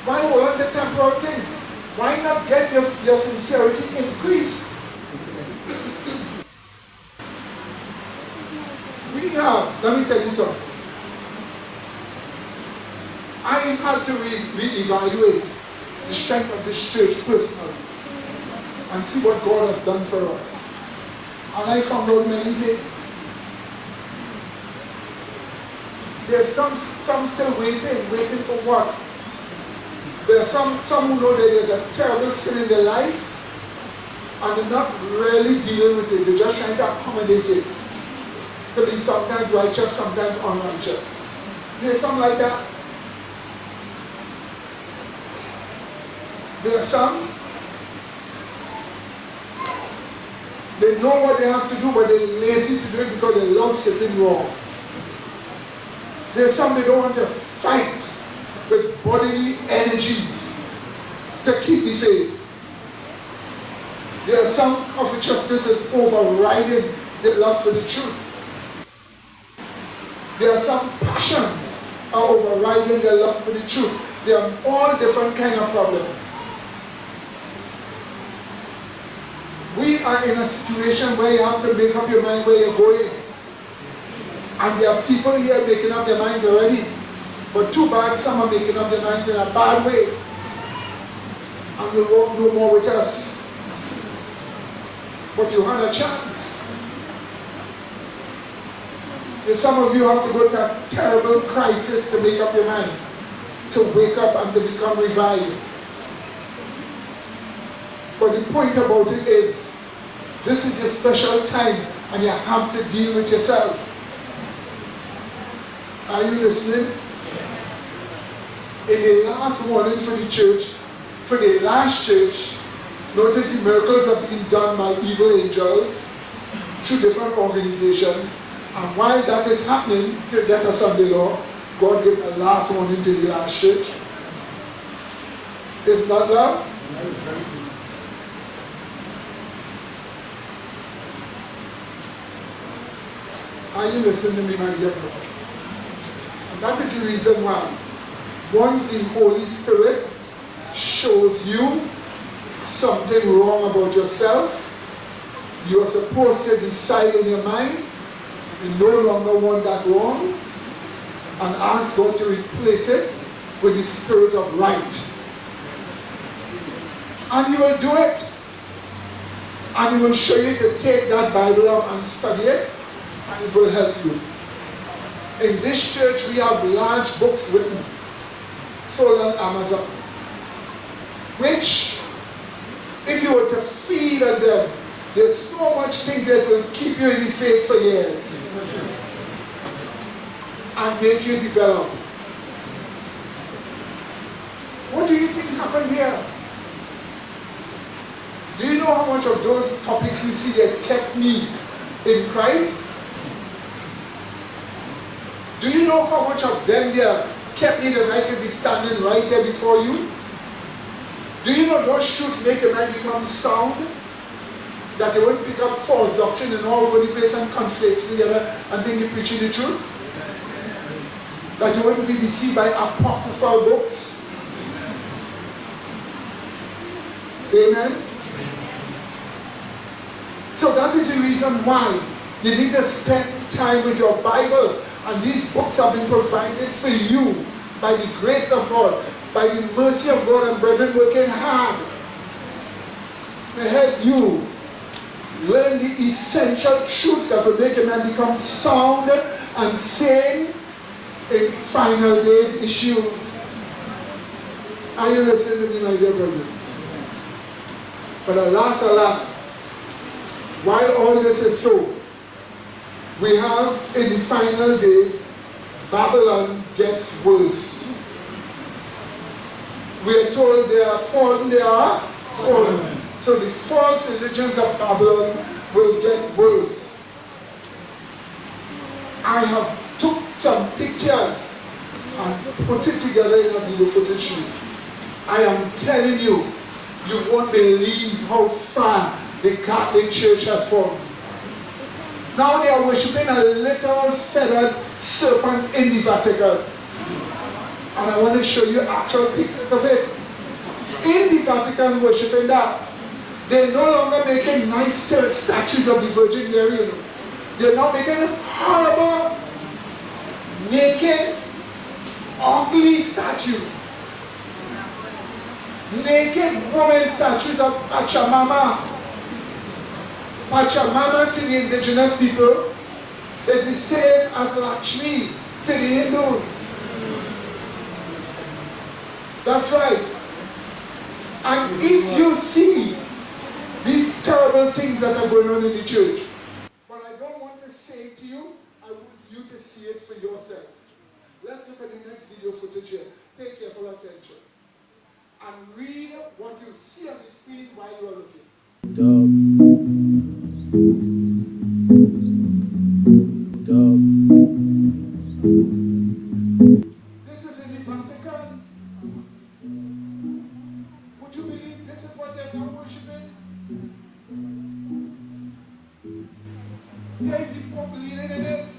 Why hold on to temporal things? Why not get your sincerity increased? We have, let me tell you something. I had to re-evaluate the strength of this church personally and see what God has done for us. And I found out many things. There's some still waiting for what? There are some who know that there's a terrible sin in their life and they're not really dealing with it. They're just trying to accommodate it. To be sometimes righteous, sometimes unrighteous. There's some like that. There are some, they know what they have to do, but they're lazy to do it because they love sitting wrong. There's some they don't want to fight with bodily energies to keep the faith. There are some covetousness is overriding the love for the truth. There are some passions are overriding their love for the truth. There are all different kind of problems. We are in a situation where you have to make up your mind where you're going. And there are people here making up their minds already. But too bad some are making up their minds in a bad way. And will walk no more with us. But you had a chance. And some of you have to go to a terrible crisis to make up your mind. To wake up and to become revived. But the point about it is, this is your special time and you have to deal with yourself. Are you listening? In the last warning for the church, for the last church, notice the miracles have been done by evil angels through different organizations. And while that is happening to get us on the law, God gives a last warning to the last church. Is that love? Are you listening to me, my dear brother? And that is the reason why once the Holy Spirit shows you something wrong about yourself, you are supposed to decide in your mind you no longer want that wrong and ask God to replace it with the spirit of right. And He will do it. And He will show you to take that Bible out and study it, and it will help you. In this church, we have large books written, sold on Amazon, which, if you were to feed on them, there's so much things that will keep you in the faith for years and make you develop. What do you think happened here? Do you know how much of those topics you see that kept me in Christ? Do you know how much of them there kept me that I could be standing right here before you? Do you know those truths make a man become sound? That they won't pick up false doctrine and all over the place and conflate together and think you're preaching the truth? That you wouldn't be deceived by apocryphal books? Amen? So that is the reason why you need to spend time with your Bible. And these books have been provided for you by the grace of God, by the mercy of God, and brethren working hard to help you learn the essential truths that will make a man become sound and sane in final days issue. Are you listening to me, my dear brother? But alas, while all this is so, we have in the final days, Babylon gets worse. We are told they are fallen. So the false religions of Babylon will get worse. I have took some pictures and put it together in a video footage. I am telling you, you won't believe how far the Catholic Church has fallen. Now they are worshipping a little feathered serpent in the Vatican. And I want to show you actual pictures of it. In the Vatican, worshipping that. They're no longer making nice statues of the Virgin Mary, you know. They're now making horrible, naked, ugly statues. Naked woman statues of Pachamama. Pachamama to the indigenous people is the same as Lakshmi to the Hindus. That's right. And if you see these terrible things that are going on in the church, but I don't want to say it to you, I want you to see it for yourself. Let's look at the next video footage here. Pay careful attention. And read what you see on the screen while you are looking. This is in the Vatican. Would you believe this is what they're now worshipping? There is the Pope leading in it.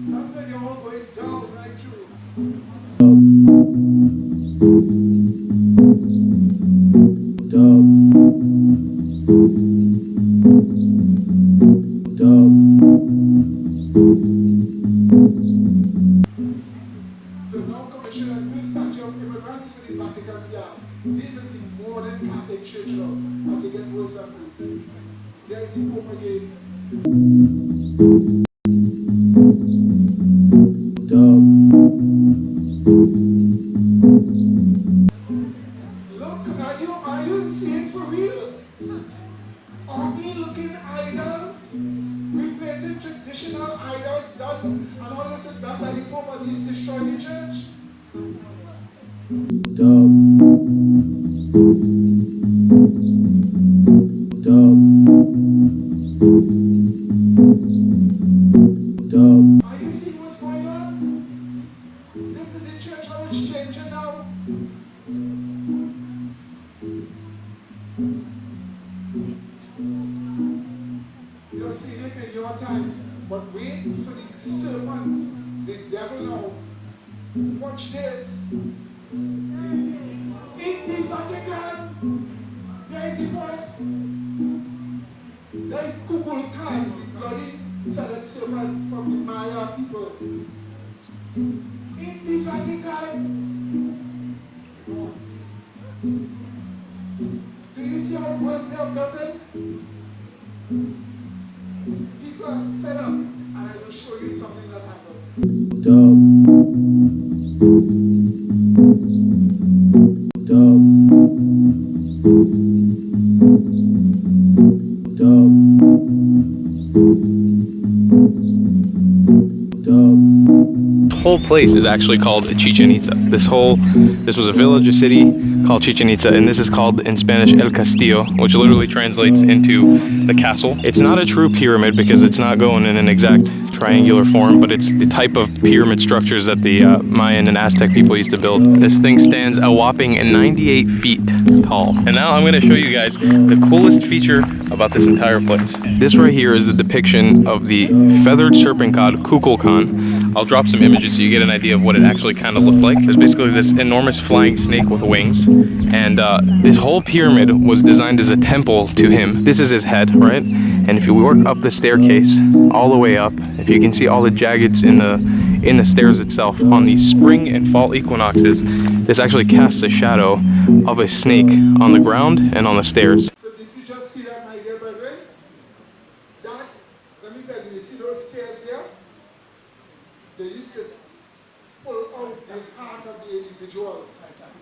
That's why you're all going down right through. So now commission a new statue of immigrants for the Vatican's yard. This is the modern Catholic Church now, as they get worse and worse. There is the Pope again. Look, are you seeing for real? Ugly looking idols, replacing traditional idols done, and all this is done by the Pope as he's destroying the church. Are you seeing what's going on? This is the church how it's changing now. the devil now. Watch this. In the Vatican, there is a boy. There is Kukulkan, the bloody feathered serpent from the Maya people. In the Vatican. Do you see how worse they have gotten? People are fed up, and I will show you something that happened. The whole place is actually called Chichen Itza. This was a village, a city called Chichen Itza, and this is called in Spanish El Castillo, which literally translates into the castle. It's not a true pyramid because it's not going in an exact triangular form, but it's the type of pyramid structures that the Mayan and Aztec people used to build. This thing stands a whopping 98 feet tall. And now I'm going to show you guys the coolest feature about this entire place. This right here is the depiction of the feathered serpent god Kukulkan. I'll drop some images so you get an idea of what it actually kind of looked like. There's basically this enormous flying snake with wings, and this whole pyramid was designed as a temple to him. This is his head, right? And if you work up the staircase all the way up, if you can see all the jaggeds in the stairs itself, on the spring and fall equinoxes, this actually casts a shadow of a snake on the ground and on the stairs. So did you just see that, my dear brethren? That, let me tell you, you see those stairs there? They used to pull out the heart of the individual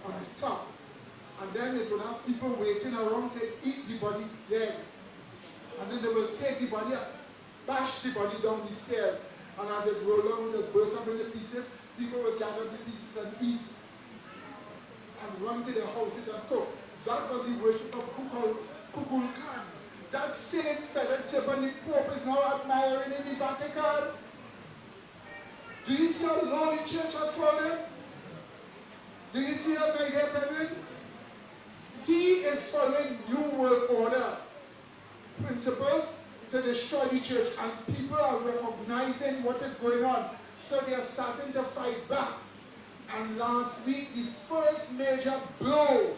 on the top. And then it would have people waiting around to eat the body dead. And then they will take the body up, bash the body down the stairs. And as it roll down, it burst up into pieces. People will gather the pieces and eat. And run to their houses and cook. That was the worship of Kukulkan. That same feathered serpent the Pope is now admiring in the Vatican. Do you see how low the church has fallen? Do you see that, my dear brethren? He is following New World Order principles to destroy the church, and people are recognizing what is going on. So they are starting to fight back. And last week, the first major blow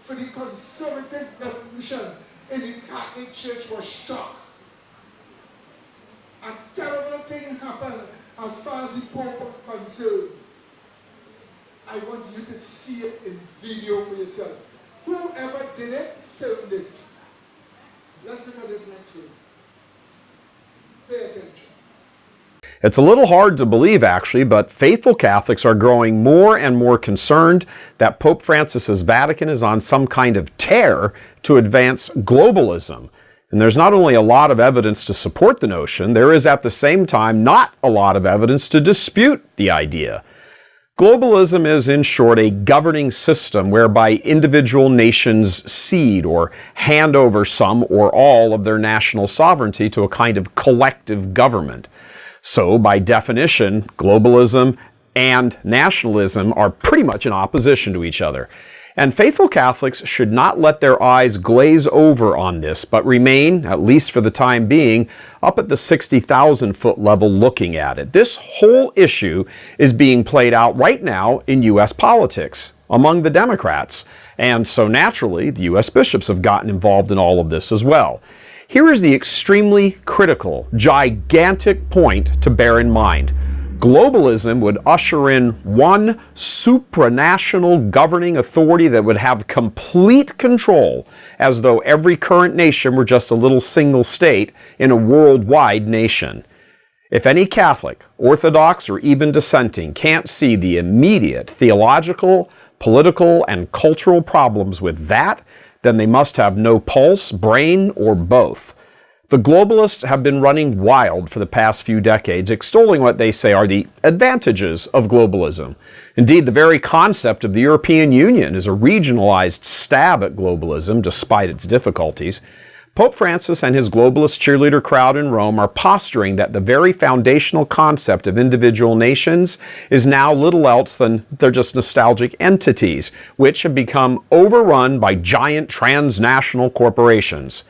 for the conservative revolution in the Catholic Church was struck. A terrible thing happened as far as the Pope was concerned. I want you to see it in video for yourself. Whoever did it, filmed it. Let's look at this next one. Pay attention. It's a little hard to believe, actually, but faithful Catholics are growing more and more concerned that Pope Francis's Vatican is on some kind of tear to advance globalism. And there's not only a lot of evidence to support the notion, there is at the same time not a lot of evidence to dispute the idea. Globalism is, in short, a governing system whereby individual nations cede or hand over some or all of their national sovereignty to a kind of collective government. So, by definition, globalism and nationalism are pretty much in opposition to each other. And faithful Catholics should not let their eyes glaze over on this, but remain, at least for the time being, up at the 60,000-foot level looking at it. This whole issue is being played out right now in U.S. politics among the Democrats. And so naturally, the U.S. bishops have gotten involved in all of this as well. Here is the extremely critical, gigantic point to bear in mind. Globalism would usher in one supranational governing authority that would have complete control, as though every current nation were just a little single state in a worldwide nation. If any Catholic, Orthodox, or even dissenting can't see the immediate theological, political, and cultural problems with that, then they must have no pulse, brain, or both. The globalists have been running wild for the past few decades, extolling what they say are the advantages of globalism. Indeed, the very concept of the European Union is a regionalized stab at globalism, despite its difficulties. Pope Francis and his globalist cheerleader crowd in Rome are posturing that the very foundational concept of individual nations is now little else than they're just nostalgic entities, which have become overrun by giant transnational corporations.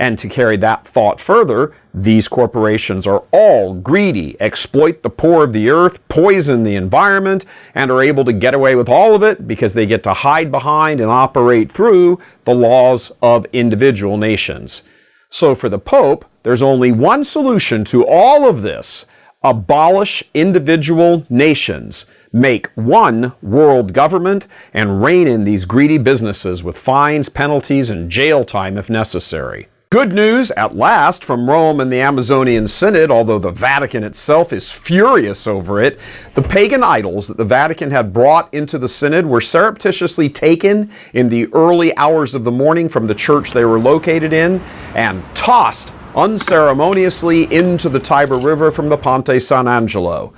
And to carry that thought further, these corporations are all greedy, exploit the poor of the earth, poison the environment, and are able to get away with all of it because they get to hide behind and operate through the laws of individual nations. So for the Pope, there's only one solution to all of this: abolish individual nations, make one world government, and rein in these greedy businesses with fines, penalties, and jail time if necessary. Good news at last from Rome and the Amazonian Synod, although the Vatican itself is furious over it. The pagan idols that the Vatican had brought into the Synod were surreptitiously taken in the early hours of the morning from the church they were located in and tossed unceremoniously into the Tiber River from the Ponte San Angelo.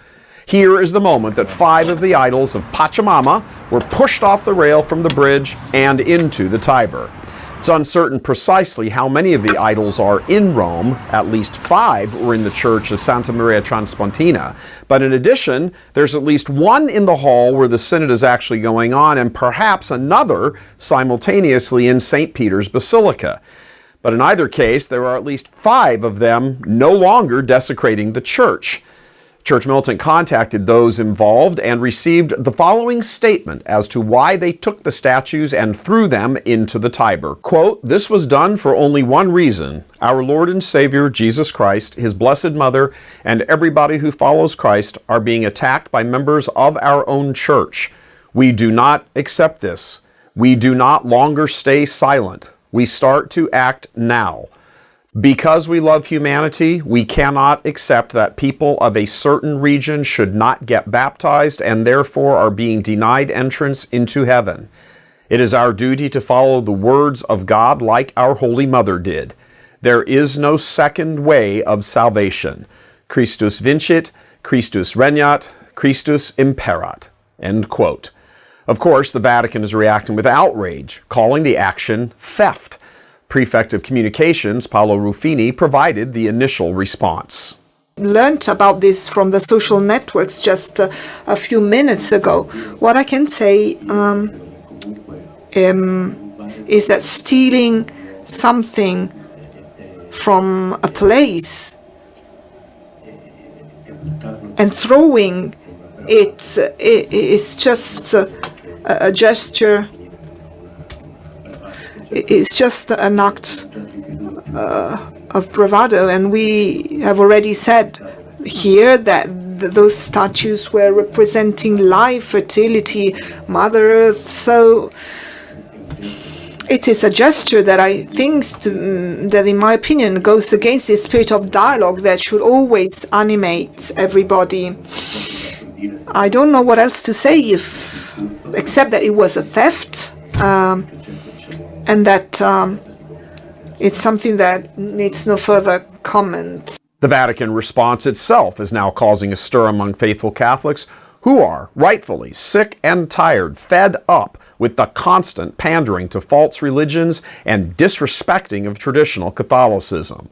Here is the moment that 5 of the idols of Pachamama were pushed off the rail from the bridge and into the Tiber. It's uncertain precisely how many of the idols are in Rome. At least 5 were in the church of Santa Maria Transpontina. But in addition, there's at least one in the hall where the synod is actually going on, and perhaps another simultaneously in St. Peter's Basilica. But in either case, there are at least 5 of them no longer desecrating the church. Church Militant contacted those involved and received the following statement as to why they took the statues and threw them into the Tiber. Quote, "This was done for only one reason. Our Lord and Savior, Jesus Christ, His Blessed Mother, and everybody who follows Christ are being attacked by members of our own church. We do not accept this. We do not longer stay silent. We start to act now. Because we love humanity, we cannot accept that people of a certain region should not get baptized and therefore are being denied entrance into heaven. It is our duty to follow the words of God like our Holy Mother did. There is no second way of salvation. Christus vincit, Christus regnat, Christus imperat." End quote. Of course, the Vatican is reacting with outrage, calling the action theft. Prefect of Communications, Paolo Ruffini, provided the initial response. Learned about this from the social networks just a few minutes ago. What I can say is that stealing something from a place and throwing it is just a gesture. It's just an act of bravado, and we have already said here that those statues were representing life, fertility, Mother Earth. So it is a gesture that I think, that in my opinion, goes against the spirit of dialogue that should always animate everybody. I don't know what else to say except that it was a theft. And that it's something that needs no further comment. The Vatican response itself is now causing a stir among faithful Catholics who are rightfully sick and tired, fed up with the constant pandering to false religions and disrespecting of traditional Catholicism.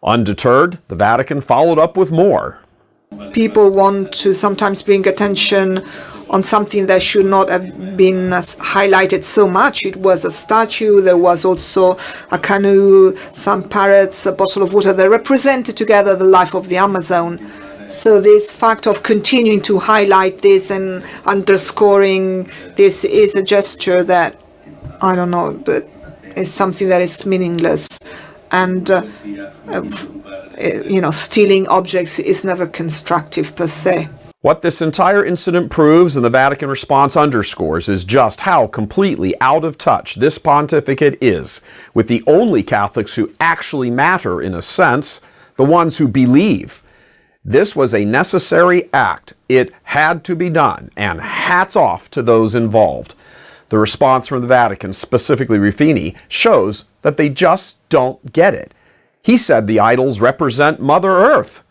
Undeterred, the Vatican followed up with more. People want to sometimes bring attention on something that should not have been highlighted so much. It was a statue, there was also a canoe, some parrots, a bottle of water that represented together the life of the Amazon. So this fact of continuing to highlight this and underscoring this is a gesture that, I don't know, but it's something that is meaningless. And stealing objects is never constructive per se. What this entire incident proves and the Vatican response underscores is just how completely out of touch this pontificate is with the only Catholics who actually matter in a sense, the ones who believe. This was a necessary act. It had to be done, and hats off to those involved. The response from the Vatican, specifically Ruffini, shows that they just don't get it. He said the idols represent Mother Earth.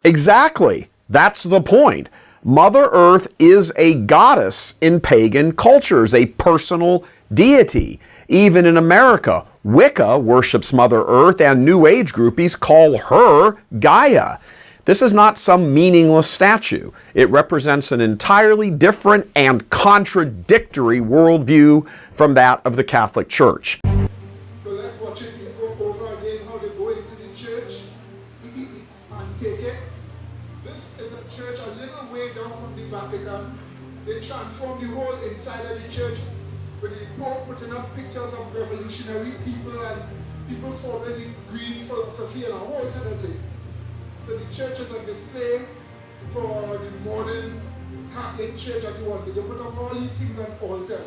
Exactly. That's the point. Mother Earth is a goddess in pagan cultures, a personal deity. Even in America, Wicca worships Mother Earth, and New Age groupies call her Gaia. This is not some meaningless statue. It represents an entirely different and contradictory worldview from that of the Catholic Church. So let's watch it over again. little way down from the Vatican, they transformed the whole inside of the church with the Pope putting up pictures of revolutionary people and people following the green philosophy and a whole set of things. So the church is a display for the modern Catholic church that you want. They put up all these things on altars.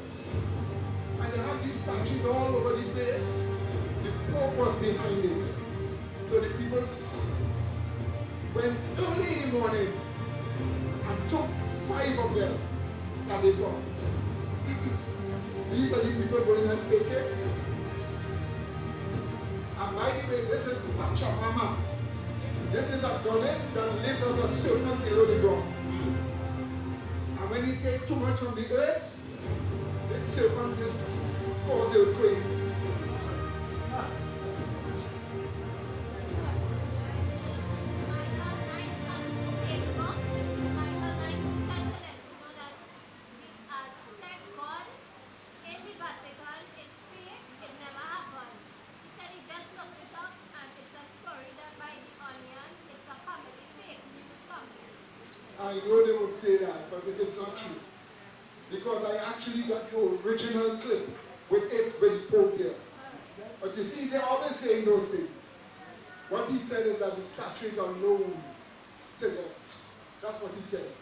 And they have these statues all over the place. The Pope was behind it. So the people went early in the morning and took 5 of them that they found. These are the people going and take it. And by the way, this is Pachamama. This is a goddess that lives as a serpent below the ground. And when you take too much from the earth, this serpent just causes earthquakes. I know they would say that, but it is not true. Because I actually got the original clip with the Pope here. But you see, they're always saying those things. What he said is that the statues are known to them. That's what he says.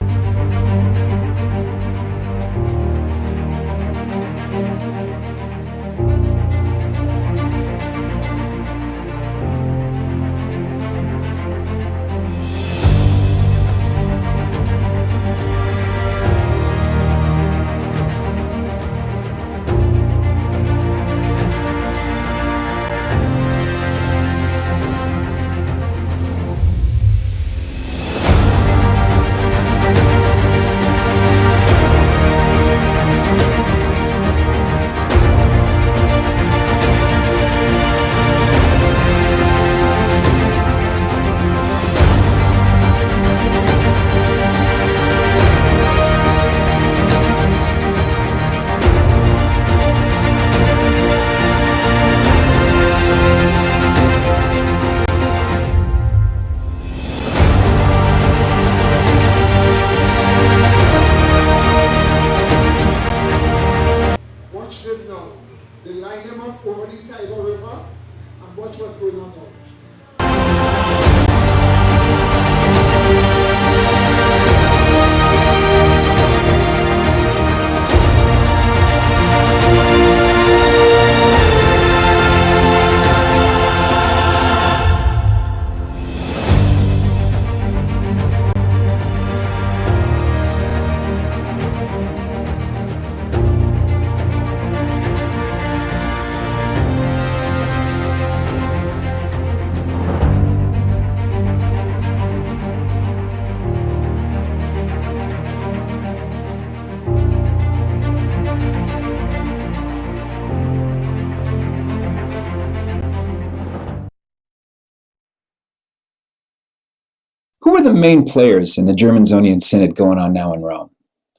Who are the main players in the Germanzonian Synod going on now in Rome?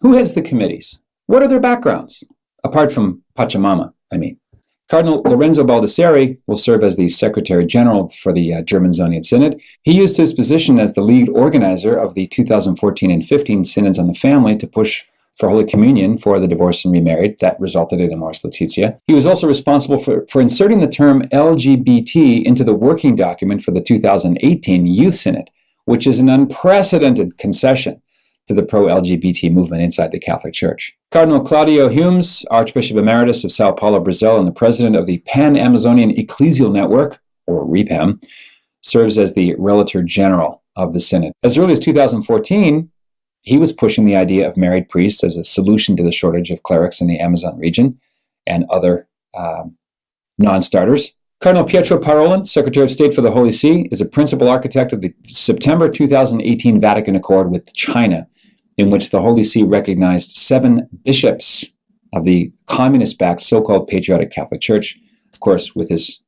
Who heads the committees? What are their backgrounds? Apart from Pachamama, I mean. Cardinal Lorenzo Baldisseri will serve as the Secretary General for the Germanzonian Synod. He used his position as the lead organizer of the 2014 and 15 Synods on the Family to push for Holy Communion for the divorced and remarried. That resulted in Amoris Laetitia. He was also responsible for inserting the term LGBT into the working document for the 2018 Youth Synod, which is an unprecedented concession to the pro-LGBT movement inside the Catholic Church. Cardinal Claudio Humes, Archbishop Emeritus of Sao Paulo, Brazil, and the president of the Pan-Amazonian Ecclesial Network, or REPAM, serves as the Relator General of the Synod. As early as 2014, he was pushing the idea of married priests as a solution to the shortage of clerics in the Amazon region and other non-starters. Cardinal Pietro Parolin, Secretary of State for the Holy See, is a principal architect of the September 2018 Vatican Accord with China, in which the Holy See recognized 7 bishops of the communist-backed so-called Patriotic Catholic Church, of course, with his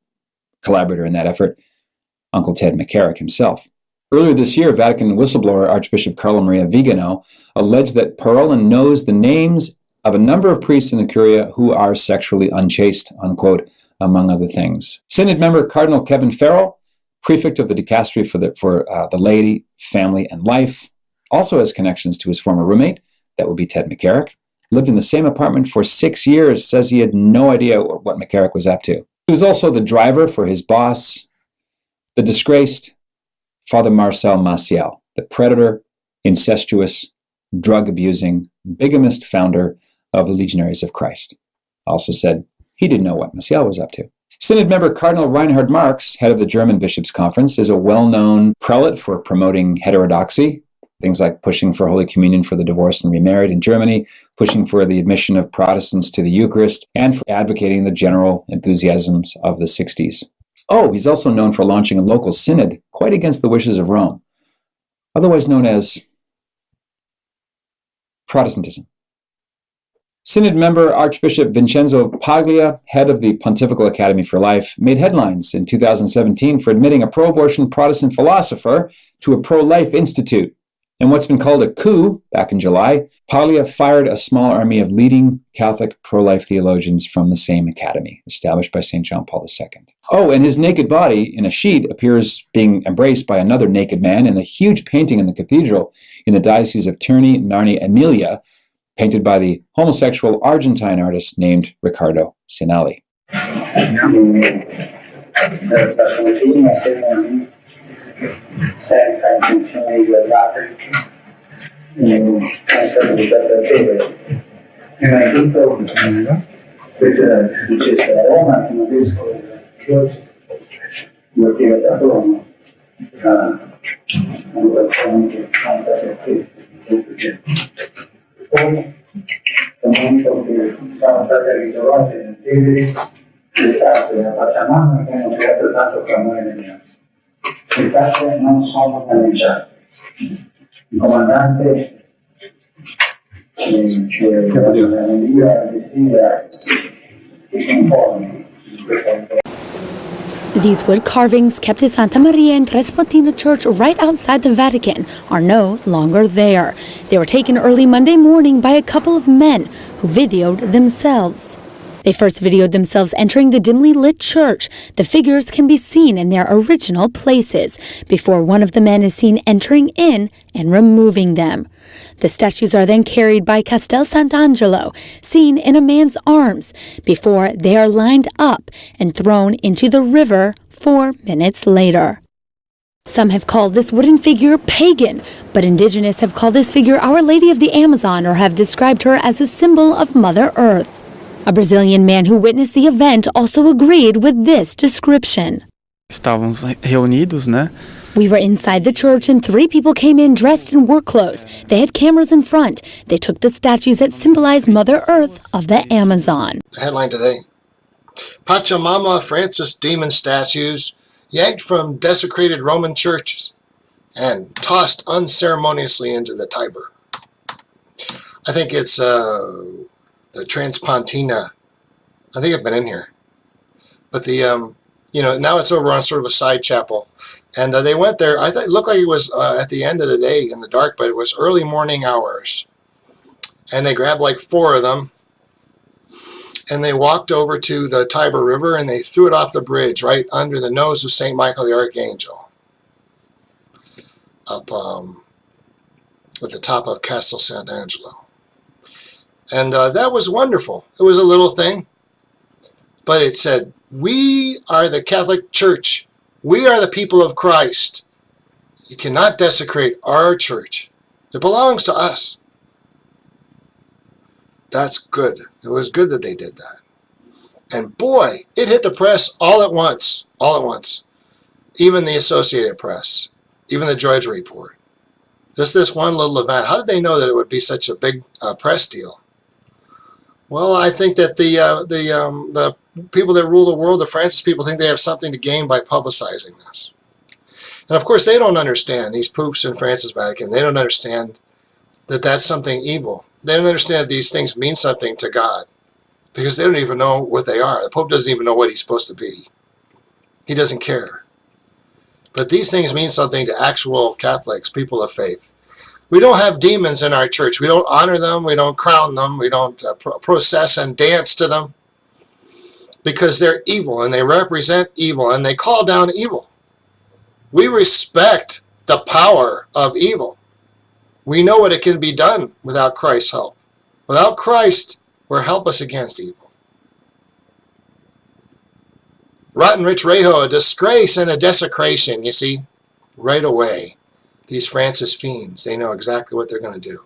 collaborator in that effort, Uncle Ted McCarrick himself. Earlier this year, Vatican whistleblower Archbishop Carlo Maria Vigano alleged that Parolin knows the names of a number of priests in the Curia who are sexually unchaste, unquote, among other things. Synod member Cardinal Kevin Farrell, prefect of the dicastery for the laity, family, and life, Also has connections to his former roommate, that would be Ted McCarrick. Lived in the same apartment for 6 years, says he had no idea what McCarrick was up to. He was also the driver for his boss, the disgraced Father Marcel Maciel, the predator, incestuous, drug-abusing, bigamist founder of the Legionaries of Christ. Also said he didn't know what Maciel was up to. Synod member Cardinal Reinhard Marx, head of the German Bishops' Conference, is a well-known prelate for promoting heterodoxy, things like pushing for Holy Communion for the divorced and remarried in Germany, pushing for the admission of Protestants to the Eucharist, and for advocating the general enthusiasms of the 60s. Oh, he's also known for launching a local synod quite against the wishes of Rome, otherwise known as Protestantism. Synod member Archbishop Vincenzo Paglia, head of the Pontifical Academy for Life, made headlines in 2017 for admitting a pro-abortion Protestant philosopher to a pro-life institute. In what's been called a coup back in July, Paglia fired a small army of leading Catholic pro-life theologians from the same academy, established by St. John Paul II. Oh, and his naked body in a sheet appears being embraced by another naked man in the huge painting in the cathedral in the Diocese of Terni, Narni, Emilia, painted by the homosexual Argentine artist named Ricardo Sinelli. Senza intenzione di guardare senza libertà prima di tutto questa successa a Roma come vescovo io chiedo da Roma un qualcuno che canta per questo poi comunque che sono state ritrovate nel Tevere le statue della Pachamama che hanno creato tanto clamore negli anni. Le statue non sono danneggiate. Il comandante che vogliono venire a vestire che conformi in questo. These wood carvings kept at Santa Maria in Trespontina Church right outside the Vatican are no longer there. They were taken early Monday morning by a couple of men who videoed themselves. They first videoed themselves entering the dimly lit church. The figures can be seen in their original places before one of the men is seen entering in and removing them. The statues are then carried by Castel Sant'Angelo, seen in a man's arms, before they are lined up and thrown into the river 4 minutes later. Some have called this wooden figure pagan, but indigenous have called this figure Our Lady of the Amazon or have described her as a symbol of Mother Earth. A Brazilian man who witnessed the event also agreed with this description. Estávamos reunidos, né? We were inside the church and 3 people came in dressed in work clothes. They had cameras in front. They took the statues that symbolize Mother Earth of the Amazon. The headline today: Pachamama Francis demon statues yanked from desecrated Roman churches and tossed unceremoniously into the Tiber. I think it's the Transpontina. I think I've been in here. But the, now it's over on sort of a side chapel. And they went there. I thought it looked like it was at the end of the day in the dark, but it was early morning hours. And they grabbed like 4 of them. And they walked over to the Tiber River and they threw it off the bridge right under the nose of St. Michael the Archangel. Up at the top of Castel Sant'Angelo. And that was wonderful. It was a little thing. But it said, we are the Catholic Church. We are the people of Christ. You cannot desecrate our church. It belongs to us. That's good. It was good that they did that. And boy, it hit the press all at once. All at once. Even the Associated Press. Even the Drudge Report. Just this one little event. How did they know that it would be such a big press deal? Well, I think that the people that rule the world, the Francis people, think they have something to gain by publicizing this. And of course, they don't understand, these popes in Francis Vatican, they don't understand that that's something evil. They don't understand that these things mean something to God because they don't even know what they are. The Pope doesn't even know what he's supposed to be. He doesn't care. But these things mean something to actual Catholics, people of faith. We don't have demons in our church. We don't honor them. We don't crown them. We don't process and dance to them because they're evil and they represent evil and they call down evil. We respect the power of evil. We know what it can be done without Christ's help. Without Christ, we're helpless against evil. Rotten Rich Reho, a disgrace and a desecration, you see, right away. These Francis fiends, they know exactly what they're going to do.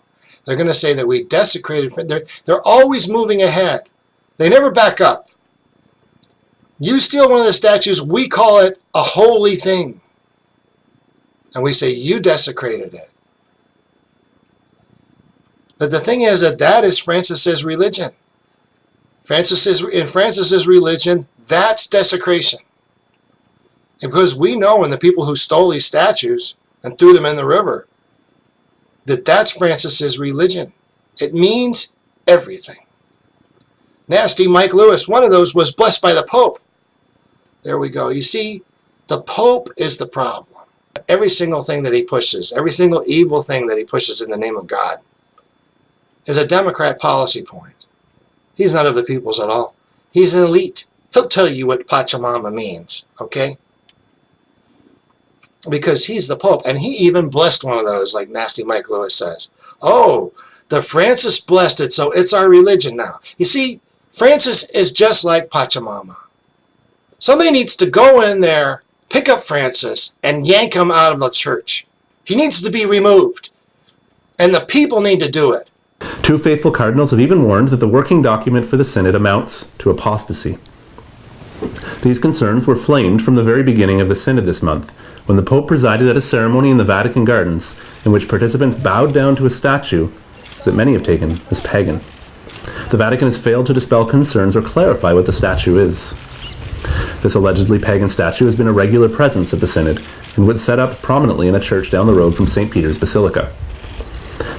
They're going to say that we desecrated. They're always moving ahead. They never back up. You steal one of the statues, we call it a holy thing. And we say, you desecrated it. But the thing is that is Francis's religion. In Francis's religion, that's desecration. And because we know when the people who stole these statues and threw them in the river, that's Francis's religion. It means everything. Nasty Mike Lewis, one of those was blessed by the Pope. There we go. You see, the Pope is the problem. Every single thing that he pushes, every single evil thing that he pushes in the name of God is a Democrat policy point. He's not of the peoples at all. He's an elite. He'll tell you what Pachamama means, okay? Because he's the Pope, and he even blessed one of those, like Nasty Mike Lewis says. Oh, the Francis blessed it, so it's our religion now. You see, Francis is just like Pachamama. Somebody needs to go in there, pick up Francis, and yank him out of the church. He needs to be removed, and the people need to do it. Two faithful cardinals have even warned that the working document for the synod amounts to apostasy. These concerns were flamed from the very beginning of the synod this month, when the Pope presided at a ceremony in the Vatican Gardens in which participants bowed down to a statue that many have taken as pagan. The Vatican has failed to dispel concerns or clarify what the statue is. This allegedly pagan statue has been a regular presence at the synod and was set up prominently in a church down the road from St. Peter's Basilica.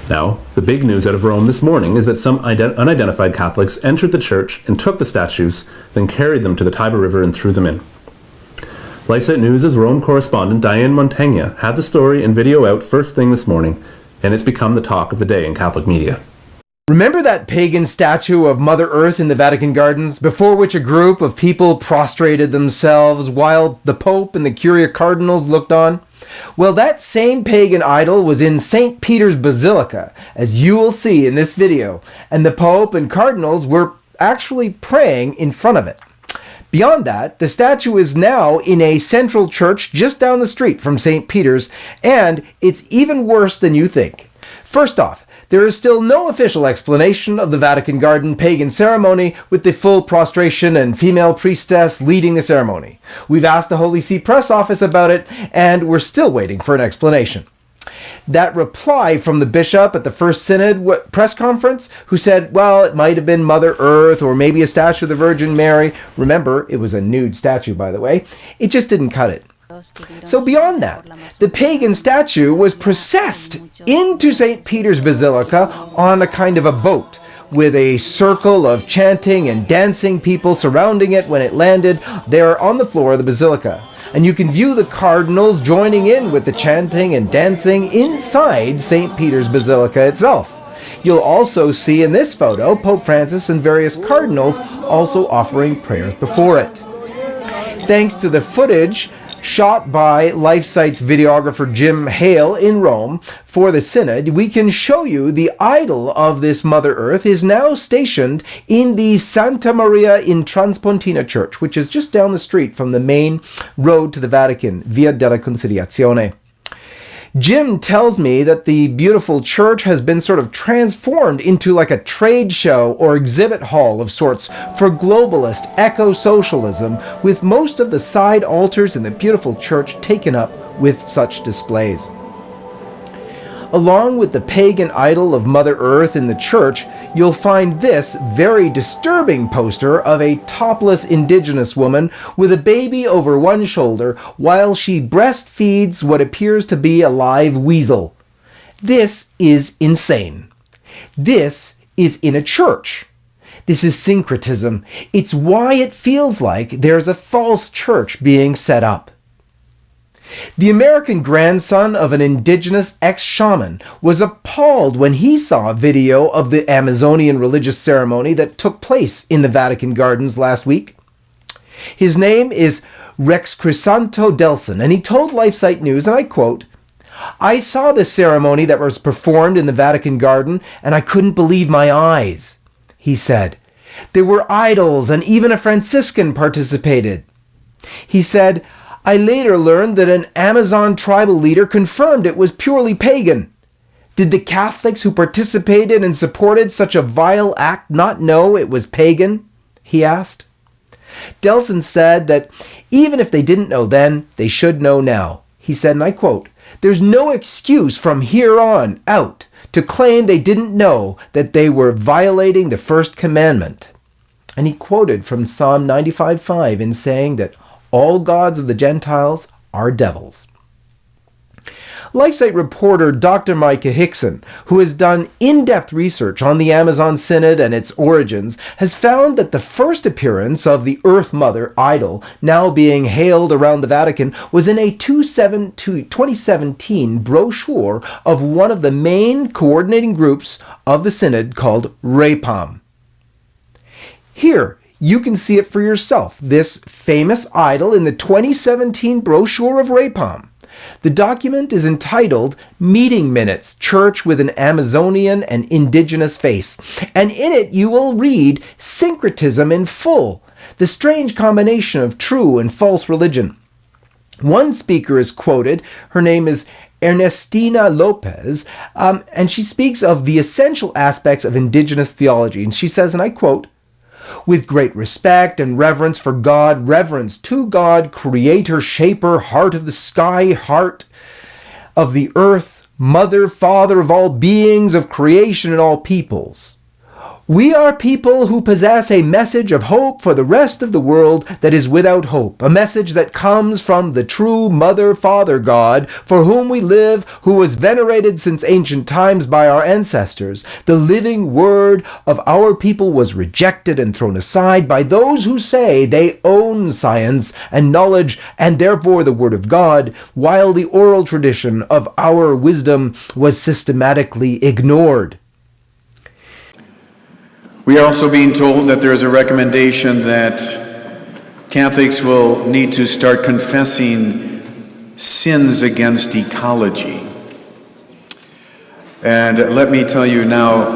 Now, the big news out of Rome this morning is that some unidentified Catholics entered the church and took the statues, then carried them to the Tiber River and threw them in. LifeSite News' Rome correspondent Diane Montaigne had the story and video out first thing this morning, and it's become the talk of the day in Catholic media. Remember that pagan statue of Mother Earth in the Vatican Gardens, before which a group of people prostrated themselves while the Pope and the Curia cardinals looked on? Well, that same pagan idol was in St. Peter's Basilica, as you will see in this video, and the Pope and cardinals were actually praying in front of it. Beyond that, the statue is now in a central church just down the street from St. Peter's, and it's even worse than you think. First off, there is still no official explanation of the Vatican Garden pagan ceremony with the full prostration and female priestess leading the ceremony. We've asked the Holy See press office about it, and we're still waiting for an explanation. That reply from the bishop at the First Synod press conference, who said, well, it might have been Mother Earth or maybe a statue of the Virgin Mary. Remember, it was a nude statue, by the way. It just didn't cut it. So beyond that, the pagan statue was processed into St. Peter's Basilica on a kind of a boat, with a circle of chanting and dancing people surrounding it when it landed there on the floor of the basilica. And you can view the cardinals joining in with the chanting and dancing inside St. Peter's Basilica itself. You'll also see in this photo Pope Francis and various cardinals also offering prayers before it. Thanks to the footage shot by LifeSite's videographer Jim Hale in Rome for the Synod, we can show you the idol of this Mother Earth is now stationed in the Santa Maria in Transpontina Church, which is just down the street from the main road to the Vatican, Via della Conciliazione. Jim tells me that the beautiful church has been sort of transformed into like a trade show or exhibit hall of sorts for globalist eco-socialism, with most of the side altars in the beautiful church taken up with such displays. Along with the pagan idol of Mother Earth in the church, you'll find this very disturbing poster of a topless indigenous woman with a baby over one shoulder while she breastfeeds what appears to be a live weasel. This is insane. This is in a church. This is syncretism. It's why it feels like there's a false church being set up. The American grandson of an indigenous ex-shaman was appalled when he saw a video of the Amazonian religious ceremony that took place in the Vatican Gardens last week. His name is Rex Crisanto Delson, and he told LifeSite News, and I quote, I saw this ceremony that was performed in the Vatican garden, and I couldn't believe my eyes, he said. There were idols, and even a Franciscan participated. He said, I later learned that an Amazon tribal leader confirmed it was purely pagan. Did the Catholics who participated and supported such a vile act not know it was pagan? He asked. Delson said that even if they didn't know then, they should know now. He said, and I quote, "There's no excuse from here on out to claim they didn't know that they were violating the first commandment." And he quoted from Psalm 95:5 in saying that all gods of the Gentiles are devils. LifeSite reporter Dr. Micah Hickson, who has done in-depth research on the Amazon Synod and its origins, has found that the first appearance of the Earth Mother idol, now being hailed around the Vatican, was in a 2017 brochure of one of the main coordinating groups of the Synod called RAPAM. Here, you can see it for yourself, this famous idol in the 2017 brochure of RAPAM. The document is entitled Meeting Minutes, Church with an Amazonian and Indigenous Face, and in it you will read syncretism in full, the strange combination of true and false religion. One speaker is quoted, her name is Ernestina Lopez, and she speaks of the essential aspects of indigenous theology, and she says, and I quote, "With great respect and reverence for God, reverence to God, creator, shaper, heart of the sky, heart of the earth, mother, father of all beings, of creation and all peoples. We are people who possess a message of hope for the rest of the world that is without hope, a message that comes from the true Mother, Father God, for whom we live, who was venerated since ancient times by our ancestors. The living word of our people was rejected and thrown aside by those who say they own science and knowledge and therefore the word of God, while the oral tradition of our wisdom was systematically ignored." We are also being told that there is a recommendation that Catholics will need to start confessing sins against ecology. And let me tell you now,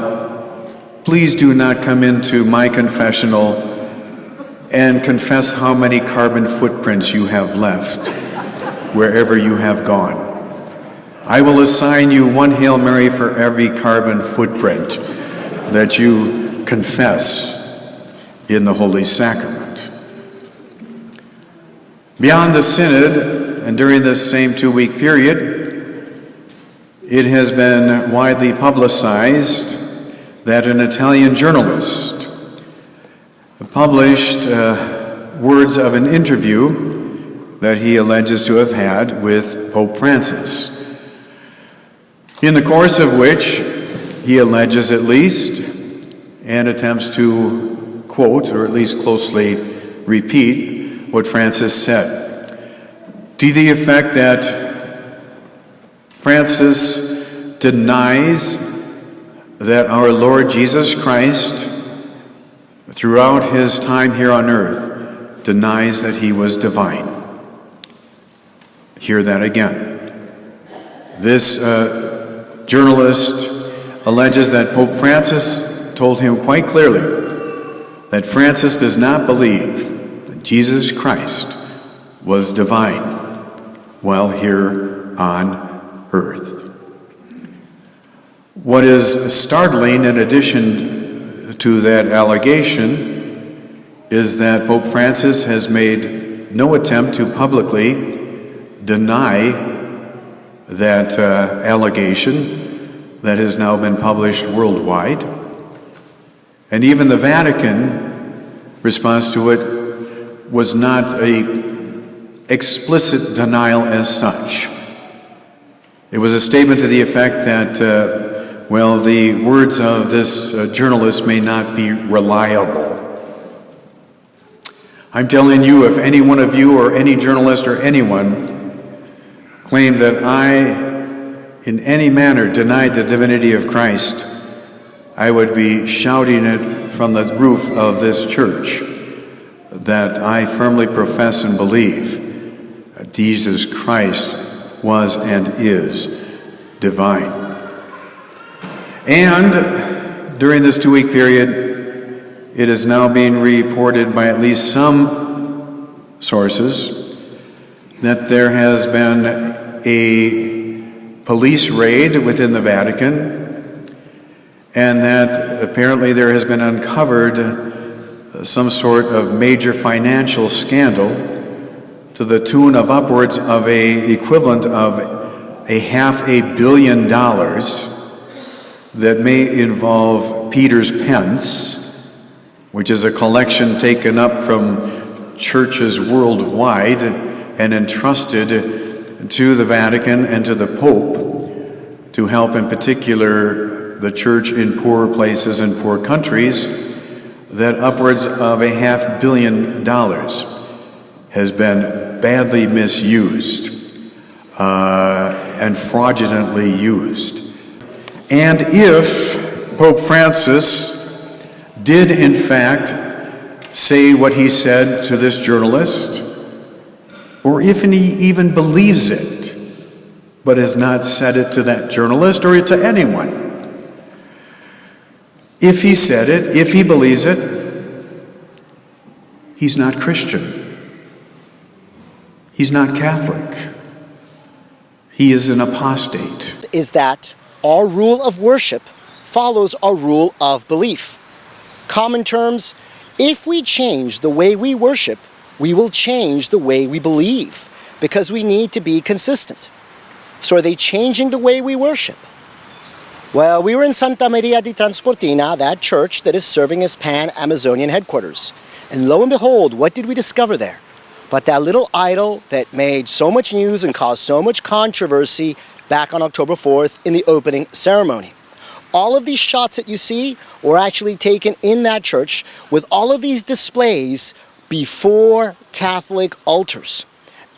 please do not come into my confessional and confess how many carbon footprints you have left wherever you have gone. I will assign you one Hail Mary for every carbon footprint that you confess in the Holy Sacrament. Beyond the Synod, and during this same 2-week period, it has been widely publicized that an Italian journalist published words of an interview that he alleges to have had with Pope Francis, in the course of which he alleges at least and attempts to quote, or at least closely repeat, what Francis said, to the effect that Francis denies that our Lord Jesus Christ, throughout his time here on earth, denies that he was divine. Hear that again. This journalist alleges that Pope Francis told him quite clearly that Francis does not believe that Jesus Christ was divine while here on earth. What is startling, in addition to that allegation, is that Pope Francis has made no attempt to publicly deny that allegation that has now been published worldwide. And even the Vatican response to it was not an explicit denial as such. It was a statement to the effect that, well, the words of this journalist may not be reliable. I'm telling you, if any one of you or any journalist or anyone claimed that I, in any manner, denied the divinity of Christ, I would be shouting it from the roof of this church that I firmly profess and believe that Jesus Christ was and is divine. And during this 2-week period, it is now being reported by at least some sources that there has been a police raid within the Vatican, and that apparently there has been uncovered some sort of major financial scandal to the tune of upwards of a equivalent of $500 million that may involve Peter's Pence, which is a collection taken up from churches worldwide and entrusted to the Vatican and to the Pope to help in particular the church in poor places and poor countries, that upwards of $500 million has been badly misused and fraudulently used. And if Pope Francis did in fact say what he said to this journalist, or if he even believes it, but has not said it to that journalist or to anyone, if he said it, if he believes it, he's not Christian. He's not Catholic. He is an apostate. Is that our rule of worship follows our rule of belief. Common terms, if we change the way we worship, we will change the way we believe, because we need to be consistent. So are they changing the way we worship? Well, we were in Santa Maria di Transportina, that church that is serving as Pan-Amazonian headquarters. And lo and behold, what did we discover there? But that little idol that made so much news and caused so much controversy back on October 4th in the opening ceremony. All of these shots that you see were actually taken in that church with all of these displays before Catholic altars.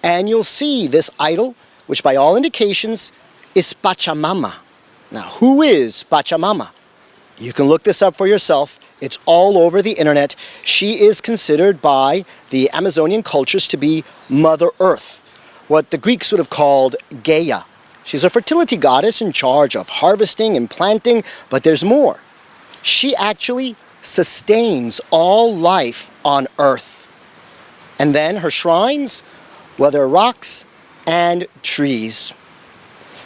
And you'll see this idol, which by all indications is Pachamama. Now, who is Pachamama? You can look this up for yourself. It's all over the internet. She is considered by the Amazonian cultures to be Mother Earth, what the Greeks would have called Gaia. She's a fertility goddess in charge of harvesting and planting, but there's more. She actually sustains all life on Earth. And then her shrines, well, they're rocks and trees.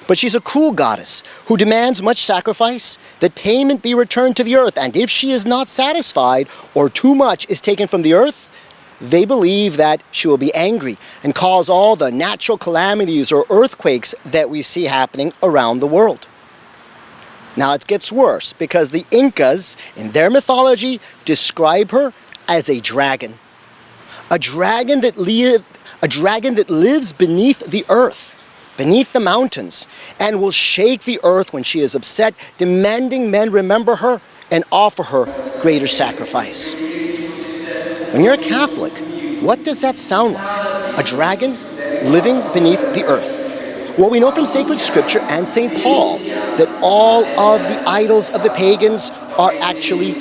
But she's a cruel goddess who demands much sacrifice, that payment be returned to the earth, and if she is not satisfied or too much is taken from the earth, they believe that she will be angry and cause all the natural calamities or earthquakes that we see happening around the world. Now it gets worse, because the Incas, in their mythology, describe her as a dragon. A dragon that lives beneath the earth, beneath the mountains, and will shake the earth when she is upset, demanding men remember her and offer her greater sacrifice. When you're a Catholic, what does that sound like? A dragon living beneath the earth. Well, we know from sacred scripture and St. Paul that all of the idols of the pagans are actually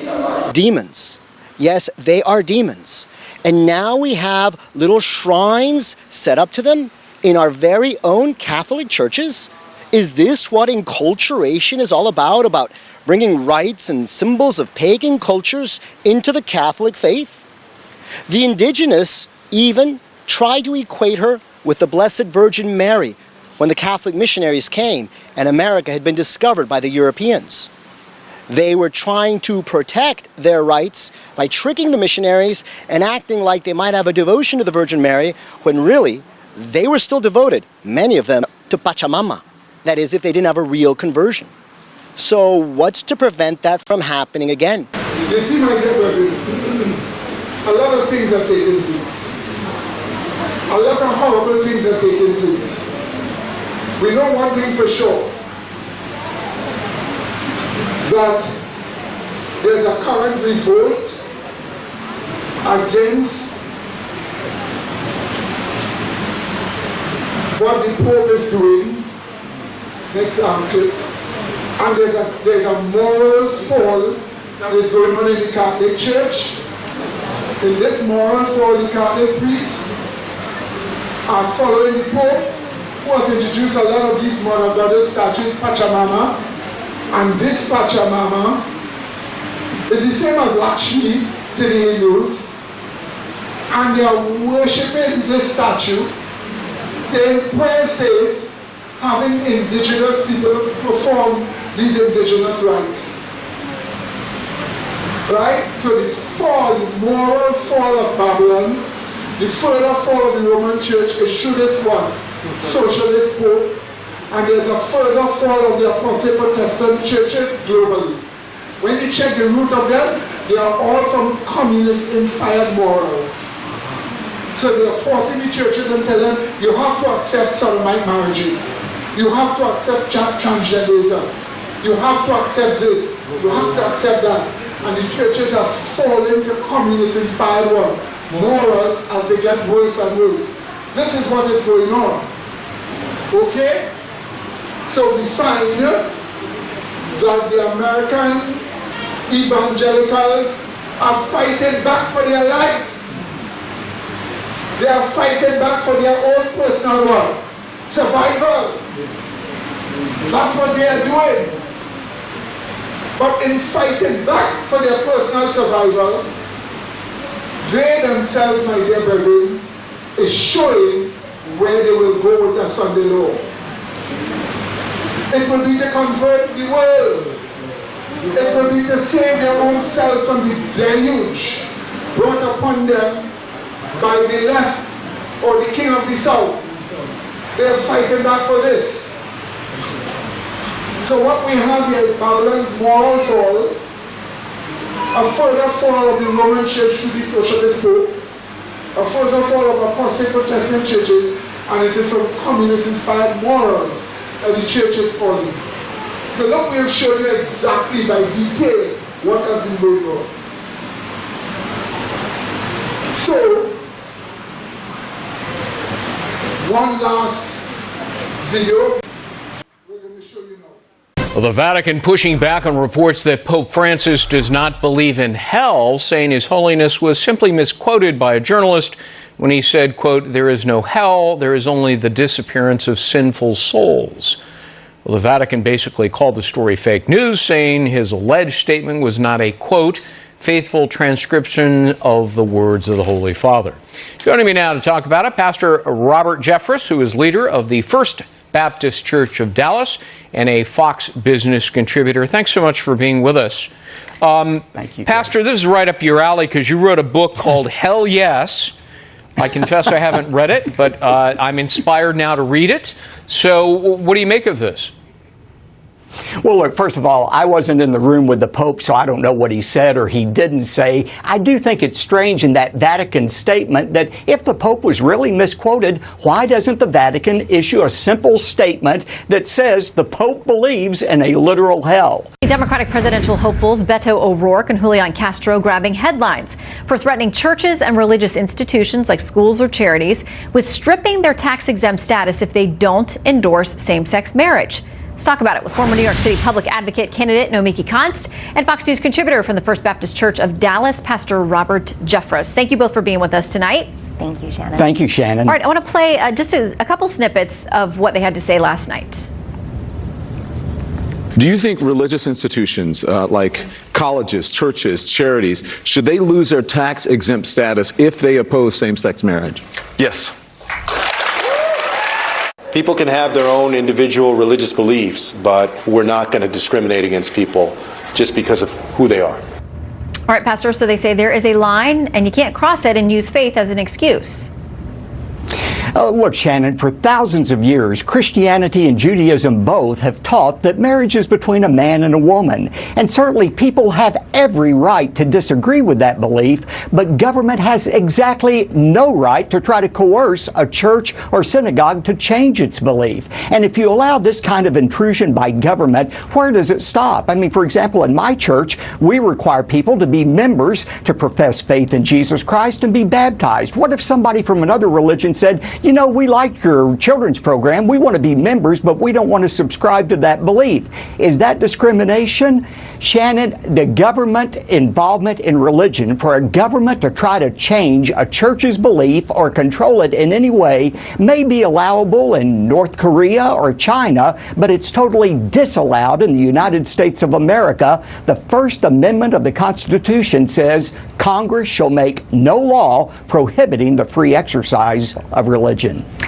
demons. Yes, they are demons. And now we have little shrines set up to them in our very own Catholic churches. Is this what enculturation is all about bringing rites and symbols of pagan cultures into the Catholic faith? The indigenous even tried to equate her with the Blessed Virgin Mary when the Catholic missionaries came and America had been discovered by the Europeans. They were trying to protect their rights by tricking the missionaries and acting like they might have a devotion to the Virgin Mary, when really they were still devoted, many of them, to Pachamama. That is, if they didn't have a real conversion. So what's to prevent that from happening again? You see, my dear brother, a lot of things are taking place. A lot of horrible things are taking place. We know one thing for sure, that there's a current revolt against what the Pope is doing. Next clip. And there's a moral fall that is going on in the Catholic Church. In this moral fall, the Catholic priests are following the Pope who has introduced a lot of these Mother Goddess statues, Pachamama, and this Pachamama is the same as Lakshmi to the Hindus, and they are worshipping this statue, saying prayers to it, having indigenous people perform these indigenous rites. Right? So the fall, the moral fall of Babylon, the further fall of the Roman Church is through this one, socialist pope, and there's a further fall of the apostate Protestant churches globally. When you check the root of them, they are all from communist-inspired morals. So they are forcing the churches and telling them, you have to accept sodomite marriages. You have to accept transgenderism. You have to accept this. You have to accept that. And the churches are falling to communist-inspired morals as they get worse and worse. This is what is going on. Okay? So we find that the American evangelicals are fighting back for their life. They are fighting back for their own personal survival. That's what they are doing. But in fighting back for their personal survival, they themselves, my dear brethren, is showing where they will go with a Sunday law. It will be to convert the world. It will be to save their own selves from the deluge brought upon them by the left or the king of the south. They are fighting back for this. So what we have here is Babylon's moral fall, a further fall of the Roman Church to the socialist pope, a further fall of apostate Protestant churches, and it is from communist-inspired morals that the church is falling. So look, we have shown you exactly by detail what has been going on. So, one last video we're going to show you now. Well, the Vatican pushing back on reports that Pope Francis does not believe in hell, saying His Holiness was simply misquoted by a journalist when he said, quote, "There is no hell, there is only the disappearance of sinful souls." Well, the Vatican basically called the story fake news, saying his alleged statement was not a, quote, faithful transcription of the words of the Holy Father. Joining me now to talk about it, Pastor Robert Jeffress, who is leader of the First Baptist Church of Dallas and a Fox Business contributor. Thanks so much for being with us. Thank you, Pastor, this is right up your alley because you wrote a book called Hell Yes. I confess I haven't read it, but I'm inspired now to read it. So what do you make of this? Well, look, first of all, I wasn't in the room with the Pope, so I don't know what he said or he didn't say. I do think it's strange in that Vatican statement that if the Pope was really misquoted, why doesn't the Vatican issue a simple statement that says the Pope believes in a literal hell? Democratic presidential hopefuls Beto O'Rourke and Julian Castro grabbing headlines for threatening churches and religious institutions like schools or charities with stripping their tax-exempt status if they don't endorse same-sex marriage. Let's talk about it with former New York City public advocate candidate Nomiki Konst and Fox News contributor from the First Baptist Church of Dallas, Pastor Robert Jeffress. Thank you both for being with us tonight. Thank you, Shannon. Thank you, Shannon. All right, I want to play just a couple snippets of what they had to say last night. Do you think religious institutions like colleges, churches, charities, should they lose their tax-exempt status if they oppose same-sex marriage? Yes. People can have their own individual religious beliefs, but we're not going to discriminate against people just because of who they are. All right, Pastor, so they say there is a line and you can't cross it and use faith as an excuse. Look, Shannon, for thousands of years, Christianity and Judaism both have taught that marriage is between a man and a woman. And certainly people have every right to disagree with that belief, but government has exactly no right to try to coerce a church or synagogue to change its belief. And if you allow this kind of intrusion by government, where does it stop? I mean, for example, in my church, we require people to be members, to profess faith in Jesus Christ and be baptized. What if somebody from another religion said, You know, we like your children's program. We want to be members, but we don't want to subscribe to that belief. Is that discrimination? Shannon, the government involvement in religion, for a government to try to change a church's belief or control it in any way may be allowable in North Korea or China, but it's totally disallowed in the United States of America. The First Amendment of the Constitution says Congress shall make no law prohibiting the free exercise of religion.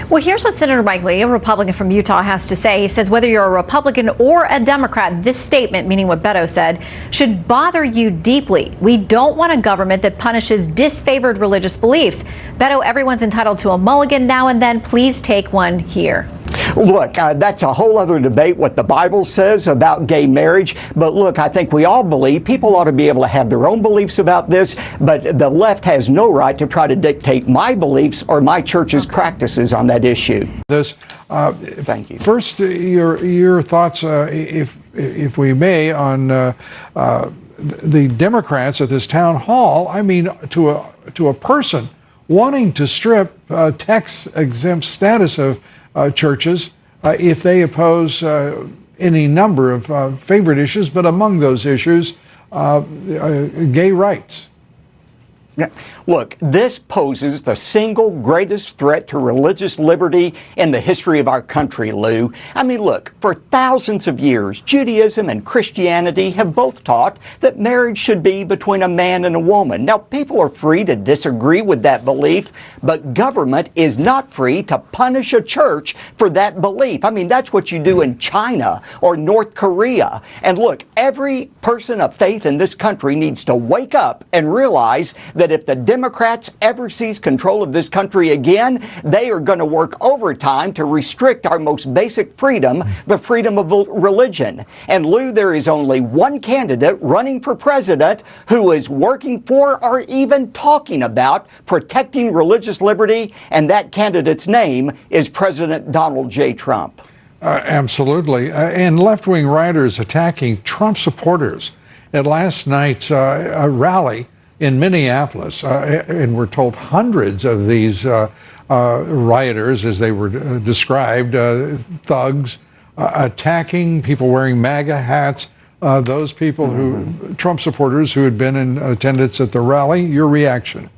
Well, here's what Senator Mike Lee, a Republican from Utah, has to say. He says whether you're a Republican or a Democrat, this statement, meaning what Beto said, should bother you deeply. We don't want a government that punishes disfavored religious beliefs. Beto, everyone's entitled to a mulligan now and then. Please take one here. Look, that's a whole other debate what the Bible says about gay marriage. But look, I think we all believe people ought to be able to have their own beliefs about this, but the left has no right to try to dictate my beliefs or my church's practices on that issue. Thank you. First, your thoughts, if we may, on the Democrats at this town hall. I mean, to a person wanting to strip tax-exempt status of churches if they oppose any number of favorite issues, but among those issues, gay rights. Yeah. Look, this poses the single greatest threat to religious liberty in the history of our country, Lou. I mean, look, for thousands of years, Judaism and Christianity have both taught that marriage should be between a man and a woman. Now, people are free to disagree with that belief, but government is not free to punish a church for that belief. I mean, that's what you do in China or North Korea. And look, every person of faith in this country needs to wake up and realize that if the Democrats ever seize control of this country again, they are going to work overtime to restrict our most basic freedom, the freedom of religion. And Lou, there is only one candidate running for president who is working for or even talking about protecting religious liberty, and that candidate's name is President Donald J. Trump. Absolutely. And left-wing rioters attacking Trump supporters at last night's rally in Minneapolis, and we're told hundreds of these rioters, as they were described, thugs, attacking people wearing MAGA hats, those people who, Trump supporters who had been in attendance at the rally. Your reaction?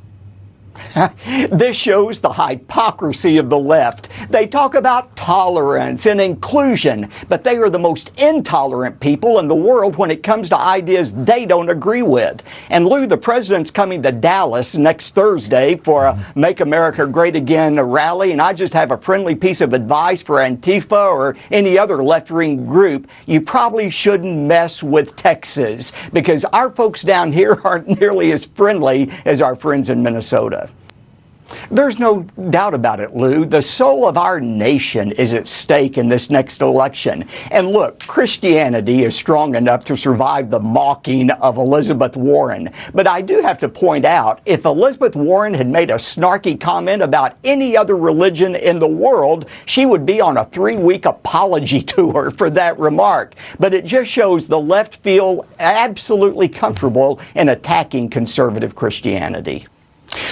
This shows the hypocrisy of the left. They talk about tolerance and inclusion, but they are the most intolerant people in the world when it comes to ideas they don't agree with. And Lou, the president's coming to Dallas next Thursday for a Make America Great Again rally, and I just have a friendly piece of advice for Antifa or any other left-wing group. You probably shouldn't mess with Texas, because our folks down here aren't nearly as friendly as our friends in Minnesota. There's no doubt about it, Lou. The soul of our nation is at stake in this next election. And look, Christianity is strong enough to survive the mocking of Elizabeth Warren. But I do have to point out, if Elizabeth Warren had made a snarky comment about any other religion in the world, she would be on a 3-week apology tour for that remark. But it just shows the left feel absolutely comfortable in attacking conservative Christianity.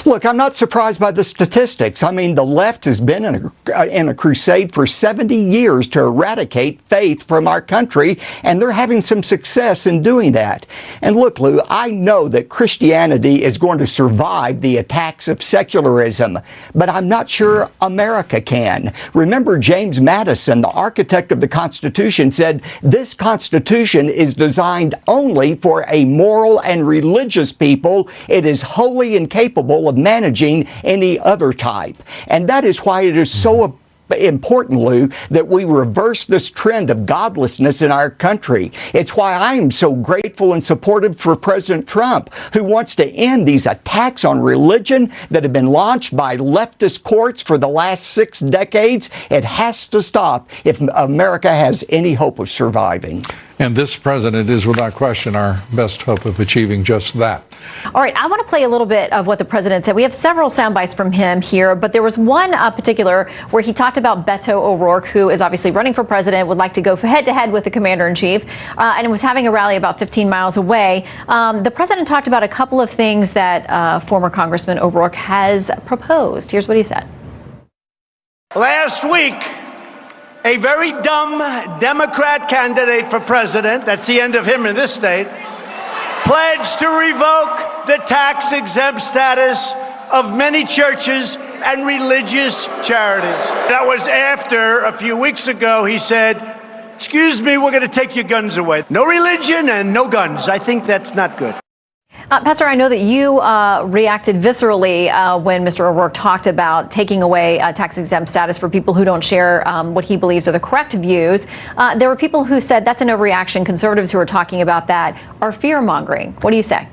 Look, I'm not surprised by the statistics. I mean, the left has been in a crusade for 70 years to eradicate faith from our country, and they're having some success in doing that. And look, Lou, I know that Christianity is going to survive the attacks of secularism, but I'm not sure America can. Remember, James Madison, the architect of the Constitution, said this Constitution is designed only for a moral and religious people. It is wholly incapable of managing any other type. And that is why it is so important, Lou, that we reverse this trend of godlessness in our country. It's why I am so grateful and supportive for President Trump, who wants to end these attacks on religion that have been launched by leftist courts for the last 6 decades. It has to stop if America has any hope of surviving. And this president is without question our best hope of achieving just that. All right, I want to play a little bit of what the president said. We have several sound bites from him here, but there was one particular where he talked about Beto O'Rourke, who is obviously running for president, would like to go head-to-head with the commander-in-chief, and was having a rally about 15 miles away. The president talked about a couple of things that former Congressman O'Rourke has proposed. Here's what he said. Last week, a very dumb Democrat candidate for president, that's the end of him in this state, pledged to revoke the tax-exempt status of many churches and religious charities. That was after, a few weeks ago, he said, "Excuse me, we're going to take your guns away." No religion and no guns. I think that's not good. Pastor, I know that you reacted viscerally when Mr. O'Rourke talked about taking away tax-exempt status for people who don't share what he believes are the correct views. There were people who said that's an overreaction. Conservatives who are talking about that are fear-mongering. What do you say?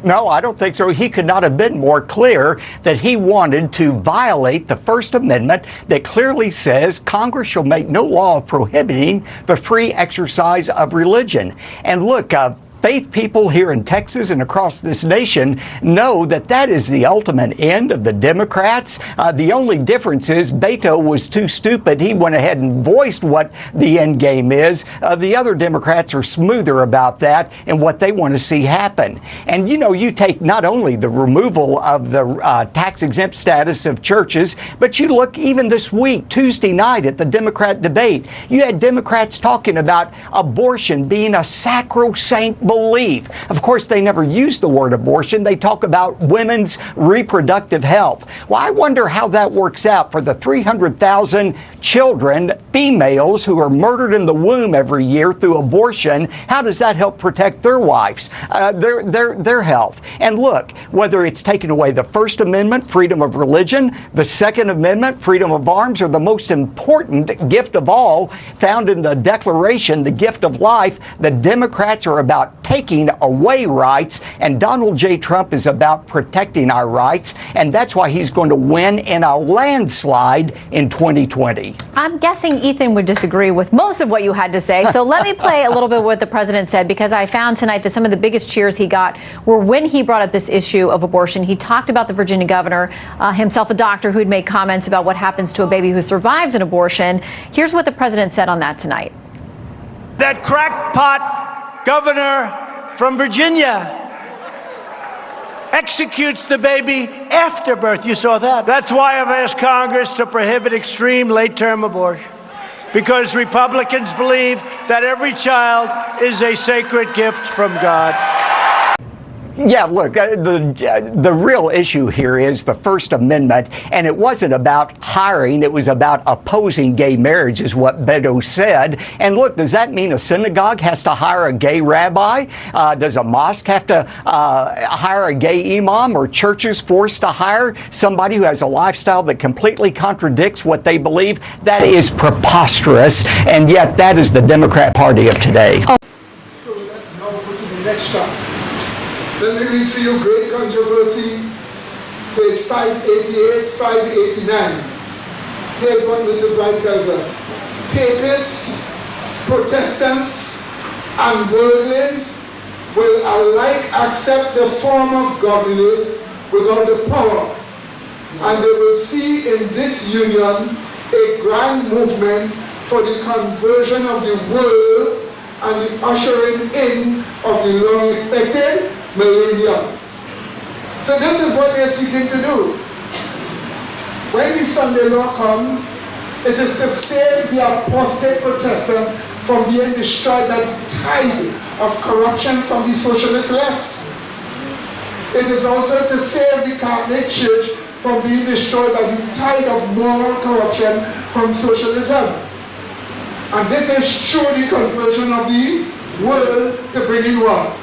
No, I don't think so. He could not have been more clear that he wanted to violate the First Amendment that clearly says Congress shall make no law prohibiting the free exercise of religion. And look, faith people here in Texas and across this nation know that that is the ultimate end of the Democrats. The only difference is Beto was too stupid. He went ahead and voiced what the end game is. The other Democrats are smoother about that and what they want to see happen. And, you know, you take not only the removal of the tax-exempt status of churches, but you look even this week, Tuesday night at the Democrat debate, you had Democrats talking about abortion being a sacrosanct belief. Of course, they never use the word abortion. They talk about women's reproductive health. Well, I wonder how that works out for the 300,000 children, females, who are murdered in the womb every year through abortion. How does that help protect their wives, their health? And look, whether it's taking away the First Amendment, freedom of religion, the Second Amendment, freedom of arms, or the most important gift of all, found in the Declaration, the gift of life, the Democrats are about taking away rights, and Donald J. Trump is about protecting our rights, and that's why he's going to win in a landslide in 2020. I'm guessing Ethan would disagree with most of what you had to say, so let me play a little bit what the president said, because I found tonight that some of the biggest cheers he got were when he brought up this issue of abortion. He talked about the Virginia governor, himself a doctor, who'd made comments about what happens to a baby who survives an abortion. Here's what the president said on that tonight. That crackpot governor from Virginia executes the baby after birth. You saw that. That's why I've asked Congress to prohibit extreme late-term abortion, because Republicans believe that every child is a sacred gift from God. Yeah, look, the real issue here is the First Amendment, and it wasn't about hiring, it was about opposing gay marriage, is what Beto said. And look, does that mean a synagogue has to hire a gay rabbi? Does a mosque have to hire a gay imam, or churches forced to hire somebody who has a lifestyle that completely contradicts what they believe? That is preposterous, and yet that is the Democrat Party of today. So let's now go to the next chapter. Let me read for you Great Controversy, page 588, 589. Here's what Mrs. White tells us. Papists, Protestants, and worldlings will alike accept the form of godliness without the power, and they will see in this union a grand movement for the conversion of the world and the ushering in of the long-expected millennium. So this is what they're seeking to do. When the Sunday law comes, it is to save the apostate Protestants from being destroyed by the tide of corruption from the socialist left. It is also to save the Catholic Church from being destroyed by the tide of moral corruption from socialism. And this is through the conversion of the world to bring in what?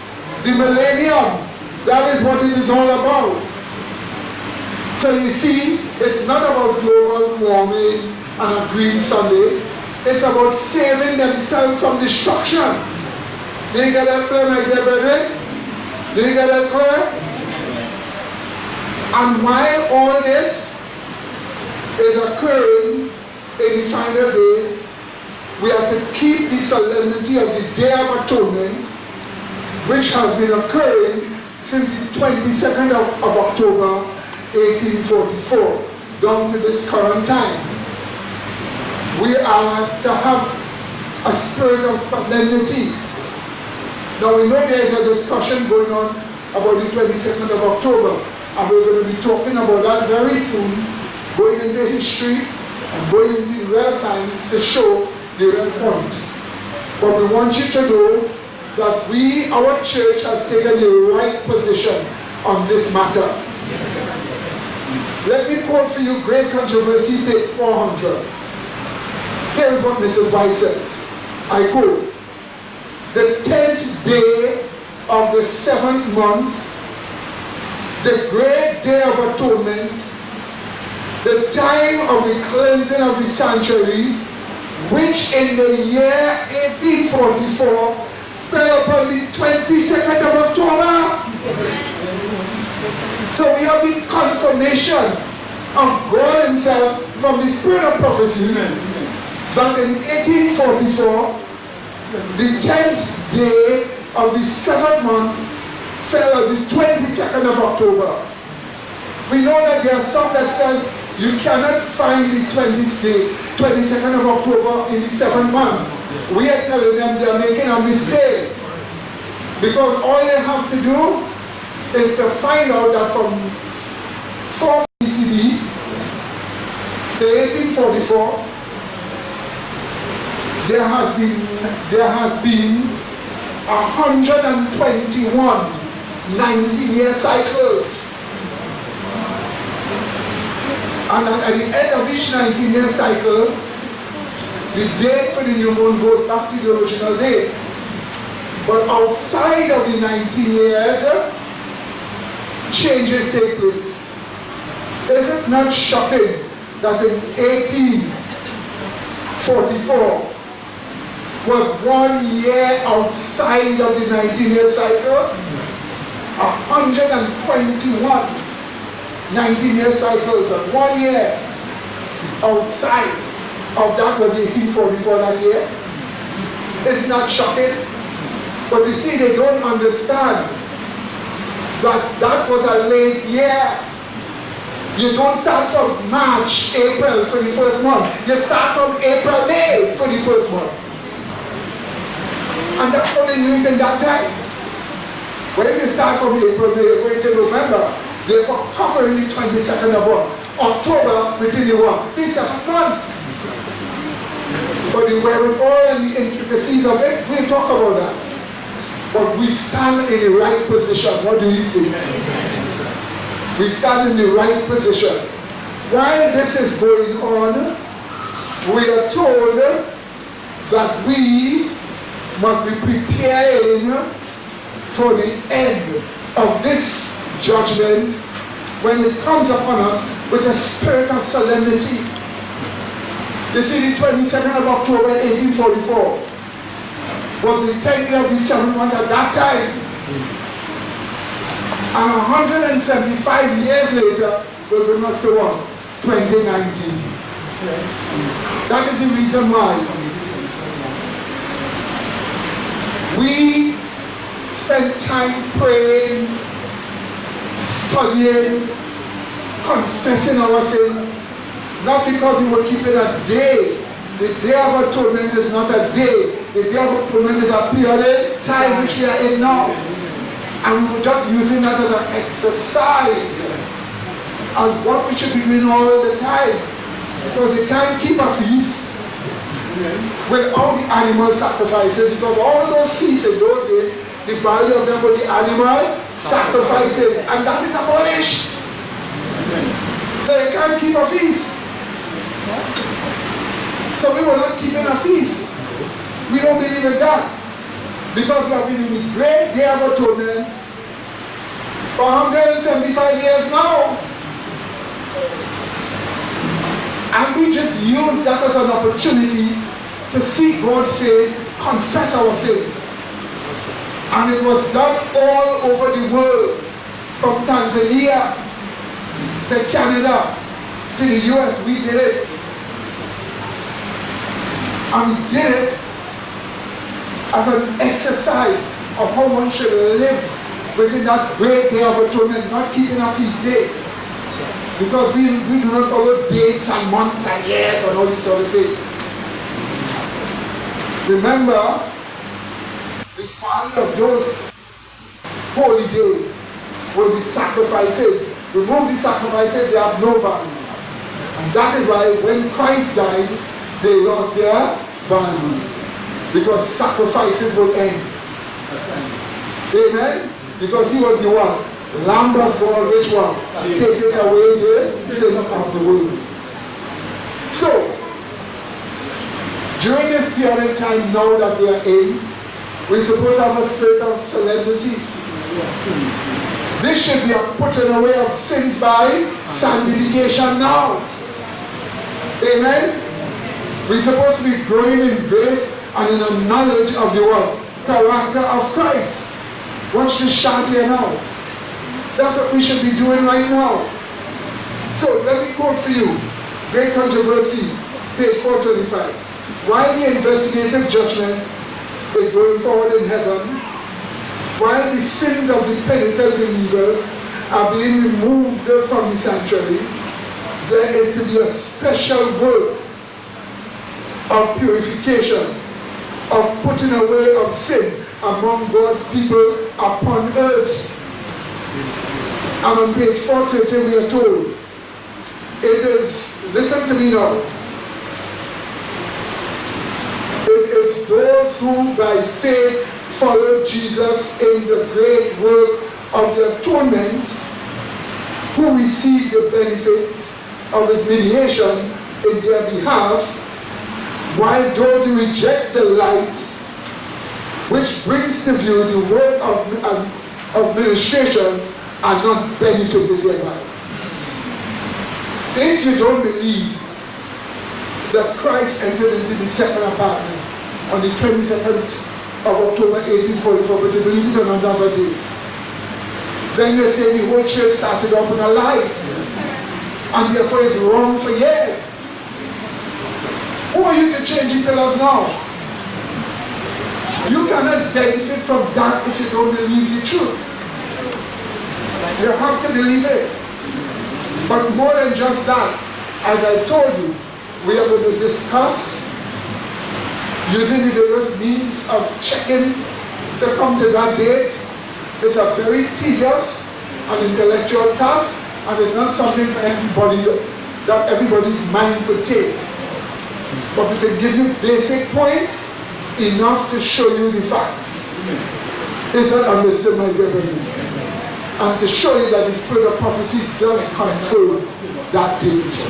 The millennium. That is what it is all about. So you see, it's not about global warming and a green Sunday. It's about saving themselves from destruction. Do you get that clear, my dear brethren? Do you get that clear? And while all this is occurring in the final days, we are to keep the solemnity of the Day of Atonement, which has been occurring since the 22nd of October 1844 down to this current time. We are to have a spirit of solemnity. Now we know there is a discussion going on about the 22nd of October, and we're going to be talking about that very soon, going into history I'm going into real science to show the real point. But we want you to know that our church has taken the right position on this matter. Let me quote for you Great Controversy, page 400. Here is what Mrs. White says. I quote, "The 10th day of the 7th month, the great day of atonement, the time of the cleansing of the sanctuary, which in the year 1844 fell upon the 22nd of October." So we have the confirmation of God himself from the spirit of prophecy that in 1844, the 10th day of the 7th month fell on the 22nd of October. We know that there are some that says you cannot find the 22nd of October in the 7th month. We are telling them they are making a mistake. Because all they have to do is to find out that from 4 BCE to 1844, there has been 121 19-year cycles. And at the end of each 19-year cycle, the date for the new moon goes back to the original date. But outside of the 19 years, changes take place. Is it not shocking that in 1844 was 1 year outside of the 19-year cycle? 121 19-year cycles and 1 year outside of that was 1844 that year. It's not shocking. But you see, they don't understand that that was a late year. You don't start from March, April for the first month. You start from April, May for the first month. And that's what they knew it in that time. But if you start from April, May, you're going to November. Therefore, covering the 22nd of October within the 7th month. But the wherewithal and the intricacies of it, we'll talk about that. But we stand in the right position. What do you think? We stand in the right position. While this is going on, we are told that we must be preparing for the end of this judgment when it comes upon us with a spirit of solemnity. You see, the 22nd of October 1844 was the 10th day of the 7th month at that time. And 175 years later will bring us to 2019. That is the reason why we spend time praying, studying, confessing our sins, not because we were keeping a day. The Day of Atonement is not a day. The Day of Atonement is a period, time which we are in now. And we were just using that as an exercise, as what we should be doing all the time. Because you can't keep a feast without the animal sacrifices, because all those feasts in those days, the value of them were the animal sacrifices, and that is abolished. So you can't keep a feast. So we were not keeping a feast. We don't believe in that. Because we have been in the great Day of Atonement for 175 years now. And we just use that as an opportunity to see God's face, confess our sins. And it was done all over the world, from Tanzania to Canada to the US. We did it. And we did it as an exercise of how one should live within that great Day of Atonement, not keeping a feast day. Because we do not follow dates and months and years and all these other things. Remember, the value of those holy days were the sacrifices. Remove the sacrifices, they have no value. And that is why when Christ died, they lost their value. Because sacrifices would end. Amen? Because he was the one. Lamb of God, which one? Take it away the sin of the world. So, during this period of time now that we are in, we're supposed to have a spirit of solemnity. This should be a putting away of sins by sanctification now. Amen? We're supposed to be growing in grace and in the knowledge of the word, character of Christ. Watch this chant here now. That's what we should be doing right now. So let me quote for you. Great Controversy, page 425. While the investigative judgment is going forward in heaven, while the sins of the penitent believers are being removed from the sanctuary, there is to be a special work of purification, of putting away of sin among God's people upon earth. And on page 430 we are told, it is, listen to me now, it is those who by faith follow Jesus in the great work of the atonement who receive the benefits of his mediation in their behalf, while those who reject the light which brings to view the work of ministration are not benefited thereby. If you don't believe that Christ entered into the second apartment on the 22nd of October 1844, but you believe it on another date, then you say the whole church started off in a lie, and therefore it's wrong for years. Who are you to change the pillars now? You cannot benefit from that if you don't believe the truth. You have to believe it. But more than just that, as I told you, we are going to discuss using the various means of checking to come to that date. It's a very tedious and intellectual task, and it's not something for everybody that everybody's mind could take. But we can give you basic points enough to show you the facts. Is that understood, my dear brother? And to show you that the spirit of prophecy does confirm that date.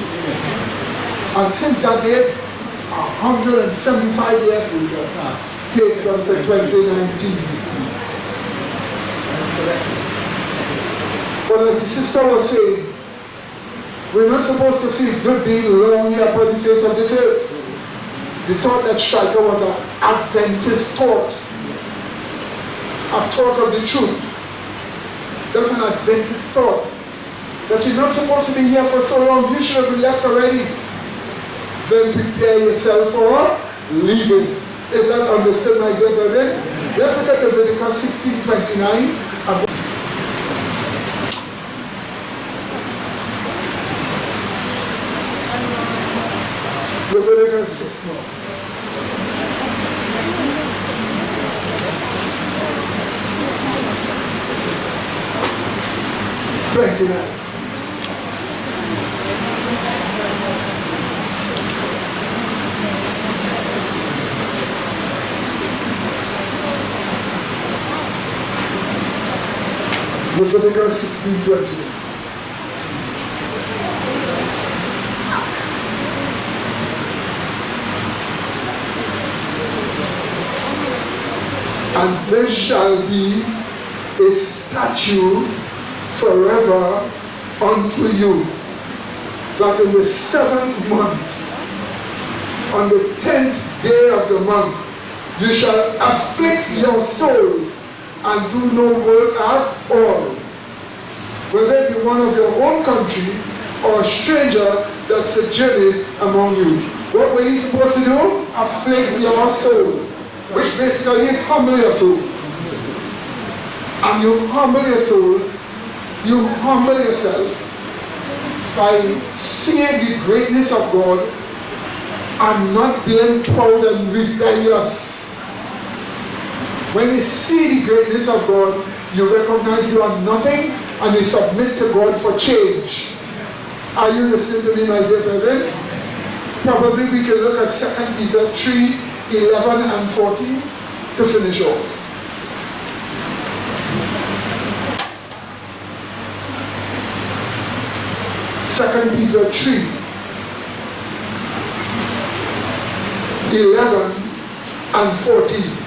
And since that date, 175 years later, takes us to 2019. But as the sister was saying, we're not supposed to feel good being alone here upon the face of this earth. The thought that Stryker was an Adventist thought, a thought of the truth. That's an Adventist thought. That you're not supposed to be here for so long, you should have been left already. Then prepare yourself for leaving. Is that understood, my dear brethren? Let's look at Leviticus 16:29. Leviticus 16. Leviticus 16:20. And there shall be a statute forever unto you, that in the 7th month, on the 10th day of the month, you shall afflict your soul and do no work at all, whether it be one of your own country or a stranger that sojourneth among you. What were you supposed to do? Afflict your soul, which basically is humble your soul. And you humble your soul, you humble yourself by seeing the greatness of God and not being proud and rebellious. When you see the greatness of God, you recognize you are nothing and you submit to God for change. Are you listening to me, my dear brethren? Probably we can look at 2 Peter 3, 11 and 14 to finish off. Second Peter 3, 11 and 14.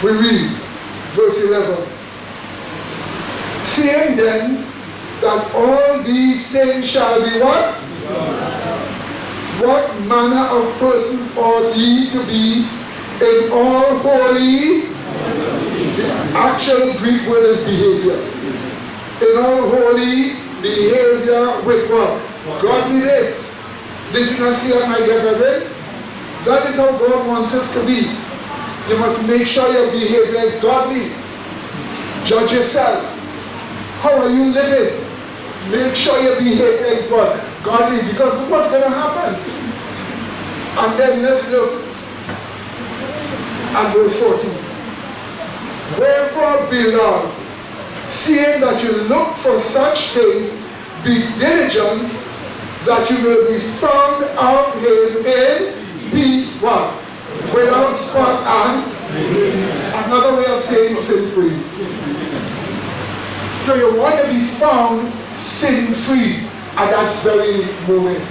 We read verse 11. Seeing then that all these things shall be what? What manner of persons ought ye to be in all holy? The actual Greek word is behavior. In all holy behavior with what? Godliness. Did you not see that, my dear brethren? That is how God wants us to be. You must make sure your behavior is godly. Judge yourself. How are you living? Make sure your behavior is what? Godly. Because look what's going to happen. And then let's look at verse 14. Wherefore, beloved, seeing that you look for such things, be diligent that you may be found of him in peace. What? Without spot and another way of saying sin-free. So you want to be found sin-free at that very moment.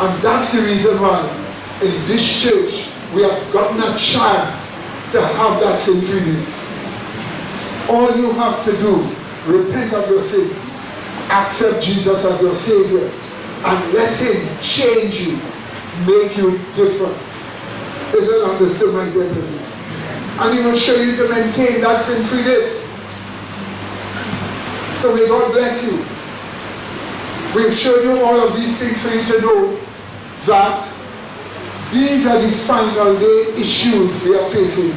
And that's the reason why in this church we have gotten a chance to have that sin-freeness. All you have to do, repent of your sins, accept Jesus as your Savior, and let him change you, make you different. Is it understood, my dear brethren? And he will show you to maintain that sin-freeness. So may God bless you. We've shown you all of these things for you to know that these are the final day issues we are facing.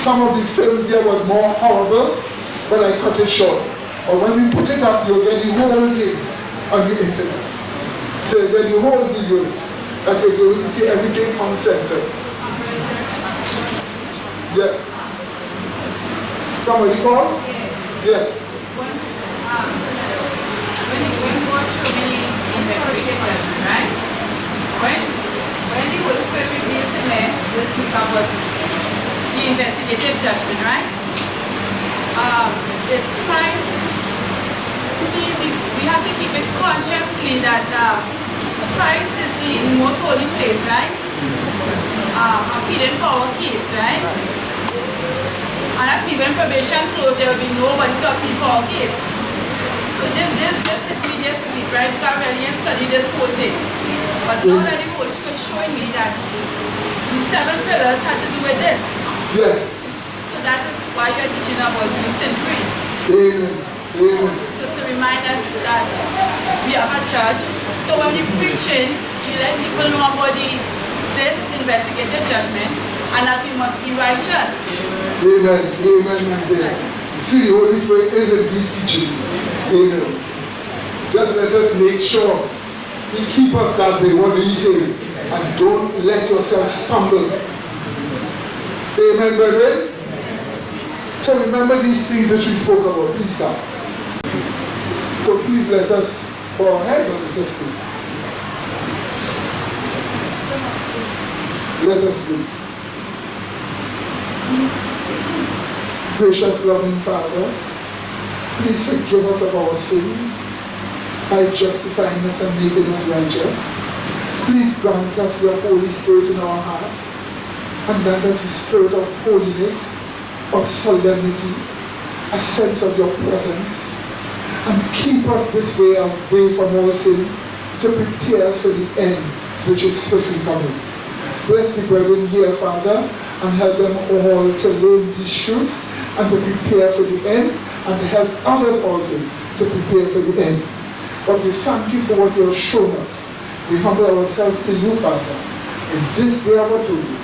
Some of the films there was more horrible, but I cut it short. Or when we put it up, you'll get the whole thing on the internet. So you'll get the whole video. That you're going to see everything uncensored. Yeah. Somebody call? Yeah. When God showed me investigative judgment, right? When the Holy Spirit revealed to me this week about the investigative judgment, right? This Christ, we have to keep it consciously that Christ is the most holy place, right? Appealing for our case, right? And that means when probation closed, there will be nobody to appeal for our case. So this hit me this week, right? Because I really studied this whole thing. But now that the Holy Spirit showing me that the 7 pillars had to do with this. Yes. So that is why you're teaching about being sin-free. Amen. Amen. So to remind us that we have a church. So when we preaching, we let people know about this investigative judgment and that we must be righteous. Amen. Amen, my dear. See, the Holy Spirit is indeed teaching. Amen. Just let us make sure he keep us that way. What do you say? And don't let yourself stumble. Amen, brethren. So remember these things which we spoke about. Please stop. So please let us put our heads on this thing. Let us pray. Gracious, loving Father, please forgive us of our sins by justifying us and making us righteous. Please grant us your Holy Spirit in our hearts and grant us the spirit of holiness, of solemnity, a sense of your presence, and keep us this way away from all sin to prepare us for the end which is swiftly coming. Bless the brethren here, Father, and help them all to learn these truths and to prepare for the end, and to help others also to prepare for the end. But we thank you for what you have shown us. We humble ourselves to you, Father, in this day of our doing.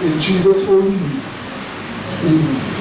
In Jesus' holy name. Amen.